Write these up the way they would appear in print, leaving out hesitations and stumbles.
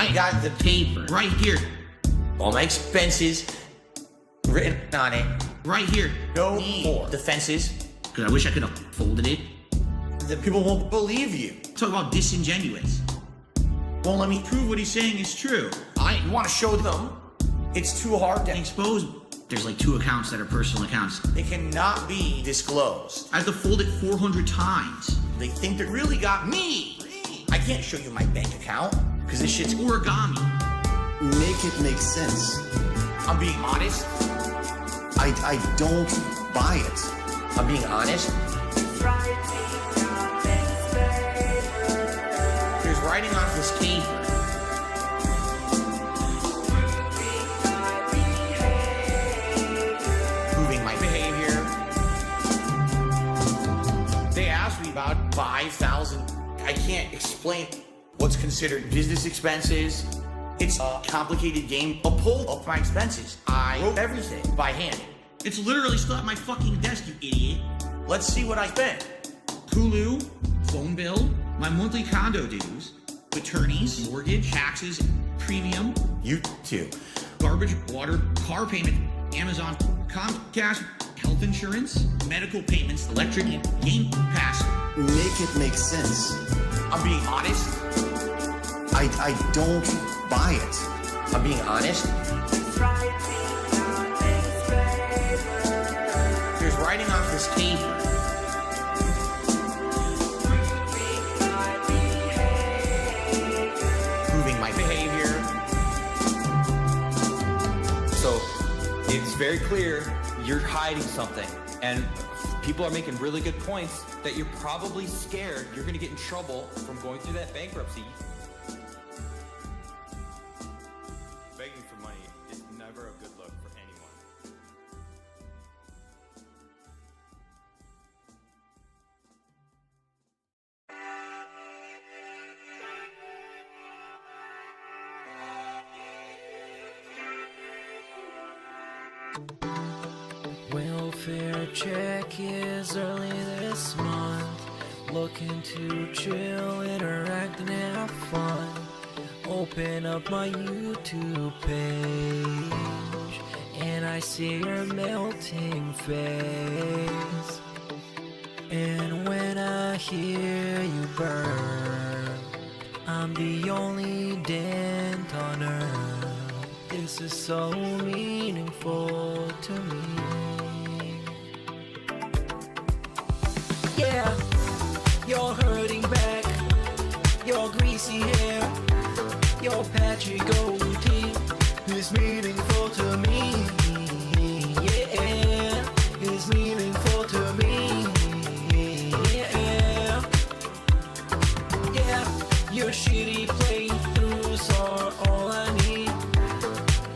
I got the paper right here. All my expenses written on it. Right here. No more defenses. Because I wish I could have folded it. The people won't believe you. Talk about disingenuous. Won't let me prove what he's saying is true. You want to show them? It's too hard to expose. There's like 2 accounts that are personal accounts. They cannot be disclosed. I have to fold it 400 times. They think they really got me. I can't show you my bank account because this shit's origami. Make it make sense. I'm being honest. I don't buy it. I'm being honest. There's writing on this paper. Proving my behavior. They asked me about 5,000. I can't explain what's considered business expenses. It's a complicated game. A pull of my expenses. I wrote everything by hand. It's literally still at my fucking desk, you idiot. Let's see what I spent. Hulu, phone bill, my monthly condo dues, attorneys, mortgage, taxes, premium, YouTube, garbage, water, car payment, Amazon, Comcast, health insurance, medical payments, electric, game pass. Make it make sense. I'm being honest. I don't buy it. I'm being honest. There's writing on this paper. Proving my behavior. So it's very clear you're hiding something, and people are making really good points that you're probably scared you're going to get in trouble from going through that bankruptcy. Begging for money is never a good look for anyone. Welfare check is early this month. Looking to chill, interact, and have fun. Open up my YouTube page, and I see your melting face. And when I hear you burn, I'm the only dent on earth. This is so meaningful to me. Yeah, you're hurting back, your greasy hair, your patchy goatee is meaningful to me. Yeah, is meaningful to me. Yeah, yeah, your shitty playthroughs are all I need.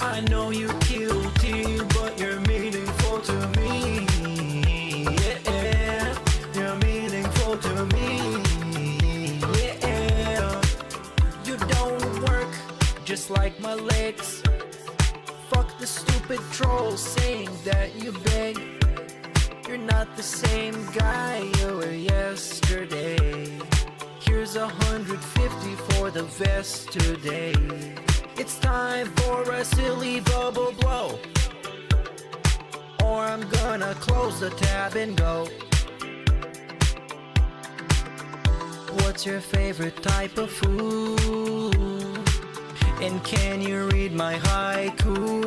I know you're guilty, but you're meaningful to me. Yeah, you're meaningful to me. Yeah, you don't work just like my legs. Fuck the stupid trolls saying that you beg. You're not the same guy you were yesterday. Here's 150 for the vest today. It's time for a silly bubble blow, or I'm gonna close the tab and go. What's your favorite type of food? And can you read my haiku?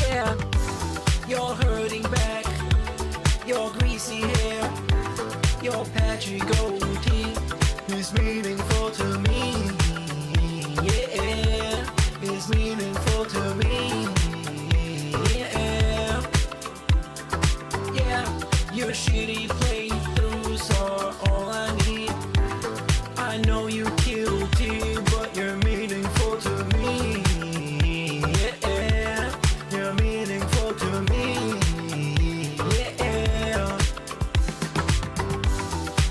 Yeah, you're hurting back, your greasy hair, your patchy goatee is meaningful to me. Yeah, is meaningful to me. Yeah, yeah, your shitty playthroughs are all I need. I know you're guilty, but you're meaningful to me. Yeah, you're meaningful to me. Yeah,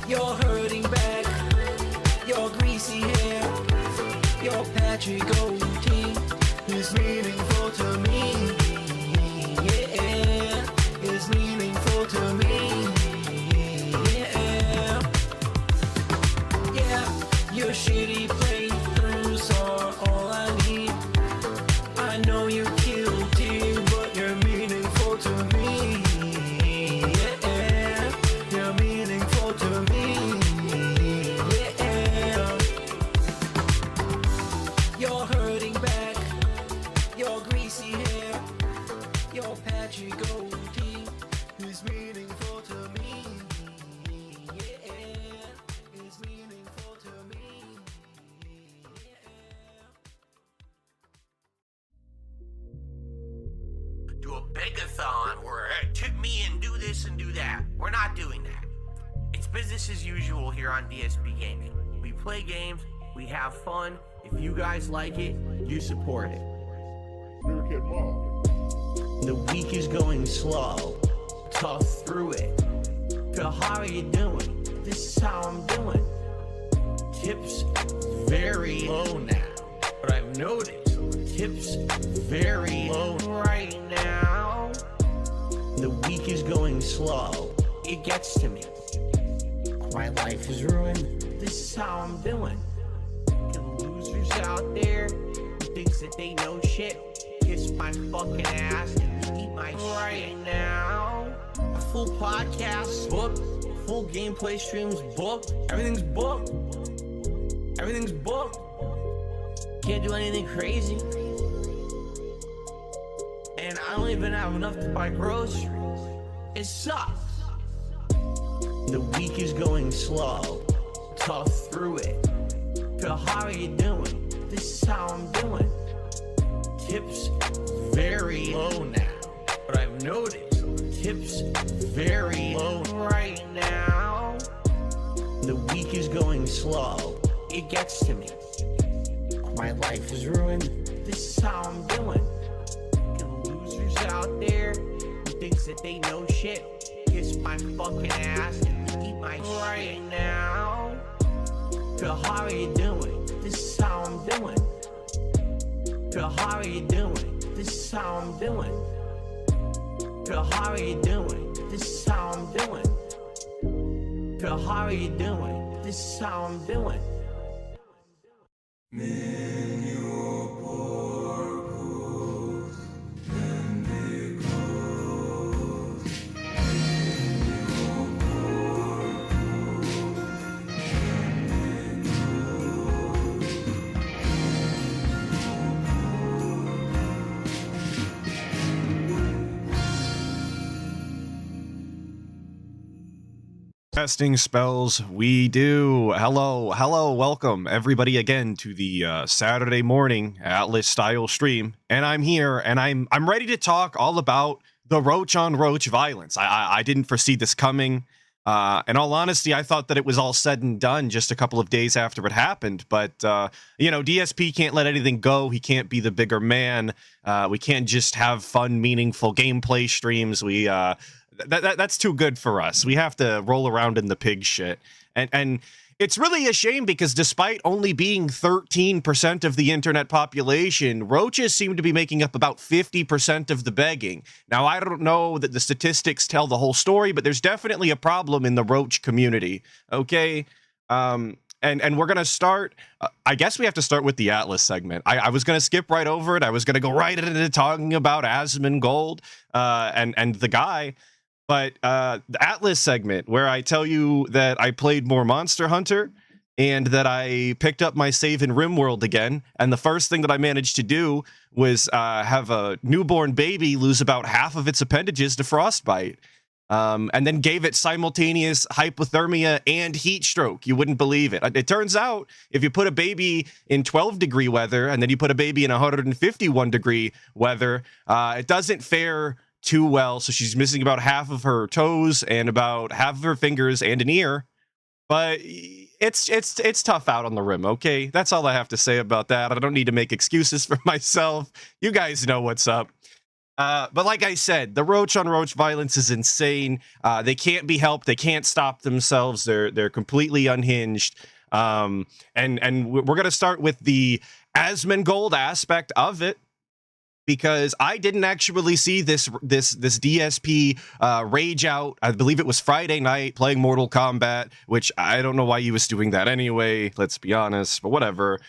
you're hurting back, your greasy hair, your patchy goatee is meaningful to me. Yeah, is meaningful to me. Yeah, yeah, your shitty playthroughs are begathon where tip me and do this and do that. We're not doing that. It's business as usual here on DSP Gaming. We play games, we have fun. If you guys like it, you support it. The week is going slow. Tough through it. So how are you doing? This is how I'm doing. Tips very low now. But I've noticed tips very low right now. The week is going slow. It gets to me. My life is ruined. This is how I'm doing. The losers out there who thinks that they know shit, kiss my fucking ass and eat my right now. A full podcast booked, full gameplay streams booked. Everything's booked. Everything's booked. Can't do anything crazy. And I don't even have enough to buy groceries. It sucks. The week is going slow. Tough through it. So how are you doing? This is how I'm doing. Tips very low now. But I've noticed tips very low right now. The week is going slow. It gets to me. My life is ruined. This is how I'm doing. The losers out there who thinks that they know shit, kiss my fucking ass and eat my right now. So how are you doing? This is how I'm doing. So how are you doing? This is how I'm doing. So how are you doing? This is how I'm doing. So how are you doing? This is how I'm doing. Casting spells, we do. Hello, welcome everybody again to the Saturday morning Atlas style stream. And I'm here, and I'm ready to talk all about the Roach on Roach violence. I didn't foresee this coming. In all honesty, I thought that it was all said and done just a couple of days after it happened. But you know, DSP can't let anything go. He can't be the bigger man. We can't just have fun, meaningful gameplay streams. That's too good for us. We have to roll around in the pig shit. And it's really a shame because despite only being 13% of the internet population, roaches seem to be making up about 50% of the begging. Now, I don't know that the statistics tell the whole story, but there's definitely a problem in the roach community. Okay? And we're going to start, I guess we have to start with the Atlas segment. I was going to skip right over it. I was going to go right into talking about Asmongold and the guy. But the Atlas segment, where I tell you that I played more Monster Hunter and that I picked up my save in RimWorld again, and the first thing that I managed to do was have a newborn baby lose about half of its appendages to frostbite, and then gave it simultaneous hypothermia and heat stroke. You wouldn't believe it. It turns out if you put a baby in 12-degree weather and then you put a baby in 151-degree weather, it doesn't fare too well. So she's missing about half of her toes and about half of her fingers and an ear. But it's tough out on the rim, okay? That's all I have to say about that. I don't need to make excuses for myself. You guys know what's up. But like I said, the Roach on Roach violence is insane. They can't be helped. They can't stop themselves. They're completely unhinged. And we're gonna start with the Asmongold aspect of it, because I didn't actually see this DSP rage out. I believe it was Friday night playing Mortal Kombat, which I don't know why he was doing that anyway, let's be honest, but whatever.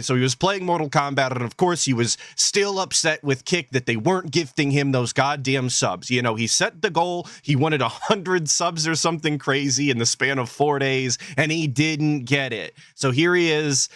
So he was playing Mortal Kombat, and of course he was still upset with Kick that they weren't gifting him those goddamn subs. You know, he set the goal, he wanted 100 subs or something crazy in the span of 4 days, and he didn't get it. So here he is,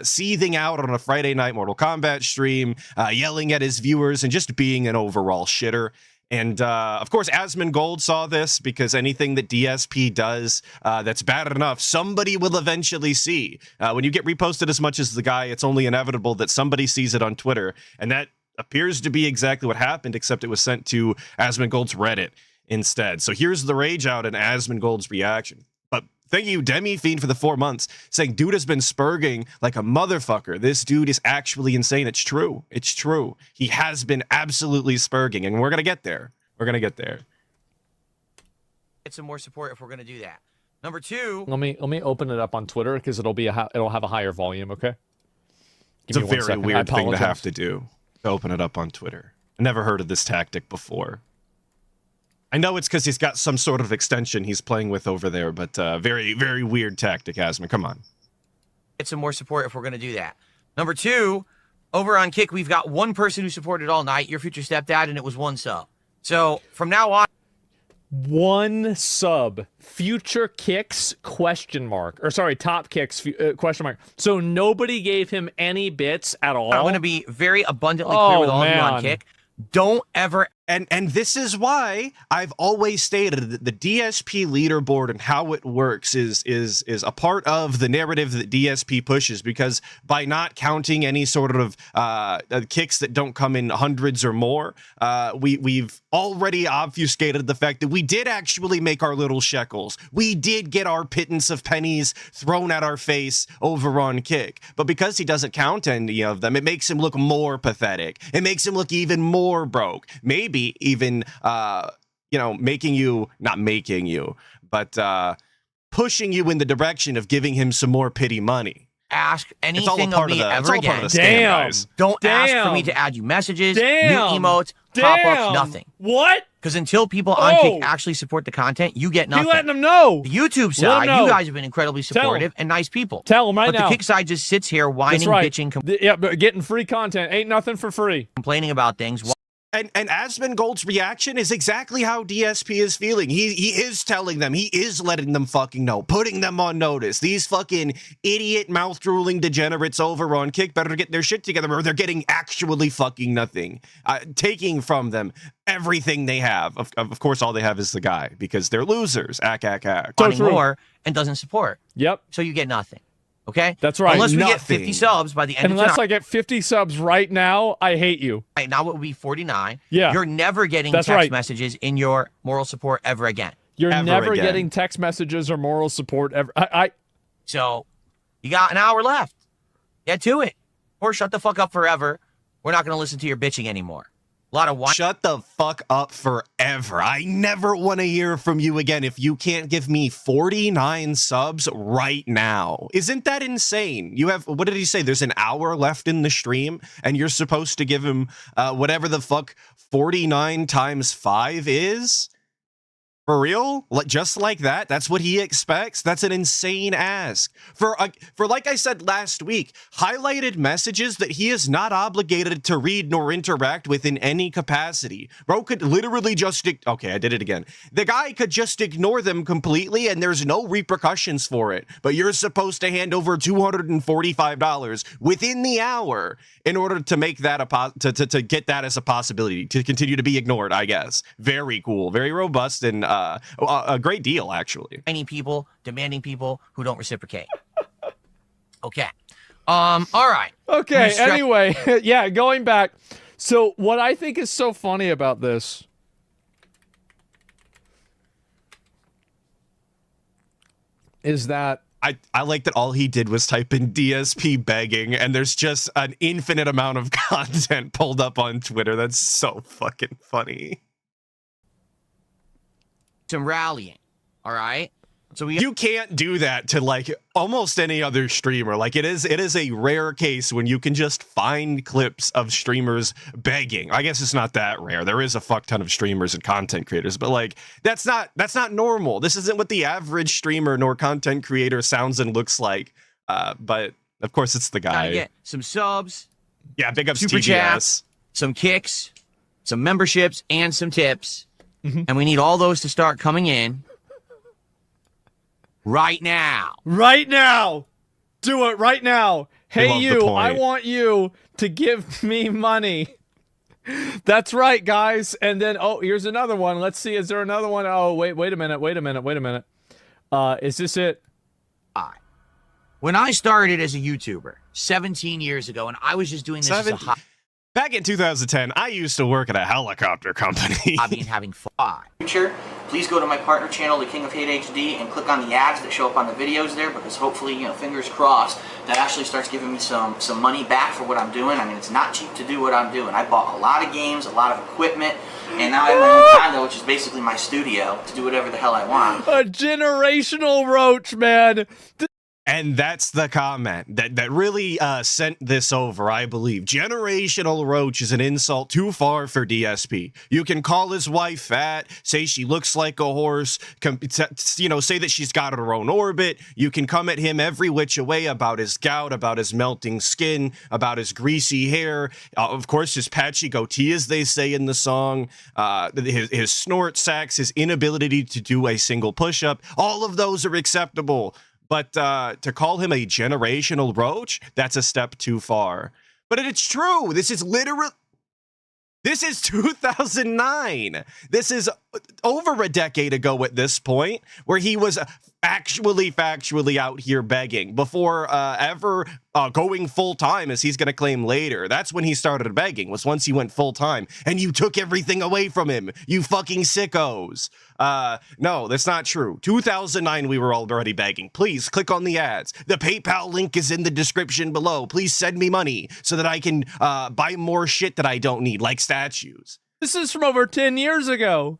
seething out on a Friday night Mortal Kombat stream, yelling at his viewers and just being an overall shitter. And of course, Asmongold saw this, because anything that DSP does that's bad enough, somebody will eventually see. When you get reposted as much as the guy, it's only inevitable that somebody sees it on Twitter, and that appears to be exactly what happened, except it was sent to Asmongold's Reddit instead. So here's the rage out and Asmongold's reaction. But thank you, Demi Fiend, for the 4 months, saying, dude has been spurging like a motherfucker. This dude is actually insane. It's true. It's true. He has been absolutely spurging, and we're going to get there. We're going to get there. Get some more support if we're going to do that. Number 2. Let me open it up on Twitter because it'll have a higher volume. Okay. It's a very weird thing to have to do, to open it up on Twitter. I never heard of this tactic before. I know it's because he's got some sort of extension he's playing with over there, but very, very weird tactic, Asman. Come on. Get some more support if we're going to do that. Number 2, over on Kick, we've got one person who supported all night, your future stepdad, and it was 1 sub. So from now on, 1 sub. Future Kicks ? Or sorry, Top Kicks ? So nobody gave him any bits at all. I'm going to be very abundantly clear with all of you on Kick. Don't ever. And this is why I've always stated that the DSP leaderboard and how it works is a part of the narrative that DSP pushes, because by not counting any sort of kicks that don't come in hundreds or more, we've already obfuscated the fact that we did actually make our little shekels. We did get our pittance of pennies thrown at our face over on Kick. But because he doesn't count any of them, it makes him look more pathetic. It makes him look even more broke. Maybe even making you, not making you, but pushing you in the direction of giving him some more pity money. Ask anything of me ever again. Damn. Don't ask for me to add you messages, new emotes, pop-ups, nothing. What? Because until people on Kick actually support the content, you get nothing. You letting them know. The YouTube side, you guys have been incredibly supportive and nice people. Tell them right now. But the Kick side just sits here whining, bitching, but getting free content. Ain't nothing for free. Complaining about things. And Asmongold's reaction is exactly how DSP is feeling. He is telling them, he is letting them fucking know, putting them on notice. These fucking idiot mouth-drooling degenerates over on Kick better get their shit together, or they're getting actually fucking nothing. Taking from them everything they have. Of course, all they have is the guy, because they're losers. Ack. Wanting more and doesn't support. Yep. So you get nothing. Okay? That's right. Unless we get 50 subs by the end of tonight. Unless I get 50 subs right now, I hate you. Right now it would be 49. Yeah. You're never getting text messages in your moral support ever again. You're never getting text messages or moral support ever. So you got an hour left. Get to it. Or shut the fuck up forever. We're not going to listen to your bitching anymore. A lot of whine. Shut the fuck up forever. I never want to hear from you again if you can't give me 49 subs right now. Isn't that insane? You have, what did he say? There's an hour left in the stream and you're supposed to give him whatever the fuck 49 times 5 is? For real? Just like that? That's what he expects? That's an insane ask. For like I said last week, highlighted messages that he is not obligated to read nor interact with in any capacity. Bro could literally just... Okay, I did it again. The guy could just ignore them completely and there's no repercussions for it. But you're supposed to hand over $245 within the hour in order to make that to get that as a possibility, to continue to be ignored, I guess. Very cool. Very robust and a great deal, actually. Any people, demanding people who don't reciprocate. Okay. All right. Okay, anyway, yeah, going back. So what I think is so funny about this is that I like that all he did was type in DSP begging, and there's just an infinite amount of content pulled up on Twitter. That's so fucking funny. Some rallying, all right? So you can't do that to like almost any other streamer. Like it is a rare case when you can just find clips of streamers begging. I guess it's not that rare. There is a fuck ton of streamers and content creators, but like that's not normal. This isn't what the average streamer nor content creator sounds and looks like. But of course it's the guy. Gotta get some subs. Yeah, big ups Super TGS. chats, some kicks, some memberships, and some tips. And we need all those to start coming in right now. Right now. Do it right now. Hey, you, I point. want you to give me money. That's right, guys. And then, oh, here's another one. Let's see. Is there another one? Oh, wait a minute. Is this it? When I started as a YouTuber 17 years ago, and I was just doing this as a hobby. Back in 2010, I used to work at a helicopter company. hobby and having fun. Future, please go to my partner channel, The King of Hate HD, and click on the ads that show up on the videos there, because hopefully, you know, fingers crossed, that actually starts giving me some money back for what I'm doing. I mean, it's not cheap to do what I'm doing. I bought a lot of games, a lot of equipment, and now I have my own condo, which is basically my studio, to do whatever the hell I want. A generational Roach, man. And that's the comment that really sent this over, I believe. Generational Roach is an insult too far for DSP. You can call his wife fat, say she looks like a horse, you know, say that she's got her own orbit. You can come at him every which way about his gout, about his melting skin, about his greasy hair, of course, his patchy goatee, as they say in the song, his snort sacks, his inability to do a single push-up. All of those are acceptable. But to call him a generational Roach, that's a step too far. But it's true. This is 2009. This is over a decade ago at this point, where he was factually out here begging before ever going full time, as he's going to claim later. That's when he started begging, was once he went full time, and you took everything away from him, you fucking sickos. No, that's not true. 2009, we were already begging. Please click on the ads. The PayPal link is in the description below. Please send me money so that I can buy more shit that I don't need, like statues. This is from over 10 years ago.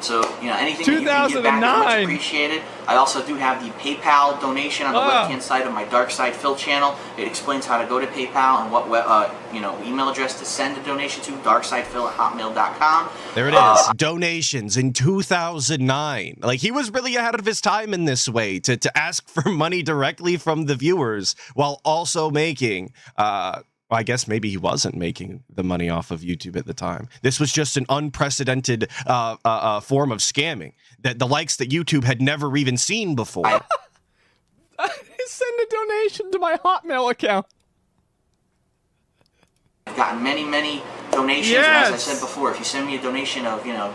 So, you know, anything that you can give back is much appreciated. I also do have the PayPal donation on the left-hand side of my Dark Side Phil channel. It explains how to go to PayPal and what you know, email address to send a donation to, darksidephil@hotmail.com. There it is. Donations in 2009. Like, he was really ahead of his time in this way, to ask for money directly from the viewers while also making I guess maybe he wasn't making the money off of YouTube at the time. This was just an unprecedented form of scamming, that the likes that YouTube had never even seen before. Send a donation to my Hotmail account. I've gotten many donations, yes. And as I said before, if you send me a donation of, you know,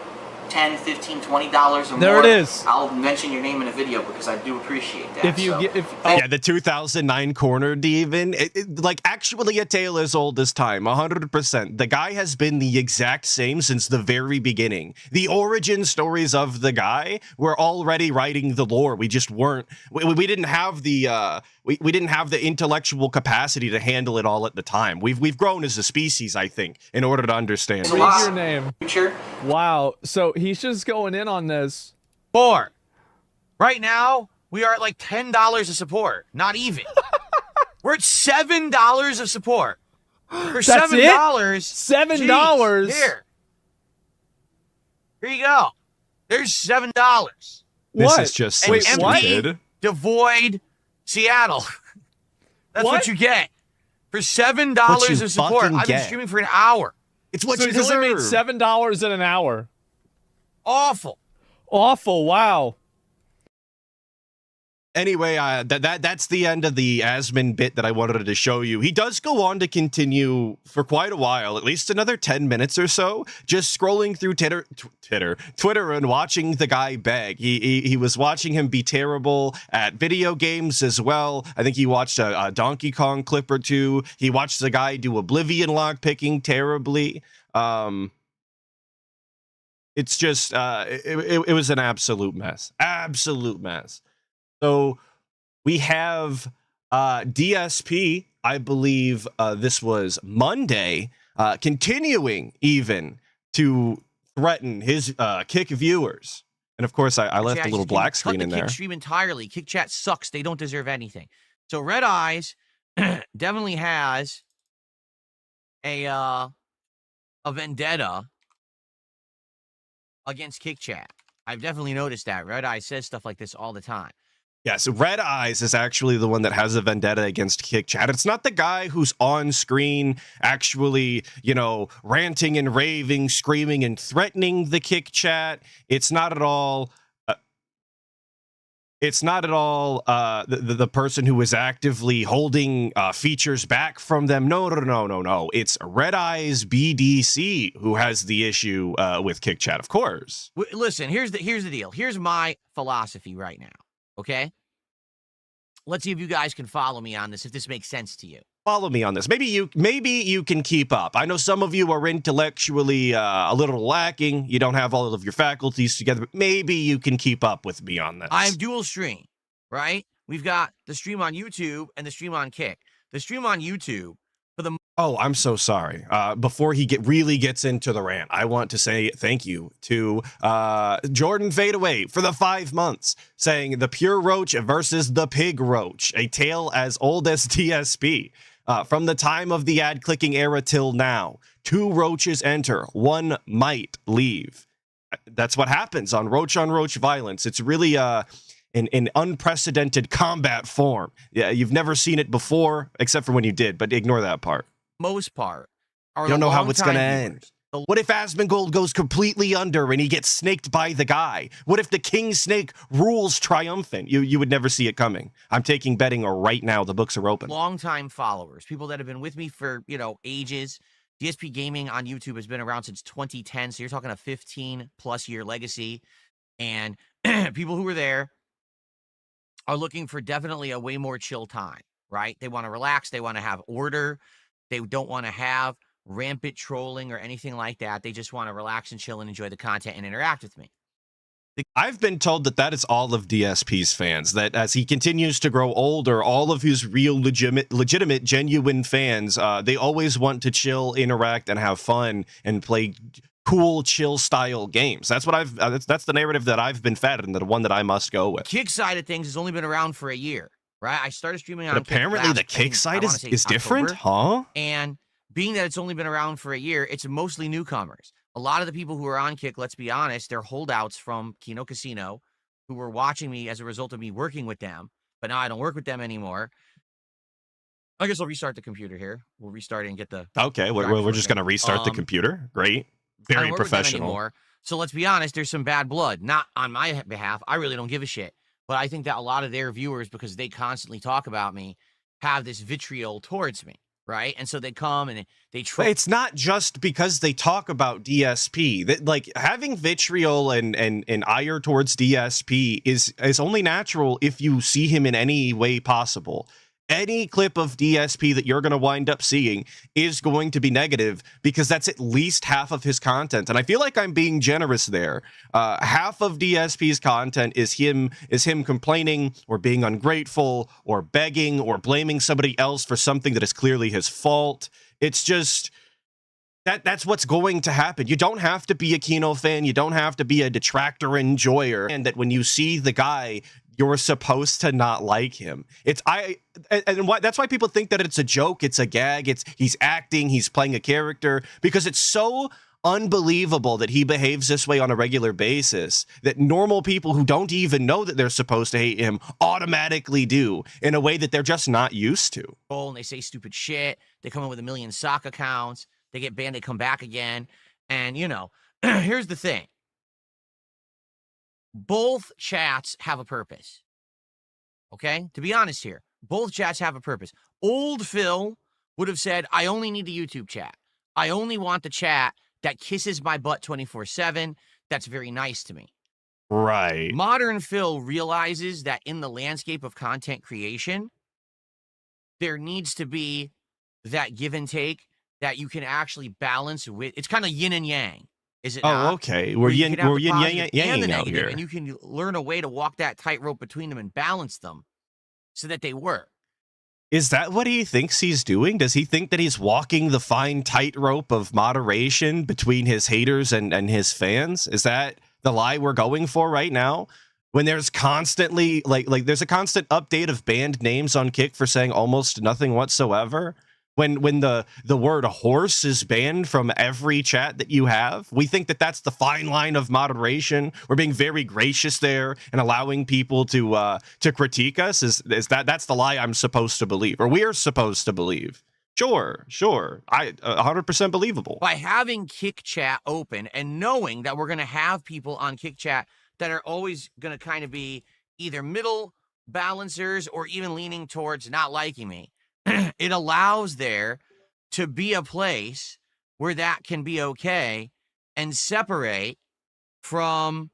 $10, $15, $20 or there more, it is. I'll mention your name in a video, because I do appreciate that. If you yeah, the 2009 corner Devin, like actually a tale as old as time, 100%. The guy has been the exact same since the very beginning. The origin stories of the guy were already writing the lore. We just weren't. We didn't have the. We didn't have the intellectual capacity to handle it all at the time. We've grown as a species, I think, in order to understand. Read your name. Future. Wow. So he's just going in on this. Right now, we are at like $10 of support. Not even. We're at $7 of support. For That's $7. $7. Geez, here you go. There's $7. This What? is just so Wait, stupid. Empty, devoid Seattle. That's what you get for $7 What you of support. fucking I've been get. streaming for an hour. It's what So you he's only made deserve. $7 in an hour. Awful. Awful. Wow. Anyway, that's the end of the Asmin bit that I wanted to show you. He does go on to continue for quite a while, at least another 10 minutes or so, just scrolling through Twitter and watching the guy beg. He was watching him be terrible at video games as well. I think he watched a Donkey Kong clip or two. He watched the guy do Oblivion lockpicking terribly. It's just, it was an absolute mess. Absolute mess. So we have DSP, I believe this was Monday, continuing even to threaten his Kick viewers. And of course, I left a little black screen in there. Kick stream entirely. Kick chat sucks. They don't deserve anything. So Red Eyes definitely has a vendetta against Kick chat. I've definitely noticed that. Red Eyes says stuff like this all the time. Yeah, so Red Eyes is actually the one that has a vendetta against Kick Chat. It's not the guy who's on screen actually, you know, ranting and raving, screaming and threatening the Kick Chat. It's not at all. It's not at all the person who is actively holding features back from them. No. It's Red Eyes BDC who has the issue with Kick Chat, of course. Listen, here's the deal. Here's my philosophy right now. Okay? Let's see if you guys can follow me on this, if this makes sense to you. follow me on this. Maybe you can keep up. I know some of you are intellectually a little lacking. You don't have all of your faculties together, but maybe you can keep up with me on this. I'm dual stream, right? We've got the stream on YouTube and the stream on Kick. The stream on YouTube for the Oh, I'm so sorry. Before he really gets into the rant, I want to say thank you to Jordan Fadeaway for the 5 months, saying the pure roach versus the pig roach, a tale as old as DSP. From the time of the ad clicking era till now, 2 roaches enter, 1 might leave. That's what happens on roach violence. It's really in unprecedented combat form. Yeah, you've never seen it before, except for when you did, but ignore that part. most part, are You don't the know how it's going to longtime end. viewers. The What if Asmongold goes completely under and he gets snaked by the guy? What if the king snake rules triumphant? You would never see it coming. I'm taking betting right now. The books are open. longtime followers, people that have been with me for, ages. DSP Gaming on YouTube has been around since 2010, so you're talking a 15-plus year legacy. And people who were there are looking for definitely a way more chill time, right? They want to relax. They want to have order. They don't want to have rampant trolling or anything like that. They just want to relax and chill and enjoy the content and interact with me. I've been told that is all of DSP's fans, that as he continues to grow older, all of his real legitimate, genuine fans, they always want to chill, interact, and have fun and play cool, chill style games. That's what that's the narrative that I've been fed and the one that I must go with. Kick side of things has only been around for a year, right? I started streaming on But apparently the Kick side is different, huh? And being that it's only been around for a year, it's mostly newcomers. A lot of the people who are on Kick, let's be honest, they're holdouts from Kino Casino who were watching me as a result of me working with them, but now I don't work with them anymore. I guess I'll restart the computer here. We'll restart it and get the... Okay, we're just going to restart the computer. Great. I Very don't work with them professional. anymore. So let's be honest, there's some bad blood. Not on my behalf. I really don't give a shit. But I think that a lot of their viewers, because they constantly talk about me, have this vitriol towards me, right? And so they come and they try. It's not just because they talk about DSP. That, like, having vitriol and ire towards DSP is only natural if you see him in any way possible. Any clip of DSP that you're going to wind up seeing is going to be negative because that's at least half of his content. And I feel like I'm being generous there. Half of DSP's content is him complaining or being ungrateful or begging or blaming somebody else for something that is clearly his fault. It's just... That's what's going to happen. You don't have to be a Kino fan. You don't have to be a detractor enjoyer. And that when you see the guy, you're supposed to not like him. That's why people think that it's a joke. It's a gag. He's acting. He's playing a character because it's so unbelievable that he behaves this way on a regular basis that normal people who don't even know that they're supposed to hate him automatically do in a way that they're just not used to. And they say stupid shit. They come in with 1 million sock accounts. They get banned, they come back again. And, here's the thing. Both chats have a purpose. Okay? To be honest here, both chats have a purpose. Old Phil would have said, I only need the YouTube chat. I only want the chat that kisses my butt 24/7. That's very nice to me. Right. Modern Phil realizes that in the landscape of content creation, there needs to be that give and take that you can actually balance with. It's kind of yin and yang, is it not? Oh, okay. We're yin yang out here. And you can learn a way to walk that tightrope between them and balance them so that they work. Is that what he thinks he's doing? Does he think that he's walking the fine tightrope of moderation between his haters and his fans? Is that the lie we're going for right now? When there's constantly, like there's a constant update of banned names on Kick for saying almost nothing whatsoever? When the word horse is banned from every chat that you have, we think that that's the fine line of moderation. We're being very gracious there and allowing people to critique us. Is that's the lie I'm supposed to believe, or we're supposed to believe? Sure. I 100% believable. By having Kick Chat open and knowing that we're going to have people on Kick Chat that are always going to kind of be either middle balancers or even leaning towards not liking me. It allows there to be a place where that can be okay and separate from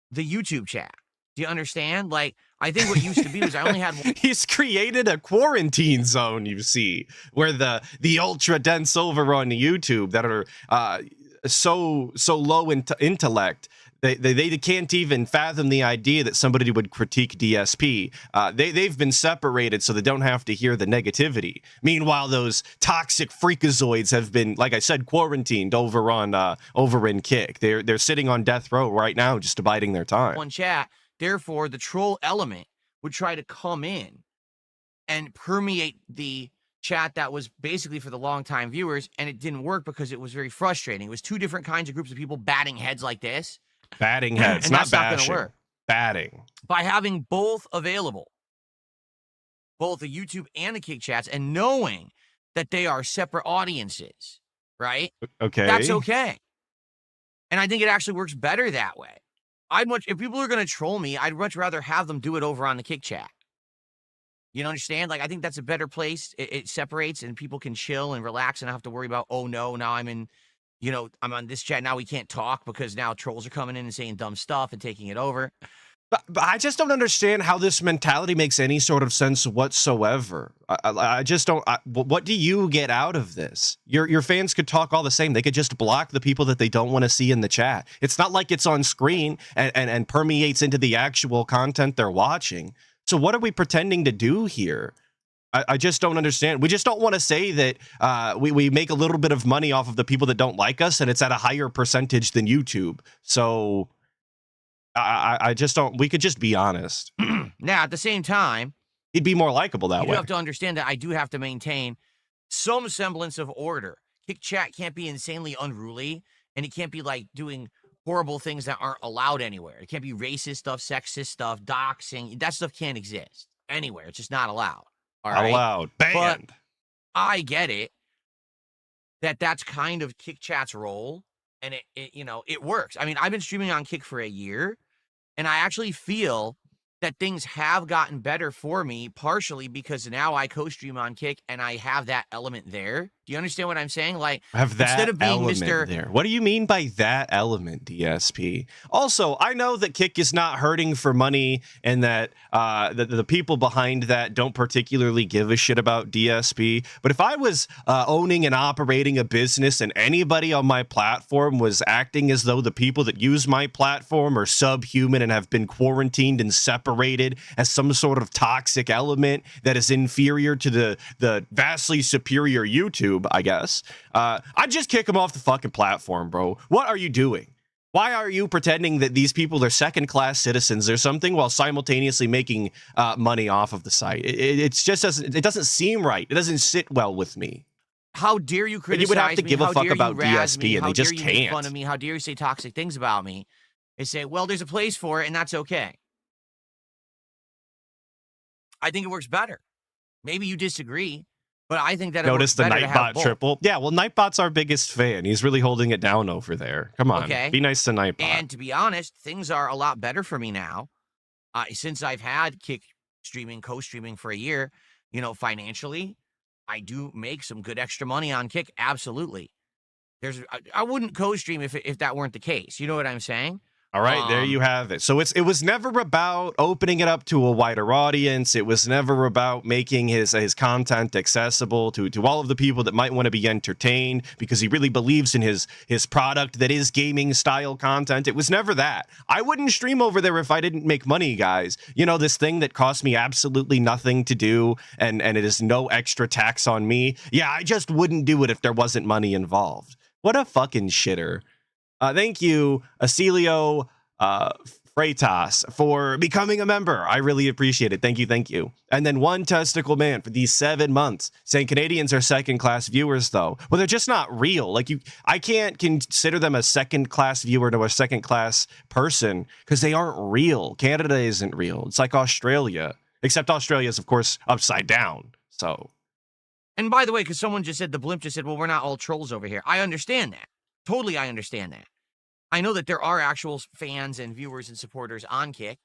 the YouTube chat. Do you understand? Like, I think what used to be was I only had one. He's created a quarantine zone, you see, where the ultra dense over on YouTube that are so low in intellect. They can't even fathom the idea that somebody would critique DSP. They've been separated so they don't have to hear the negativity. Meanwhile, those toxic freakazoids have been, like I said, quarantined over in Kick. They're sitting on death row right now, just abiding their time. One chat. Therefore, the troll element would try to come in and permeate the chat that was basically for the longtime viewers, and it didn't work because it was very frustrating. It was two different kinds of groups of people batting heads like this. Batting heads, and not that's not going to bashing. work. Batting. By having both available, both the YouTube and the Kick chats, and knowing that they are separate audiences, right? Okay. That's okay. And I think it actually works better that way. If people are going to troll me, I'd much rather have them do it over on the Kick chat. You understand? Like, I think that's a better place. It separates and people can chill and relax and not have to worry about, oh no, now I'm in, I'm on this chat. Now we can't talk because now trolls are coming in and saying dumb stuff and taking it over. But I just don't understand how this mentality makes any sort of sense whatsoever. I just don't. What do you get out of this? Your fans could talk all the same. They could just block the people that they don't want to see in the chat. It's not like it's on screen and permeates into the actual content they're watching. So what are we pretending to do here? I just don't understand. We just don't want to say that we make a little bit of money off of the people that don't like us, and it's at a higher percentage than YouTube. So I just don't. We could just be honest. Now, at the same time, he'd be more likable that way. You have to understand that I do have to maintain some semblance of order. Kick chat can't be insanely unruly, and it can't be like doing horrible things that aren't allowed anywhere. It can't be racist stuff, sexist stuff, doxing. That stuff can't exist anywhere. It's just not allowed. All right? Allowed. Banned. But I get it that that's kind of Kick chat's role, and it works. I mean, I've been streaming on Kick for a year, and I actually feel that things have gotten better for me, partially because now I co-stream on Kick and I have that element there. Do you understand what I'm saying? Like, have that instead of being element Mr. there. What do you mean by that element, DSP? Also, I know that Kick is not hurting for money and that the people behind that don't particularly give a shit about DSP. But if I was owning and operating a business and anybody on my platform was acting as though the people that use my platform are subhuman and have been quarantined and separated as some sort of toxic element that is inferior to the vastly superior YouTube, I guess, I'd just kick them off the fucking platform, bro. What are you doing? Why are you pretending that these people are second-class citizens or something while simultaneously making money off of the site? It doesn't seem right. It doesn't sit well with me. How dare you criticize me? You would have to give a fuck about DSP, and they just can't. How dare you make fun of can't. me? How dare you say toxic things about me? They say, well, there's a place for it, and that's okay. I think it works better. Maybe you disagree, but I think that Notice the Nightbot triple. triple. Yeah, well, Nightbot's our biggest fan. He's really holding it down over there. Come on, Okay. be nice to Nightbot. And to be honest, things are a lot better for me now. Since I've had Kick streaming, co-streaming for a year, financially, I do make some good extra money on Kick. Absolutely. I wouldn't co-stream if that weren't the case. You know what I'm saying? All right, there you have it. So it was never about opening it up to a wider audience. It was never about making his content accessible to all of the people that might want to be entertained because he really believes in his product that is gaming style content. It was never that. I wouldn't stream over there if I didn't make money, guys. This thing that cost me absolutely nothing to do and it is no extra tax on me. Yeah, I just wouldn't do it if there wasn't money involved. What a fucking shitter. Thank you, Acilio Freitas, for becoming a member. I really appreciate it. Thank you. And then One Testicle Man for these 7 months, saying Canadians are second-class viewers, though. Well, they're just not real. I can't consider them a second-class viewer to a second-class person because they aren't real. Canada isn't real. It's like Australia, except Australia is, of course, upside down. So. And by the way, because someone just said, the blimp just said, well, we're not all trolls over here. I understand that. Totally, I understand that. I know that there are actual fans and viewers and supporters on Kick.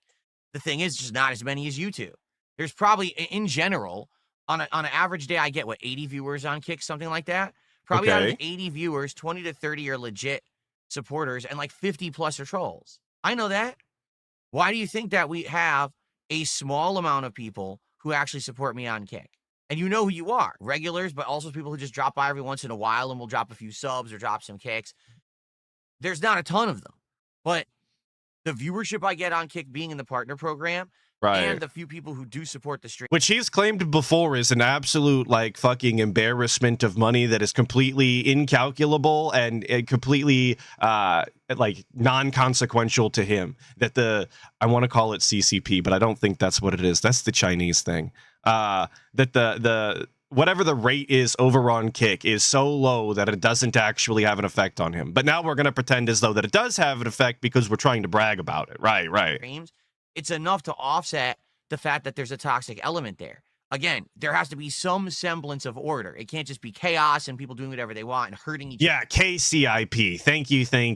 The thing is, just not as many as YouTube. There's probably, in general, on an average day, I get, 80 viewers on Kick, something like that? Probably out of the 80 viewers, 20 to 30 are legit supporters, and 50 plus are trolls. I know that. Why do you think that we have a small amount of people who actually support me on Kick. And you know who you are, regulars, but also people who just drop by every once in a while and will drop a few subs or drop some kicks. There's not a ton of them, but the viewership I get on Kick being in the partner program and the few people who do support the stream, which he's claimed before is an absolute like fucking embarrassment of money that is completely incalculable and completely like non-consequential to him. That I want to call it CCP, but I don't think that's what it is. That's the Chinese thing. That the whatever the rate is over on Kick is so low that it doesn't actually have an effect on him. But now we're going to pretend as though that it does have an effect because we're trying to brag about it. Right. streams, it's enough to offset the fact that there's a toxic element there. Again, there has to be some semblance of order. It can't just be chaos and people doing whatever they want and hurting each other. Yeah, KCIP. Thank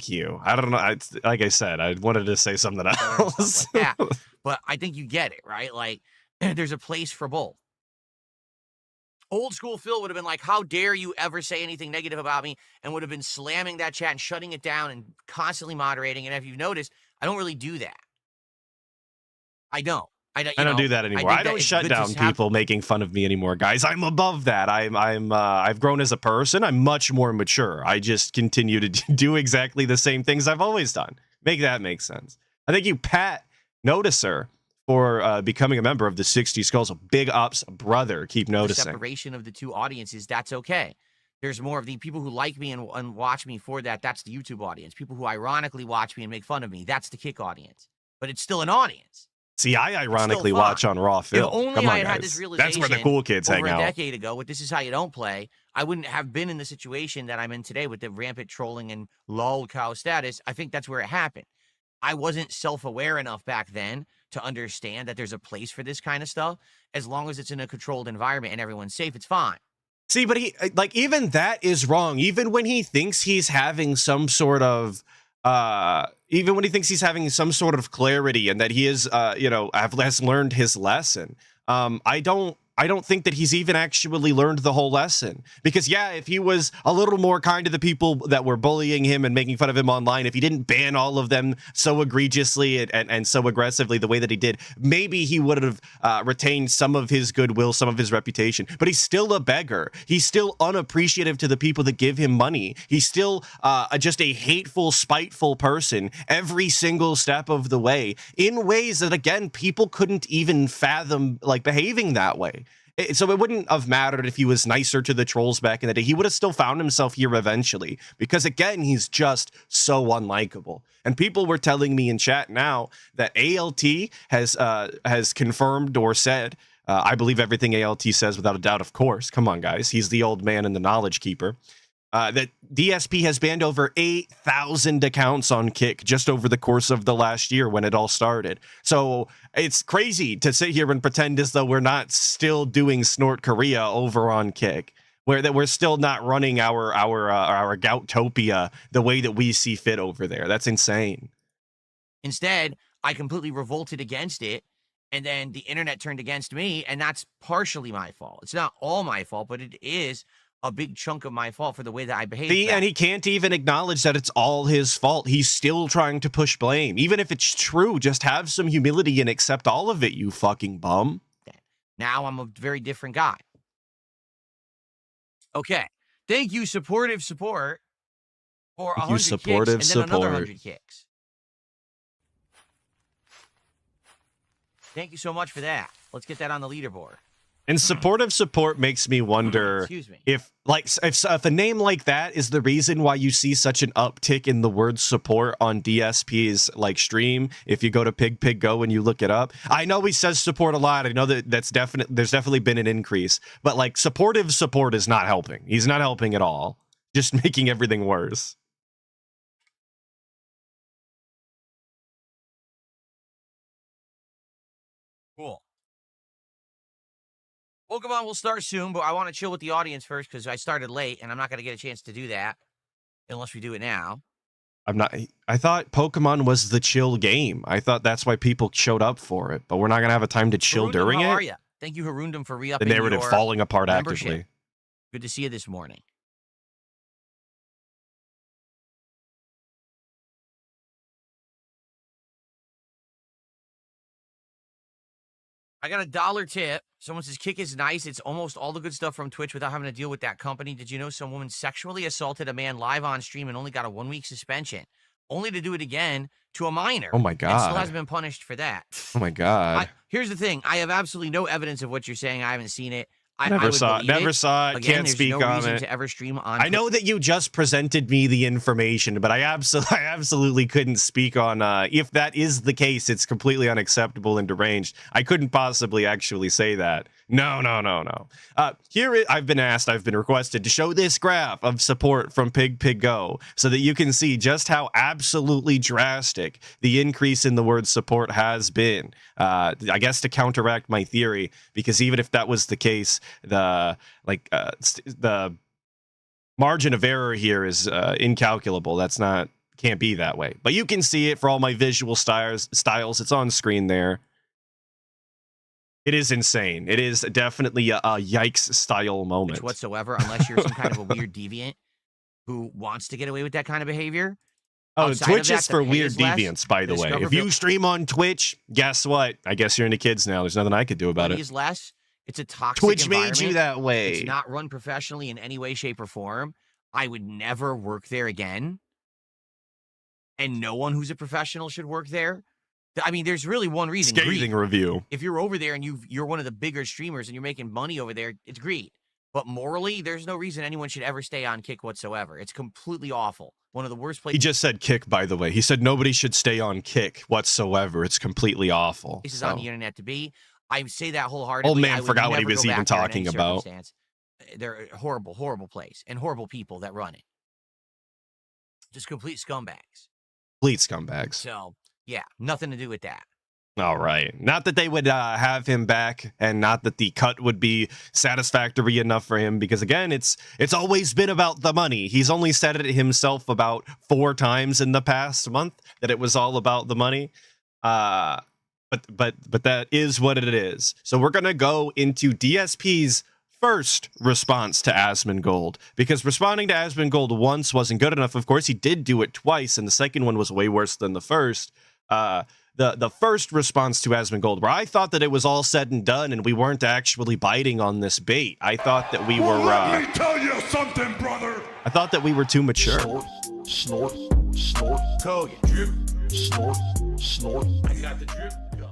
you. I don't know. Like I said, I wanted to say something else. Like that. But I think you get it, right? Like, there's a place for both. Old school Phil would have been like, how dare you ever say anything negative about me, and would have been slamming that chat and shutting it down and constantly moderating. And if you've noticed, I don't really do that. I don't. I don't do that anymore. I don't shut down people making fun of me anymore, guys. I'm above that. I've grown as a person. I'm much more mature. I just continue to do exactly the same things I've always done. Make that make sense. I think you Pat Noticer for becoming a member of the 60 Skulls. Big ups, brother. Keep noticing. The separation of the two audiences, that's okay. There's more of the people who like me and watch me for that. That's the YouTube audience. People who ironically watch me and make fun of me. That's the Kick audience. But it's still an audience. See, I ironically watch on Raw Phil. If only Come on, I had guys. this realization That's where the cool kids hang out. Over a decade ago, with This Is How You Don't Play, I wouldn't have been in the situation that I'm in today with the rampant trolling and lol cow status. I think that's where it happened. I wasn't self-aware enough back then to understand that there's a place for this kind of stuff. As long as it's in a controlled environment and everyone's safe, it's fine. See, but he, like, even that is wrong. Even when he thinks he's having some sort of even when he thinks he's having some sort of clarity and that he is has learned his lesson, I don't think that he's even actually learned the whole lesson. Because, yeah, if he was a little more kind to the people that were bullying him and making fun of him online, if he didn't ban all of them so egregiously and so aggressively the way that he did, maybe he would have retained some of his goodwill, some of his reputation. But he's still a beggar. He's still unappreciative to the people that give him money. He's still just a hateful, spiteful person every single step of the way, in ways that, again, people couldn't even fathom, like, behaving that way. So it wouldn't have mattered if he was nicer to the trolls back in the day. He would have still found himself here eventually, because, again, he's just so unlikable. And people were telling me in chat now that ALT has confirmed or said, I believe everything ALT says without a doubt, of course. Come on, guys. He's the old man and the knowledge keeper. That DSP has banned over 8,000 accounts on Kick just over the course of the last year when it all started. So it's crazy to sit here and pretend as though we're not still doing Snort Korea over on Kick, that we're still not running our Goutopia the way that we see fit over there. That's insane. Instead, I completely revolted against it, and then the internet turned against me, and that's partially my fault. It's not all my fault, but it is a big chunk of my fault for the way that I behaved. And he can't even acknowledge that it's all his fault. He's still trying to push blame. Even if it's true, just have some humility and accept all of it, you fucking bum. Now I'm a very different guy. Okay. Thank you, supportive support, for 100 kicks and then another 100 kicks. Thank you so much for that. Let's get that on the leaderboard. And supportive support makes me wonder if a name like that is the reason why you see such an uptick in the word support on DSP's like stream. If you go to Pig Go and you look it up, I know he says support a lot. I know that there's definitely been an increase, but like supportive support is not helping. He's not helping at all. Just making everything worse. Cool. Pokemon will start soon, but I want to chill with the audience first because I started late, and I'm not going to get a chance to do that unless we do it now. I thought Pokemon was the chill game. I thought that's why people showed up for it, but we're not going to have a time to chill during it. How are you? Thank you, Harundum, for re-upping the narrative falling apart membership. Actively. Good to see you this morning. I got a $1 tip. Someone says, Kick is nice. It's almost all the good stuff from Twitch without having to deal with that company. Did you know some woman sexually assaulted a man live on stream and only got a 1-week suspension, only to do it again to a minor? Oh my And still God. hasn't been punished for that. Oh my God. Here's the thing. I have absolutely no evidence of what you're saying. I haven't seen it. I Never would saw it. believe Never saw it. Again, Can't there's speak no on reason it. to ever stream on I know that you just presented me the information, but I absolutely couldn't speak on if that is the case. It's completely unacceptable and deranged. I couldn't possibly actually say that. No. I've been requested to show this graph of support from Pig Go so that you can see just how absolutely drastic the increase in the word support has been. I guess to counteract my theory, because even if that was the case, the margin of error here is incalculable. Can't be that way. But you can see it for all my visual styles. It's on screen there. It is insane. It is definitely a yikes style moment whatsoever, unless you're some kind of a weird deviant who wants to get away with that kind of behavior. Oh, Outside of Twitch that, is the for pay weird is less. deviants, by the way. If Discoverability you stream on Twitch, guess what? I guess you're into kids now. There's nothing I could do about it. is less. It's a toxic Twitch made you environment. that way. It's not run professionally in any way, shape, or form. I would never work there again. And no one who's a professional should work there. I mean, there's really one reason. Scathing greed. review. If you're over there and you're one of the bigger streamers and you're making money over there, it's greed. But morally, there's no reason anyone should ever stay on Kick whatsoever. It's completely awful. One of the worst places. He just said Kick, by the way. He said nobody should stay on Kick whatsoever. It's completely awful. This is on the internet to be. I say that wholeheartedly. Old man I would forgot what he never was go even back there in talking any about. circumstance. They're a horrible, horrible place and horrible people that run it. Just complete scumbags. Complete scumbags. So, yeah, nothing to do with that. All right. Not that they would have him back, and not that the cut would be satisfactory enough for him, because again, it's always been about the money. He's only said it himself about 4 times in the past month that it was all about the money. But that is what it is. So we're gonna go into DSP's first response to Asmongold, because responding to Asmongold once wasn't good enough. Of course, he did do it twice, and the second one was way worse than the first. The first response to Asmongold, where I thought that it was all said and done and we weren't actually biting on this bait. I thought that we were. Let me tell you something, brother. I thought that we were too mature. Snort, Kogan. Drip, snort. I got the drip. Go.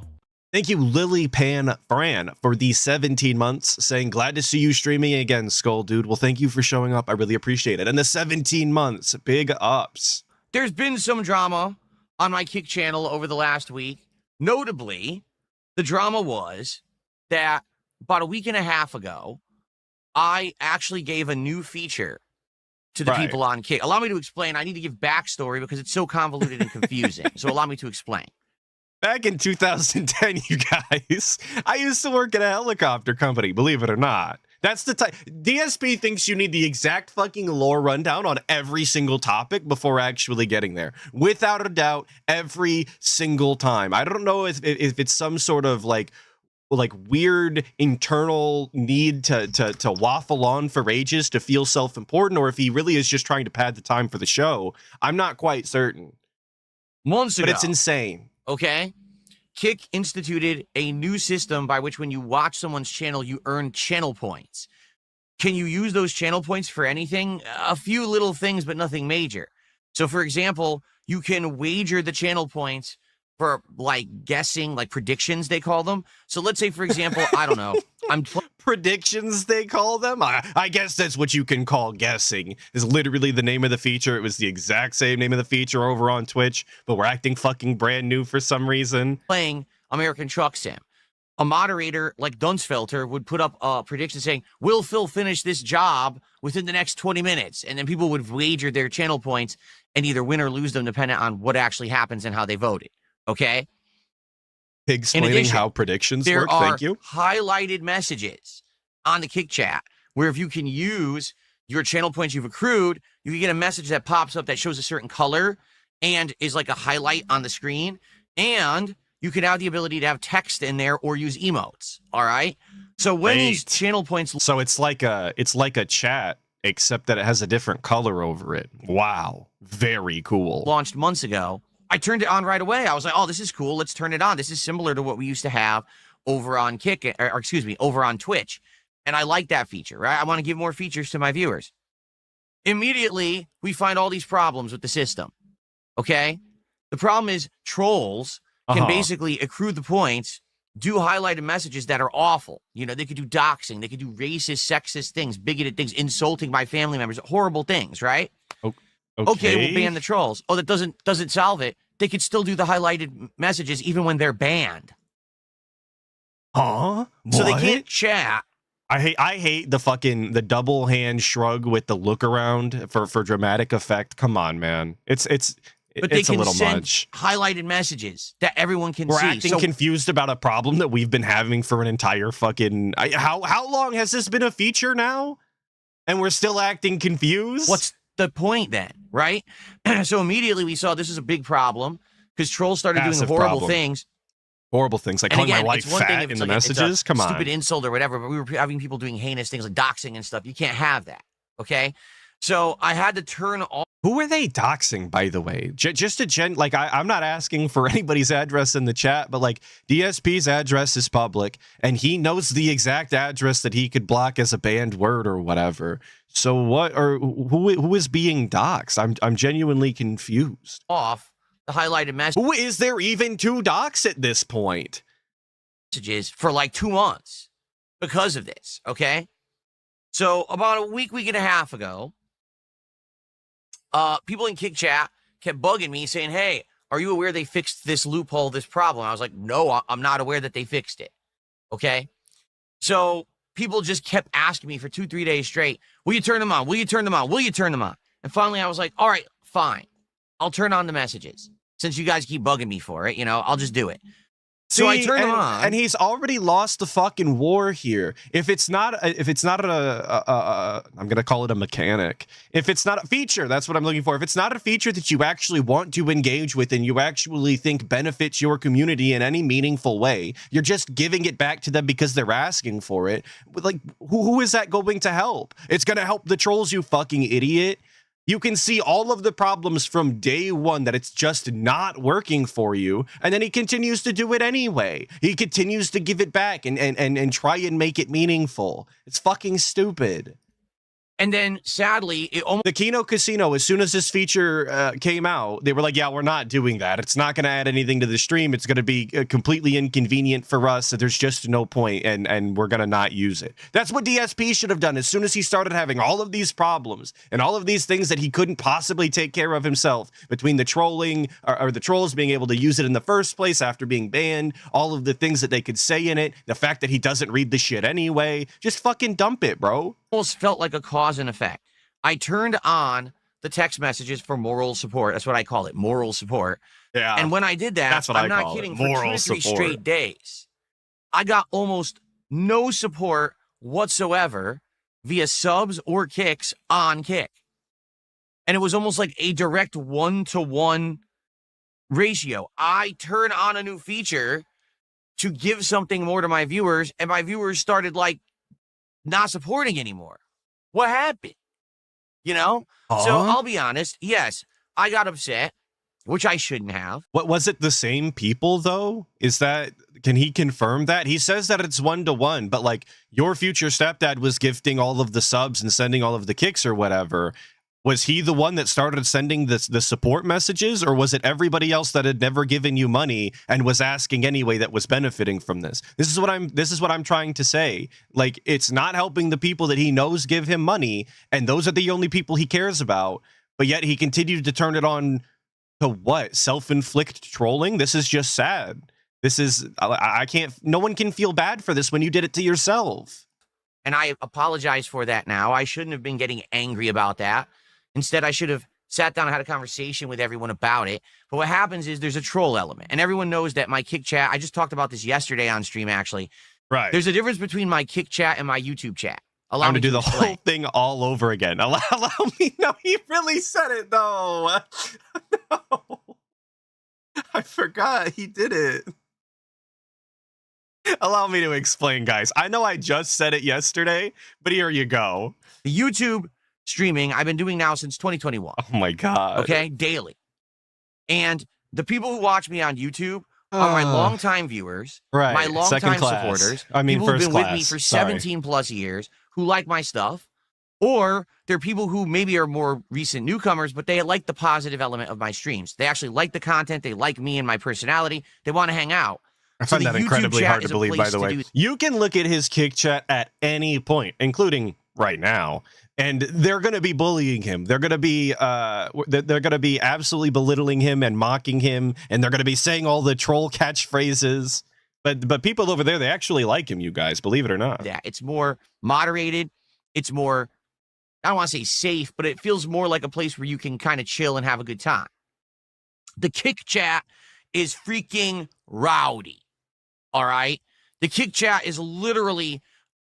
Thank you, Lily Pan Fran, for the 17 months, saying, glad to see you streaming again, Skull Dude. Well, thank you for showing up. I really appreciate it. And the 17 months, big ups. There's been some drama on my Kick channel over the last week. Notably, the drama was that about a week and a half ago, I actually gave a new feature to the people on Kick. Allow me to explain. I need to give backstory because it's so convoluted and confusing. So allow me to explain. Back in 2010, you guys, I used to work at a helicopter company, believe it or not. That's the type. DSP thinks you need the exact fucking lore rundown on every single topic before actually getting there. Without a doubt, every single time. I don't know if it's some sort of like weird internal need to waffle on for ages to feel self-important, or if he really is just trying to pad the time for the show. I'm not quite certain. Months ago. But it's insane. Okay? Kick instituted a new system by which when you watch someone's channel, you earn channel points. Can you use those channel points for anything? A few little things, but nothing major. So, for example, you can wager the channel points for, like, guessing, like, predictions, they call them. So let's say, for example, I don't know. Predictions, they call them? I guess that's what you can call guessing, is literally the name of the feature. It was the exact same name of the feature over on Twitch, but we're acting fucking brand new for some reason. Playing American Truck Sim. A moderator like Dunsfelter would put up a prediction saying, will Phil finish this job within the next 20 minutes? And then people would wager their channel points and either win or lose them depending on what actually happens and how they voted. Okay? Explaining how predictions work, thank you. There are highlighted messages on the Kick chat where if you can use your channel points you've accrued, you can get a message that pops up that shows a certain color and is like a highlight on the screen. And you can have the ability to have text in there or use emotes. All right. So when these channel points, so it's like a chat, except that it has a different color over it. Wow, very cool. Launched months ago, I turned it on right away. I was like, oh, this is cool. Let's turn it on. This is similar to what we used to have over on or excuse me, over on Twitch. And I like that feature, right? I want to give more features to my viewers. Immediately, we find all these problems with the system. Okay? The problem is trolls can basically accrue the points, do highlighted messages that are awful. You know, they could do doxing, they could do racist, sexist things, bigoted things, insulting my family members, horrible things, right? Okay, we'll ban the trolls. Oh, that doesn't solve it. They could still do the highlighted messages even when they're banned. Huh? So they can't chat. I hate the double hand shrug with the look around for dramatic effect. Come on, man. It's But they a can little send much. highlighted messages that everyone can We're see. acting confused about a problem that we've been having for an entire fucking... How long has this been a feature now? And we're still acting confused? What's the point then, right? So immediately we saw this is a big problem because trolls started doing horrible things. Horrible things, like And calling again, my wife it's one thing fat if in it's the like messages. Come on. Stupid insult or whatever, but we were having people doing heinous things like doxing and stuff. You can't have that, okay? So I had to turn off. Who are they doxing, by the way? Just like, I'm not asking for anybody's address in the chat, but like DSP's address is public, and he knows the exact address that he could block as a banned word or whatever. So what, or who is being doxed? I'm genuinely confused. Off the highlighted Who is there even to dox at this point? Messages for like 2 months because of this, okay? So about a week and a half ago, people in Kick Chat kept bugging me saying, hey, are you aware they fixed this loophole, this problem? I was like, no, I'm not aware that they fixed it. Okay. So people just kept asking me for 2-3 days straight, will you turn them on? Will you turn them on? Will you turn them on? And finally I was like, all right, fine. I'll turn on the messages. Since you guys keep bugging me for it, you know, I'll just do it. So I turned him on, and he's already lost the fucking war here. If it's not I'm gonna call it a mechanic. If it's not a feature, that's what I'm looking for. If it's not a feature that you actually want to engage with and you actually think benefits your community in any meaningful way, you're just giving it back to them because they're asking for it. Like, who is that going to help? It's gonna help the trolls, you fucking idiot. You can see all of the problems from day one that it's just not working for you, and then he continues to do it anyway. He continues to give it back and try and make it meaningful. It's fucking stupid. and then sadly, it almost The Kino Casino, as soon as this feature came out, they were like, yeah, we're not doing that. It's not going to add anything to the stream. It's going to be completely inconvenient for us. So there's just no point, and we're going to not use it. That's what DSP should have done. As soon as he started having all of these problems and all of these things that he couldn't possibly take care of himself, between the trolling or the trolls being able to use it in the first place after being banned, all of the things that they could say in it, the fact that he doesn't read the shit anyway, just fucking dump it, bro. almost felt like a cause and effect. I turned on the text messages for moral support. That's what I call it, moral support. Yeah. And when I did that, That's what I'm I not call kidding, it, for 2 moral or 3 support. straight days, I got almost no support whatsoever via subs or kicks on Kick. And it was almost like a direct 1-to-1 ratio. I turn on a new feature to give something more to my viewers, and my viewers started like not supporting anymore. What happened? You know? So I'll be honest. Yes, I got upset, which I shouldn't have. What was it? The same people though? Can he confirm that? He says that it's 1-to-1, but like your future stepdad was gifting all of the subs and sending all of the kicks or whatever. Was he the one that started sending the support messages, or was it everybody else that had never given you money and was asking anyway that was benefiting from this? This is what I'm trying to say. Like, it's not helping the people that he knows give him money, and those are the only people he cares about. But yet he continued to turn it on to what? Self-inflict trolling? This is just sad. This is, I can't, no one can feel bad for this when you did it to yourself. And I apologize for that now. I shouldn't have been getting angry about that. Instead, I should have sat down and had a conversation with everyone about it. But what happens is there's a troll element. And everyone knows that my Kick Chat, I just talked about this yesterday on stream, actually. Right. There's a difference between my Kick Chat and my YouTube chat. I'm going to do the whole thing all over again. Allow me. No, he really said it, though. No. I forgot he did it. Allow me to explain, guys. I know I just said it yesterday, but here you go. The YouTube streaming I've been doing now since 2021. Oh my God. Okay, daily. And the people who watch me on YouTube are my longtime viewers, right, my second longtime class. supporters, I mean, people who've first been with me class. for Sorry. 17 plus years who like my stuff, or they're people who maybe are more recent newcomers, but they like the positive element of my streams. They actually like the content. They like me and my personality. They want to hang out. I So find the that YouTube incredibly chat hard to is a believe, by place the to way. do- You can look at his kick chat at any point, including right now, and they're going to be bullying him. They're going to be they're going to be absolutely belittling him and mocking him, and they're going to be saying all the troll catchphrases. But people over there, they actually like him, you guys, believe it or not. Yeah, it's more moderated. It's more, I don't want to say safe, but it feels more like a place where you can kind of chill and have a good time. The kick chat is freaking rowdy. All right? The kick chat is literally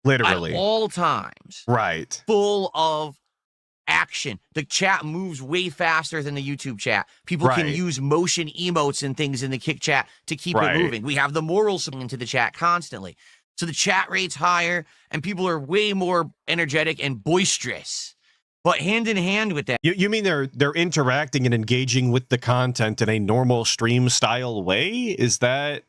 at all times Right. full of action. The chat moves way faster than the YouTube chat. People can Right. use motion emotes and things in the kick chat to keep Right. it moving. We have the morals into the chat constantly. So the chat rate's higher and people are way more energetic and boisterous. But hand in hand with that, You mean they're interacting and engaging with the content in a normal stream style way? Is that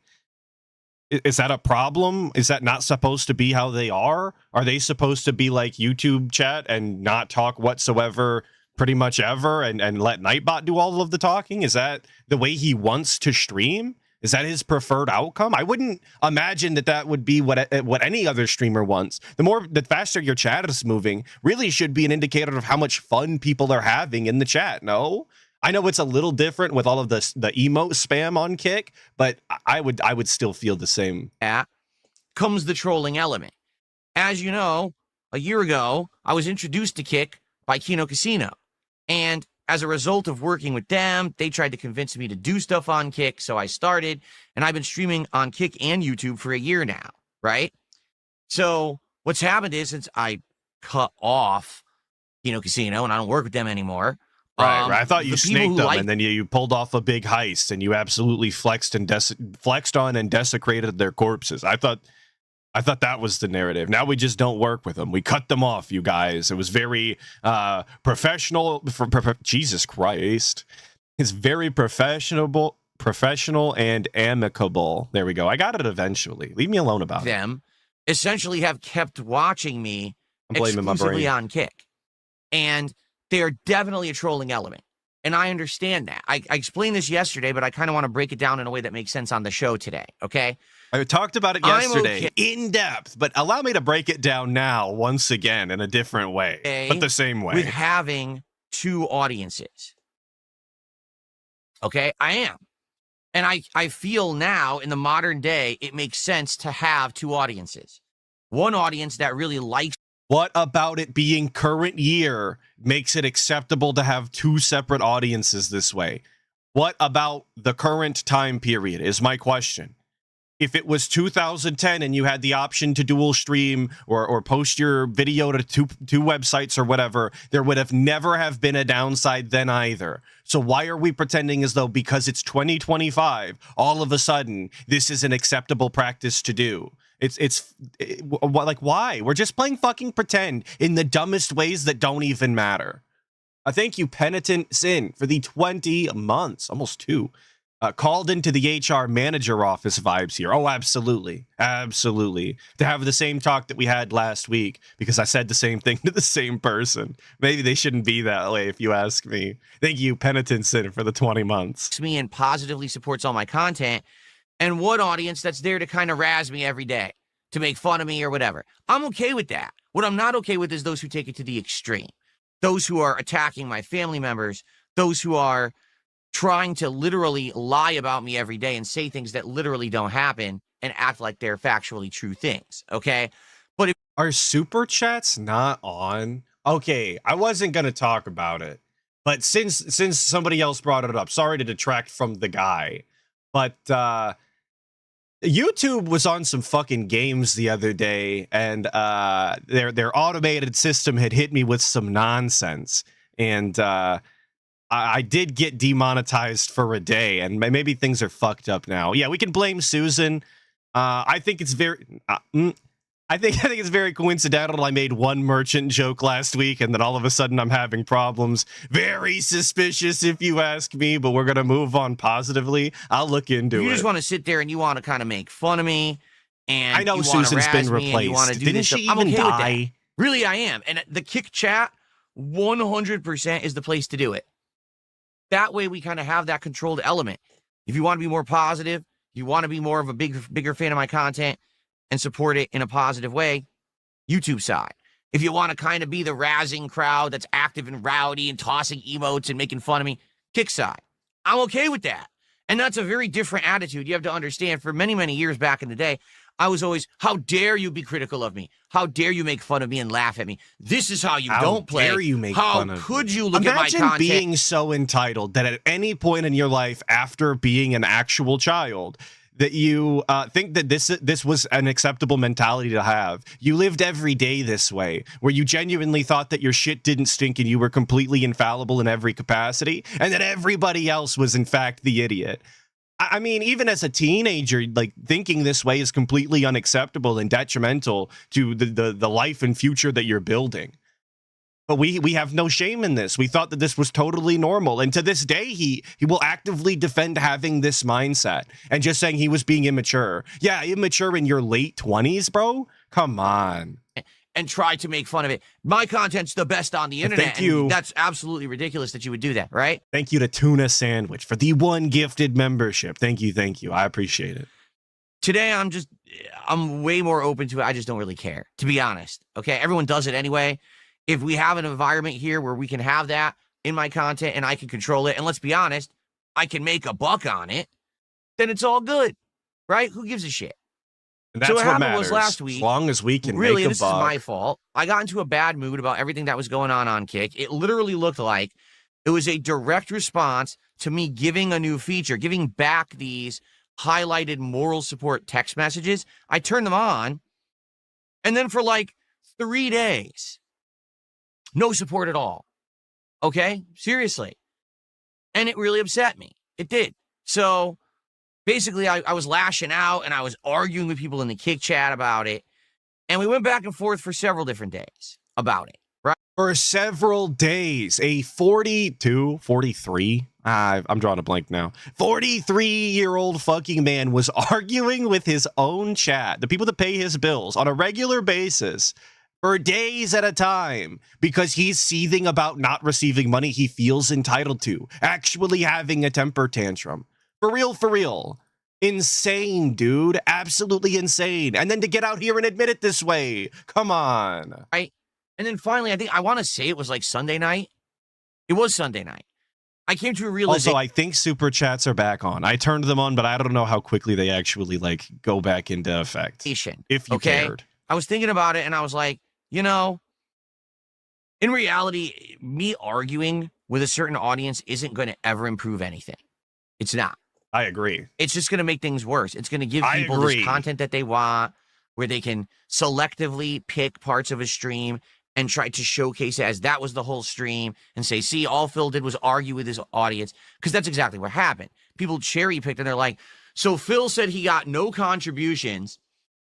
a problem? Is that not supposed to be how they are? Are they supposed to be like YouTube chat and not talk whatsoever pretty much ever and let Nightbot do all of the talking? Is that the way he wants to stream? Is that his preferred outcome? I wouldn't imagine that would be what any other streamer wants. The faster your chat is moving really should be an indicator of how much fun people are having in the chat. No? I know it's a little different with all of the emote spam on Kick, but I would still feel the same. comes the trolling element. As you know, a year ago, I was introduced to Kick by Kino Casino. And as a result of working with them, they tried to convince me to do stuff on Kick, so I started, and I've been streaming on Kick and YouTube for a year now, right? So what's happened is since I cut off Kino Casino and I don't work with them anymore. Right. I thought you the people snaked who them like- and then you pulled off a big heist and you absolutely flexed on and desecrated their corpses. I thought that was the narrative. Now we just don't work with them. We cut them off, you guys. It was very professional. Jesus Christ. It's very professional and amicable. There we go. I got it eventually. Leave me alone about it. them essentially have kept watching me I'm blaming my exclusively brain. on Kick. And they are definitely a trolling element. And I understand that. I explained this yesterday, but I kind of want to break it down in a way that makes sense on the show today, okay? I talked about it I'm yesterday okay. in depth, but allow me to break it down now once again in a different way, Okay, but the same way. With having two audiences. Okay, I am. And I feel now in the modern day, it makes sense to have two audiences. One audience that really likes What about it being current year makes it acceptable to have two separate audiences this way? What about the current time period is my question. If it was 2010 and you had the option to dual stream or post your video to two websites or whatever, there would have never have been a downside then either. So why are we pretending as though because it's 2025, all of a sudden this is an acceptable practice to do? Like, why? We're just playing fucking pretend in the dumbest ways that don't even matter. Thank you, Penitent Sin, for the 20 months, almost 2. Called into the HR manager office vibes here. Oh, absolutely. Absolutely. To have the same talk that we had last week because I said the same thing to the same person. Maybe they shouldn't be that way if you ask me. Thank you, Penitent Sin, for the 20 months. me and positively supports all my content, and one audience that's there to kind of razz me every day, to make fun of me or whatever. I'm okay with that. What I'm not okay with is those who take it to the extreme. Those who are attacking my family members, those who are trying to literally lie about me every day and say things that literally don't happen and act like they're factually true things, okay? But if Are super chats not on? Okay, I wasn't going to talk about it. But since somebody else brought it up, sorry to detract from the guy. But YouTube was on some fucking games the other day, and their automated system had hit me with some nonsense. And I did get demonetized for a day, and maybe things are fucked up now. Yeah, we can blame Susan. I think it's very... I think it's very coincidental. I made one merchant joke last week, and then all of a sudden I'm having problems. Very suspicious, if you ask me. But we're gonna move on positively. I'll look into it. You just want to sit there and you want to kind of make fun of me, and I know you wanna Susan's been razz me, and you wanna replaced. do Didn't this she stuff. I'm even okay with that. die? Really, I am. And the Kick chat, 100% is the place to do it. That way, we kind of have that controlled element. If you want to be more positive, you want to be more of a bigger fan of my content and support it in a positive way, YouTube side. If you want to kind of be the razzing crowd that's active and rowdy and tossing emotes and making fun of me, Kick side. I'm okay with that. And that's a very different attitude. You have to understand, for many, many years back in the day, I was always, how dare you be critical of me? How dare you make fun of me and laugh at me? This is how you don't play. How dare you make how fun of could me? you look at my Imagine content? being so entitled that at any point in your life after being an actual child that you think that this was an acceptable mentality to have. You lived every day this way, where you genuinely thought that your shit didn't stink and you were completely infallible in every capacity, and that everybody else was in fact the idiot. I mean, even as a teenager, like, thinking this way is completely unacceptable and detrimental to the life and future that you're building. But we have no shame in this. We thought that this was totally normal. And to this day, he will actively defend having this mindset and just saying he was being immature. Yeah, immature in your late 20s, bro? Come on. And try to make fun of it. My content's the best on the internet. Thank you. And that's absolutely ridiculous that you would do that, right? Thank you to Tuna Sandwich for the one gifted membership. Thank you. Thank you. I appreciate it. Today, I'm way more open to it. I just don't really care, to be honest. Okay, everyone does it anyway. If we have an environment here where we can have that in my content and I can control it, and let's be honest, I can make a buck on it, then it's all good, right? Who gives a shit? And that's so what what happened matters. was last week, as long as we can really, make a this buck. is my fault. I got into a bad mood about everything that was going on Kick. It literally looked like it was a direct response to me giving a new feature, giving back these highlighted moral support text messages. I turned them on, and then for like 3 days, no support at all. Okay? Seriously. And it really upset me. It did. So basically, I was lashing out and I was arguing with people in the Kick chat about it. And we went back and forth for several different days about it, right? For several days, a 43, I'm drawing a blank now, 43-year-old fucking man was arguing with his own chat, the people that pay his bills, on a regular basis for days at a time, because he's seething about not receiving money he feels entitled to, actually having a temper tantrum. For real, for real. Insane, dude. Absolutely insane. And then to get out here and admit it this way. Come on. Right. And then finally, I want to say it was like Sunday night. It was Sunday night. I came to a realization. Also, I think super chats are back on. I turned them on, but I don't know how quickly they actually like go back into effect. If you cared. I was thinking about it and I was like, you know, in reality, me arguing with a certain audience isn't going to ever improve anything. It's not. I agree. It's just going to make things worse. It's going to give people this content that they want, where they can selectively pick parts of a stream and try to showcase it as that was the whole stream and say, see, all Phil did was argue with his audience. Because that's exactly what happened. People cherry picked and they're like, so Phil said he got no contributions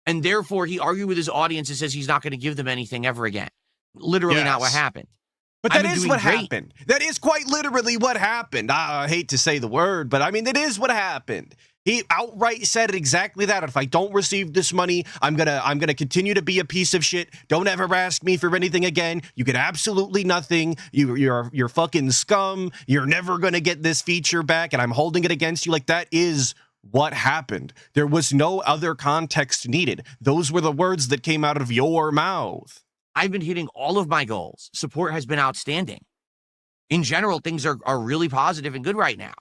and therefore he argued with his audience and says he's not going to give them anything ever again. Literally not what happened. But that is what happened. That is quite literally what happened. I hate to say the word, but I mean, that is what happened. He outright said exactly that. If I don't receive this money, I'm gonna continue to be a piece of shit. Don't ever ask me for anything again. You get absolutely nothing. You're fucking scum. You're never gonna get this feature back, and I'm holding it against you. Like, that is what happened. There was no other context needed. Those were the words that came out of your mouth. I've been hitting all of my goals. Support has been outstanding. In general, things are really positive and good right now.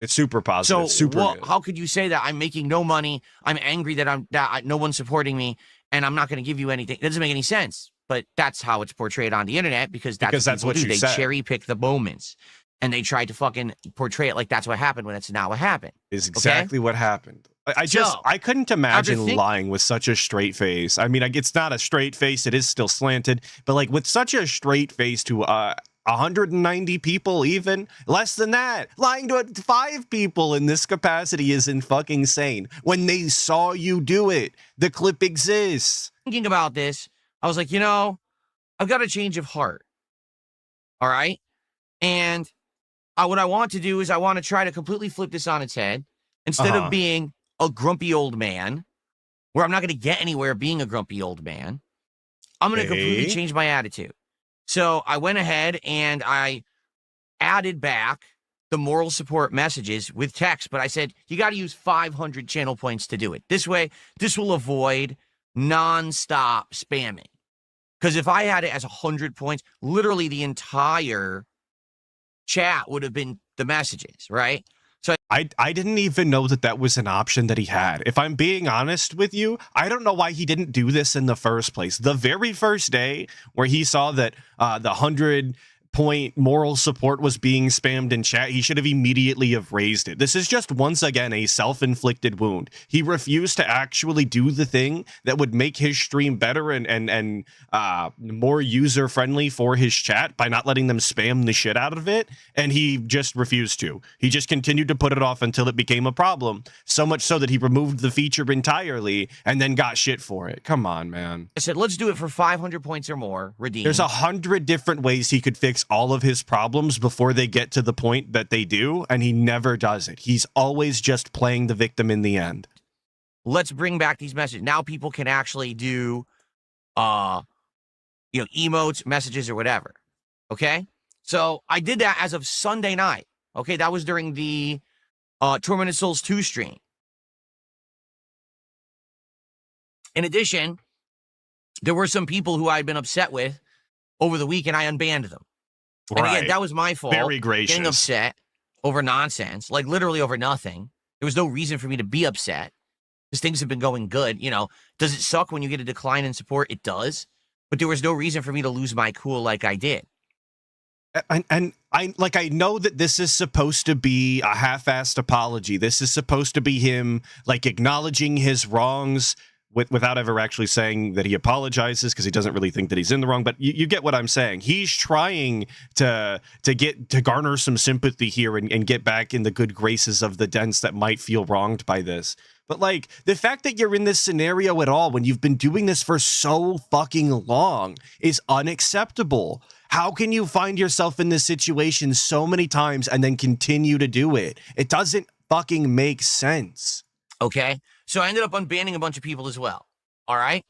It's super positive. So super good. how could you say that I'm making no money? I'm angry that no one's supporting me, and I'm not going to give you anything. It doesn't make any sense. But that's how it's portrayed on the internet because that's what you do. They cherry pick the moments, and they try to fucking portray it like that's what happened when it's not what happened. Is exactly what happened. I couldn't imagine lying with such a straight face. I mean, it's not a straight face. It is still slanted. But like with such a straight face to 190 people, even less than that, lying to 5 people in this capacity is fucking insane. When they saw you do it, the clip exists. thinking about this, I was like, I've got a change of heart. All right. And what I want to do is I want to try to completely flip this on its head. Instead of being a grumpy old man, where I'm not going to get anywhere being a grumpy old man, I'm going to completely change my attitude. So I went ahead and I added back the moral support messages with text, but I said, you got to use 500 channel points to do it. This way, this will avoid nonstop spamming. Because if I had it as 100 points, literally the entire chat would have been the messages, right? So I didn't even know that was an option that he had. If I'm being honest with you, I don't know why he didn't do this in the first place. The very first day where he saw that the 100-point moral support was being spammed in chat, he should have immediately have raised it. This is just once again a self-inflicted wound. He refused to actually do the thing that would make his stream better and more user-friendly for his chat by not letting them spam the shit out of it, and he just refused to. He just continued to put it off until it became a problem, so much so that he removed the feature entirely and then got shit for it. Come on, man. I said, let's do it for 500 points or more. Redeem. There's 100 different ways he could fix all of his problems before they get to the point that they do, and he never does it. He's always just playing the victim in the end. Let's bring back these messages. Now people can actually do, emotes, messages, or whatever. Okay? So I did that as of Sunday night. Okay? That was during the Tormented Souls 2 stream. In addition, there were some people who I'd been upset with over the week, and I unbanned them. And again, that was my fault. Very gracious. Getting upset over nonsense, like literally over nothing. There was no reason for me to be upset because things have been going good. Does it suck when you get a decline in support? It does. But there was no reason for me to lose my cool like I did. And I know that this is supposed to be a half-assed apology. This is supposed to be him acknowledging his wrongs without ever actually saying that he apologizes, because he doesn't really think that he's in the wrong. But you get what I'm saying. He's trying to garner some sympathy here and get back in the good graces of the dens that might feel wronged by this. But the fact that you're in this scenario at all when you've been doing this for so fucking long is unacceptable. How can you find yourself in this situation so many times and then continue to do it? It doesn't fucking make sense. Okay? So I ended up unbanning a bunch of people as well. All right?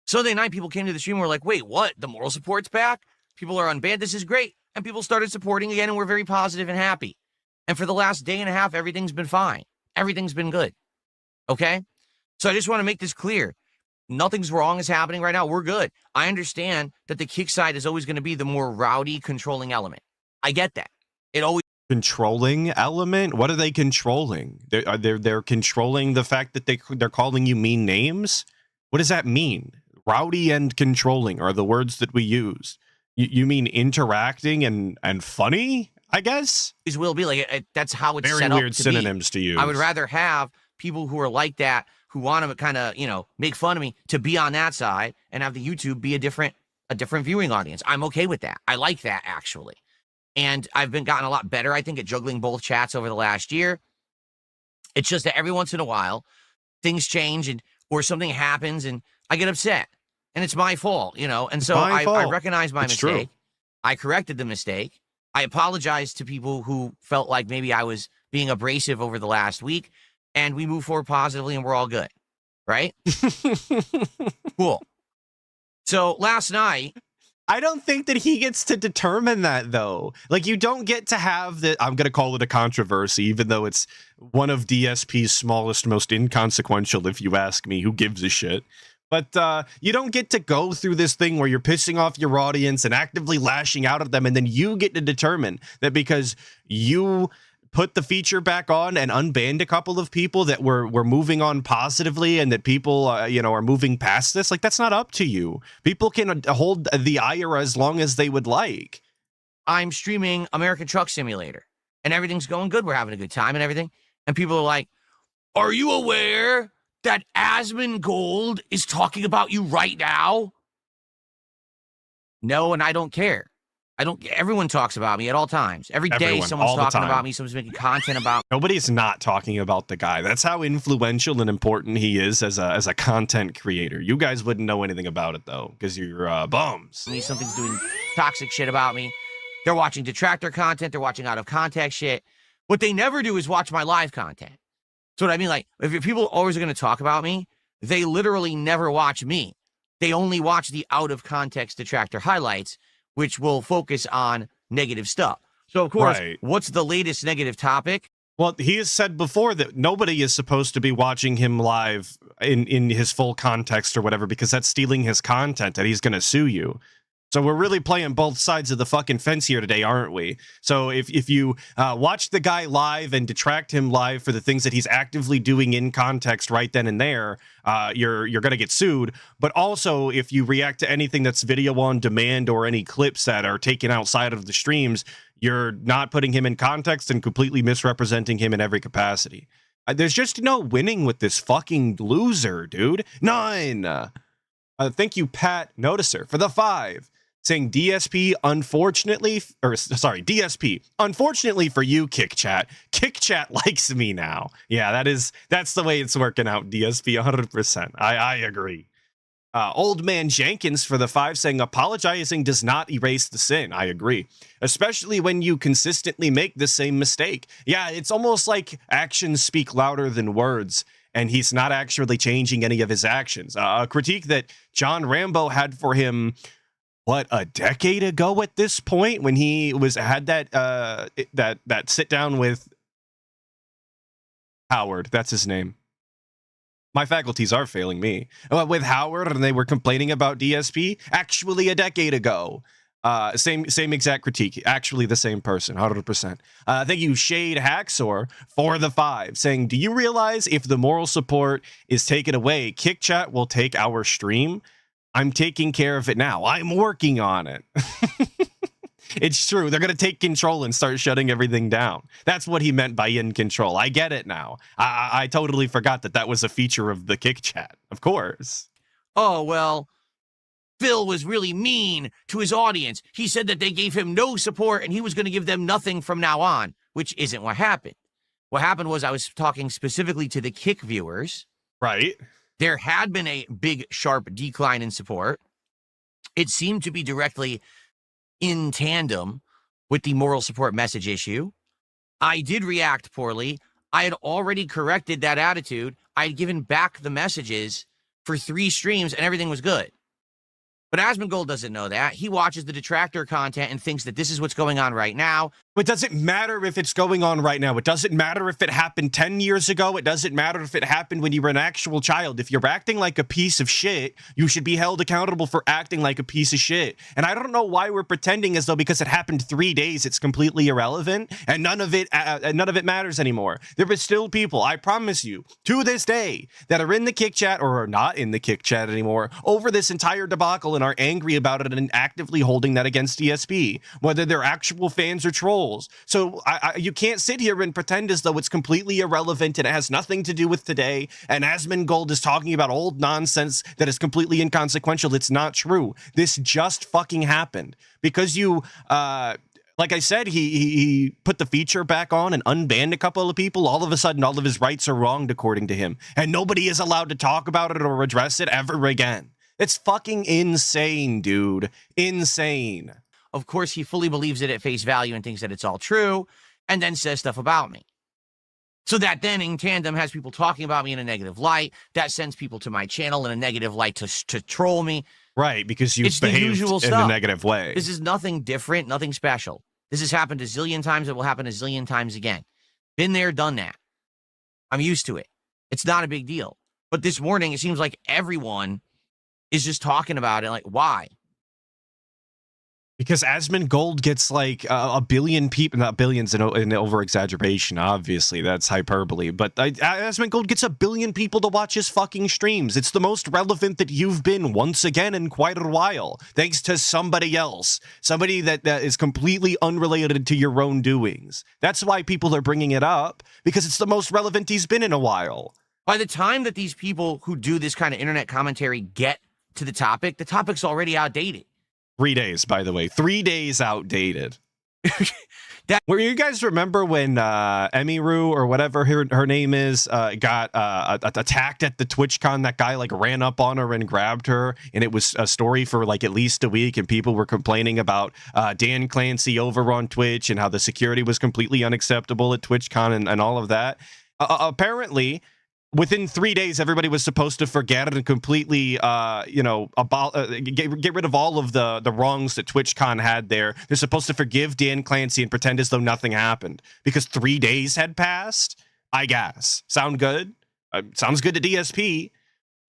Sunday night, people came to the stream and were like, wait, what? The moral support's back? People are unbanned? This is great. And people started supporting again, and we're very positive and happy. And for the last day and a half, everything's been fine. Everything's been good. Okay? So I just want to make this clear. Nothing's wrong is happening right now. We're good. I understand that the kick side is always going to be the more rowdy, controlling element. I get that. It always Controlling element? What are they controlling? They're controlling the fact that they're calling you mean names? What does that mean? Rowdy and controlling are the words that we use. You mean interacting and funny, I guess? It will be that's how it's very set up. Weird synonyms to use. I would rather have people who are like that, who want to kind of, make fun of me, to be on that side, and have the YouTube be a different viewing audience. I'm okay with that. I like that, actually. And I've gotten a lot better, I think, at juggling both chats over the last year. It's just that every once in a while, things change or something happens and I get upset. And it's my fault, And so I recognize my mistake. True. I corrected the mistake. I apologized to people who felt like maybe I was being abrasive over the last week. And we move forward positively and we're all good. Right? Cool. So last night, I don't think that he gets to determine that, though. You don't get to have the, I'm going to call it a controversy, even though it's one of DSP's smallest, most inconsequential, if you ask me. Who gives a shit? But you don't get to go through this thing where you're pissing off your audience and actively lashing out at them, and then you get to determine that because you put the feature back on and unbanned a couple of people that were moving on positively and that people, are moving past this. That's not up to you. People can hold the ire as long as they would like. I'm streaming American Truck Simulator and everything's going good. We're having a good time and everything. And people are like, are you aware that Asmongold is talking about you right now? No, and I don't care. Everyone talks about me at all times. Every day Everyone, someone's all the talking time. about me, someone's making content about me. Nobody's not talking about the guy. That's how influential and important he is as a content creator. You guys wouldn't know anything about it though, because you're bums. Something's doing toxic shit about me. They're watching detractor content. They're watching out of context shit. What they never do is watch my live content. So what I mean, like, if people always are going to talk about me, they literally never watch me. They only watch the out of context detractor highlights, which will focus on negative stuff. So, of course, what's the latest negative topic? Well, he has said before that nobody is supposed to be watching him live in his full context or whatever, because that's stealing his content and he's going to sue you. So we're really playing both sides of the fucking fence here today, aren't we? So if you watch the guy live and detract him live for the things that he's actively doing in context right then and there, you're going to get sued. But also, if you react to anything that's video on demand or any clips that are taken outside of the streams, you're not putting him in context and completely misrepresenting him in every capacity. There's just no winning with this fucking loser, dude. None. Thank you, Pat Noticer, for the 5. Saying DSP, unfortunately, DSP, unfortunately for you, Kick Chat likes me now. Yeah, that's the way it's working out, DSP, 100%. I agree. Old Man Jenkins for the 5 saying apologizing does not erase the sin. I agree. Especially when you consistently make the same mistake. Yeah, it's almost like actions speak louder than words, and he's not actually changing any of his actions. A critique that John Rambo had for him, a decade ago at this point, when he had that sit down with Howard. That's his name. My faculties are failing me. With Howard, and they were complaining about DSP actually a decade ago. Same exact critique. Actually the same person, 100%. Thank you, Shade Haxor, for the 5, saying, do you realize if the moral support is taken away, Kick Chat will take our stream? I'm taking care of it now. I'm working on it. It's true. They're going to take control and start shutting everything down. That's what he meant by in control. I get it now. I totally forgot that was a feature of the Kick Chat. Of course. Oh, well, Phil was really mean to his audience. He said that they gave him no support and he was going to give them nothing from now on, which isn't what happened. What happened was I was talking specifically to the Kick viewers. Right. There had been a big, sharp decline in support. It seemed to be directly in tandem with the moral support message issue. I did react poorly. I had already corrected that attitude. I had given back the messages for 3 streams and everything was good. But Asmongold doesn't know that. He watches the detractor content and thinks that this is what's going on right now. It doesn't matter if it's going on right now. It doesn't matter if it happened 10 years ago. It doesn't matter if it happened when you were an actual child. If you're acting like a piece of shit, you should be held accountable for acting like a piece of shit. And I don't know why we're pretending as though because it happened 3 days, it's completely irrelevant and none of it matters anymore. There are still people, I promise you, to this day, that are in the Kick Chat or are not in the Kick Chat anymore over this entire debacle and are angry about it and actively holding that against DSP, whether they're actual fans or trolls. So you can't sit here and pretend as though it's completely irrelevant and it has nothing to do with today. And Asmongold is talking about old nonsense that is completely inconsequential. It's not true. This just fucking happened because you, like I said, he put the feature back on and unbanned a couple of people. All of a sudden, all of his rights are wronged according to him. And nobody is allowed to talk about it or address it ever again. It's fucking insane, dude. Insane. Of course, he fully believes it at face value and thinks that it's all true, and then says stuff about me. So that then in tandem has people talking about me in a negative light. That sends people to my channel in a negative light to troll me. Right, because you've behaved in a negative way. This is nothing different, nothing special. This has happened a zillion times. It will happen a zillion times again. Been there, done that. I'm used to it. It's not a big deal. But this morning, it seems like everyone is just talking about it. Like, why? Because Asmongold gets like a billion people, not billions in over-exaggeration, obviously, that's hyperbole, but Asmongold gets a billion people to watch his fucking streams. It's the most relevant that you've been once again in quite a while, thanks to somebody else, somebody that is completely unrelated to your own doings. That's why people are bringing it up, because it's the most relevant he's been in a while. By the time that these people who do this kind of internet commentary get to the topic's already outdated. 3 days, by the way. 3 days outdated. Where you guys remember when Emiru or whatever her name is got attacked at the TwitchCon? That guy like ran up on her and grabbed her, and it was a story for like at least a week, and people were complaining about Dan Clancy over on Twitch and how the security was completely unacceptable at TwitchCon and all of that. Apparently, within 3 days, everybody was supposed to forget it and completely, get rid of all of the wrongs that TwitchCon had there. They're supposed to forgive Dan Clancy and pretend as though nothing happened because 3 days had passed. I guess. Sound good? Sounds good to DSP.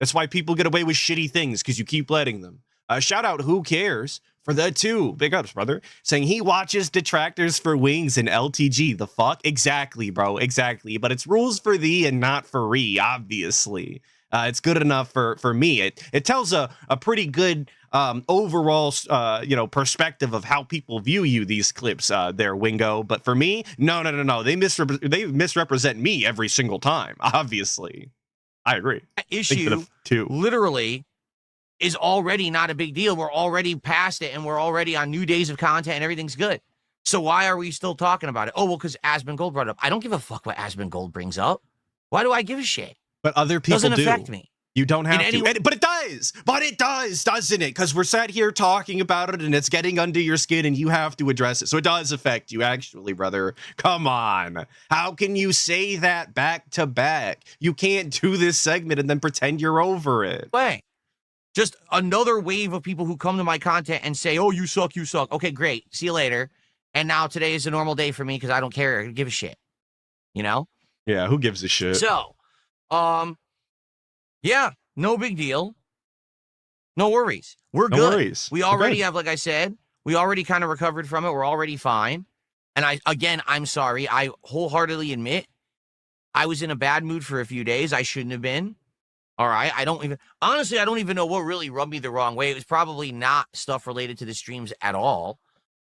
That's why people get away with shitty things, because you keep letting them. Shout out Who Cares for the 2. Big ups, brother. Saying he watches detractors for wings and LTG. The fuck? Exactly, bro. Exactly. But it's rules for thee and not for re, obviously. It's good enough for me. It tells a pretty good overall perspective of how people view you, these clips there, Wingo. But for me, no. They misrepresent me every single time, obviously. I agree. That issue literally is already not a big deal. We're already past it, and we're already on new days of content, and everything's good. So why are we still talking about it? Oh, well, because Aspen Gold brought it up. I don't give a fuck what Aspen Gold brings up. Why do I give a shit? But other people doesn't do. affect me. You don't have to. But it does. But it does, doesn't it? Because we're sat here talking about it, and it's getting under your skin, and you have to address it. So it does affect you, actually, brother. Come on. How can you say that back to back? You can't do this segment and then pretend you're over it. Wait. Just another wave of people who come to my content and say, oh, you suck, you suck. Okay, great. See you later. And now today is a normal day for me because I don't care. I don't give a shit. You know? Yeah, who gives a shit? So, yeah, no big deal. No worries. We're good. No worries. We already have, like I said, we already kind of recovered from it. We're already fine. And I'm sorry. I wholeheartedly admit I was in a bad mood for a few days. I shouldn't have been. All right. I don't even know what really rubbed me the wrong way. It was probably not stuff related to the streams at all.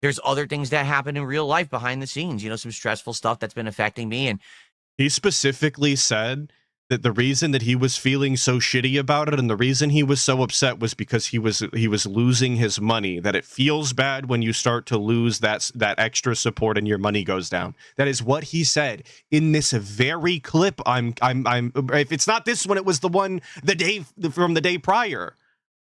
There's other things that happen in real life behind the scenes, some stressful stuff that's been affecting me. And he specifically said that the reason that he was feeling so shitty about it and the reason he was so upset was because he was losing his money, that it feels bad when you start to lose that extra support and your money goes down. That is what he said in this very clip. I'm if it's not this one, it was the one from the day prior.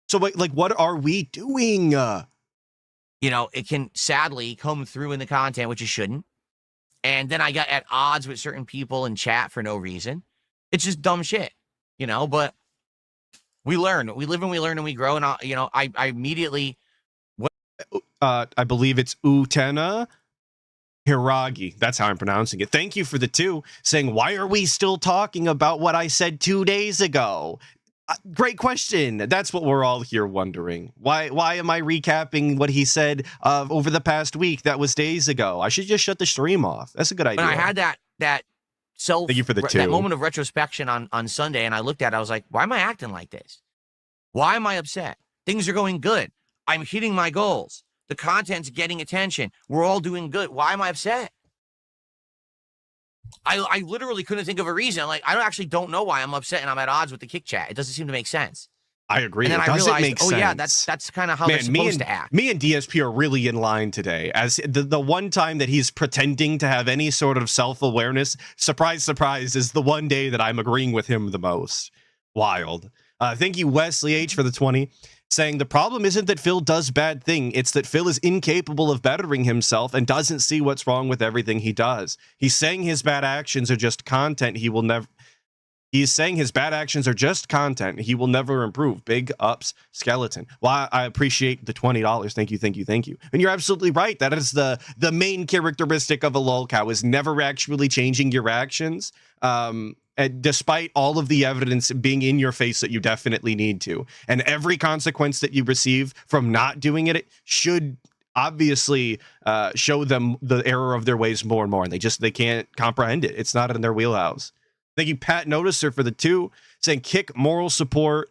So like what are we doing? It can sadly come through in the content, which it shouldn't. And then I got at odds with certain people in chat for no reason. It's just dumb shit, but we learn. We live and we learn and we grow. And, I immediately... I believe it's Utena Hiragi. That's how I'm pronouncing it. Thank you for the 2, saying, why are we still talking about what I said 2 days ago? Great question. That's what we're all here wondering. Why am I recapping what he said over the past week that was days ago? I should just shut the stream off. That's a good idea. When I had that Thank you for the 2. That moment of retrospection on Sunday, and I looked at it, I was like, why am I acting like this? Why am I upset? Things are going good. I'm hitting my goals. The content's getting attention. We're all doing good. Why am I upset? I literally couldn't think of a reason. Like, I don't know why I'm upset and I'm at odds with the Kick Chat. It doesn't seem to make sense. I agree. And then I realized, oh yeah, that's kind of how they're supposed to act. Me and DSP are really in line today. As the one time that he's pretending to have any sort of self-awareness, surprise, surprise, is the one day that I'm agreeing with him the most. Wild. Thank you, Wesley H, for the 20. Saying the problem isn't that Phil does bad thing, it's that Phil is incapable of bettering himself and doesn't see what's wrong with everything he does. He's saying his bad actions are just content he will never... He's saying his bad actions are just content. He will never improve. Big ups, Skeleton. Well, I appreciate the $20. Thank you. And you're absolutely right. That is the main characteristic of a lolcow, is never actually changing your actions. And despite all of the evidence being in your face that you definitely need to. And every consequence that you receive from not doing it should obviously show them the error of their ways more and more. And they can't comprehend it. It's not in their wheelhouse. Thank you, Pat Noticer, for the 2, saying kick moral support.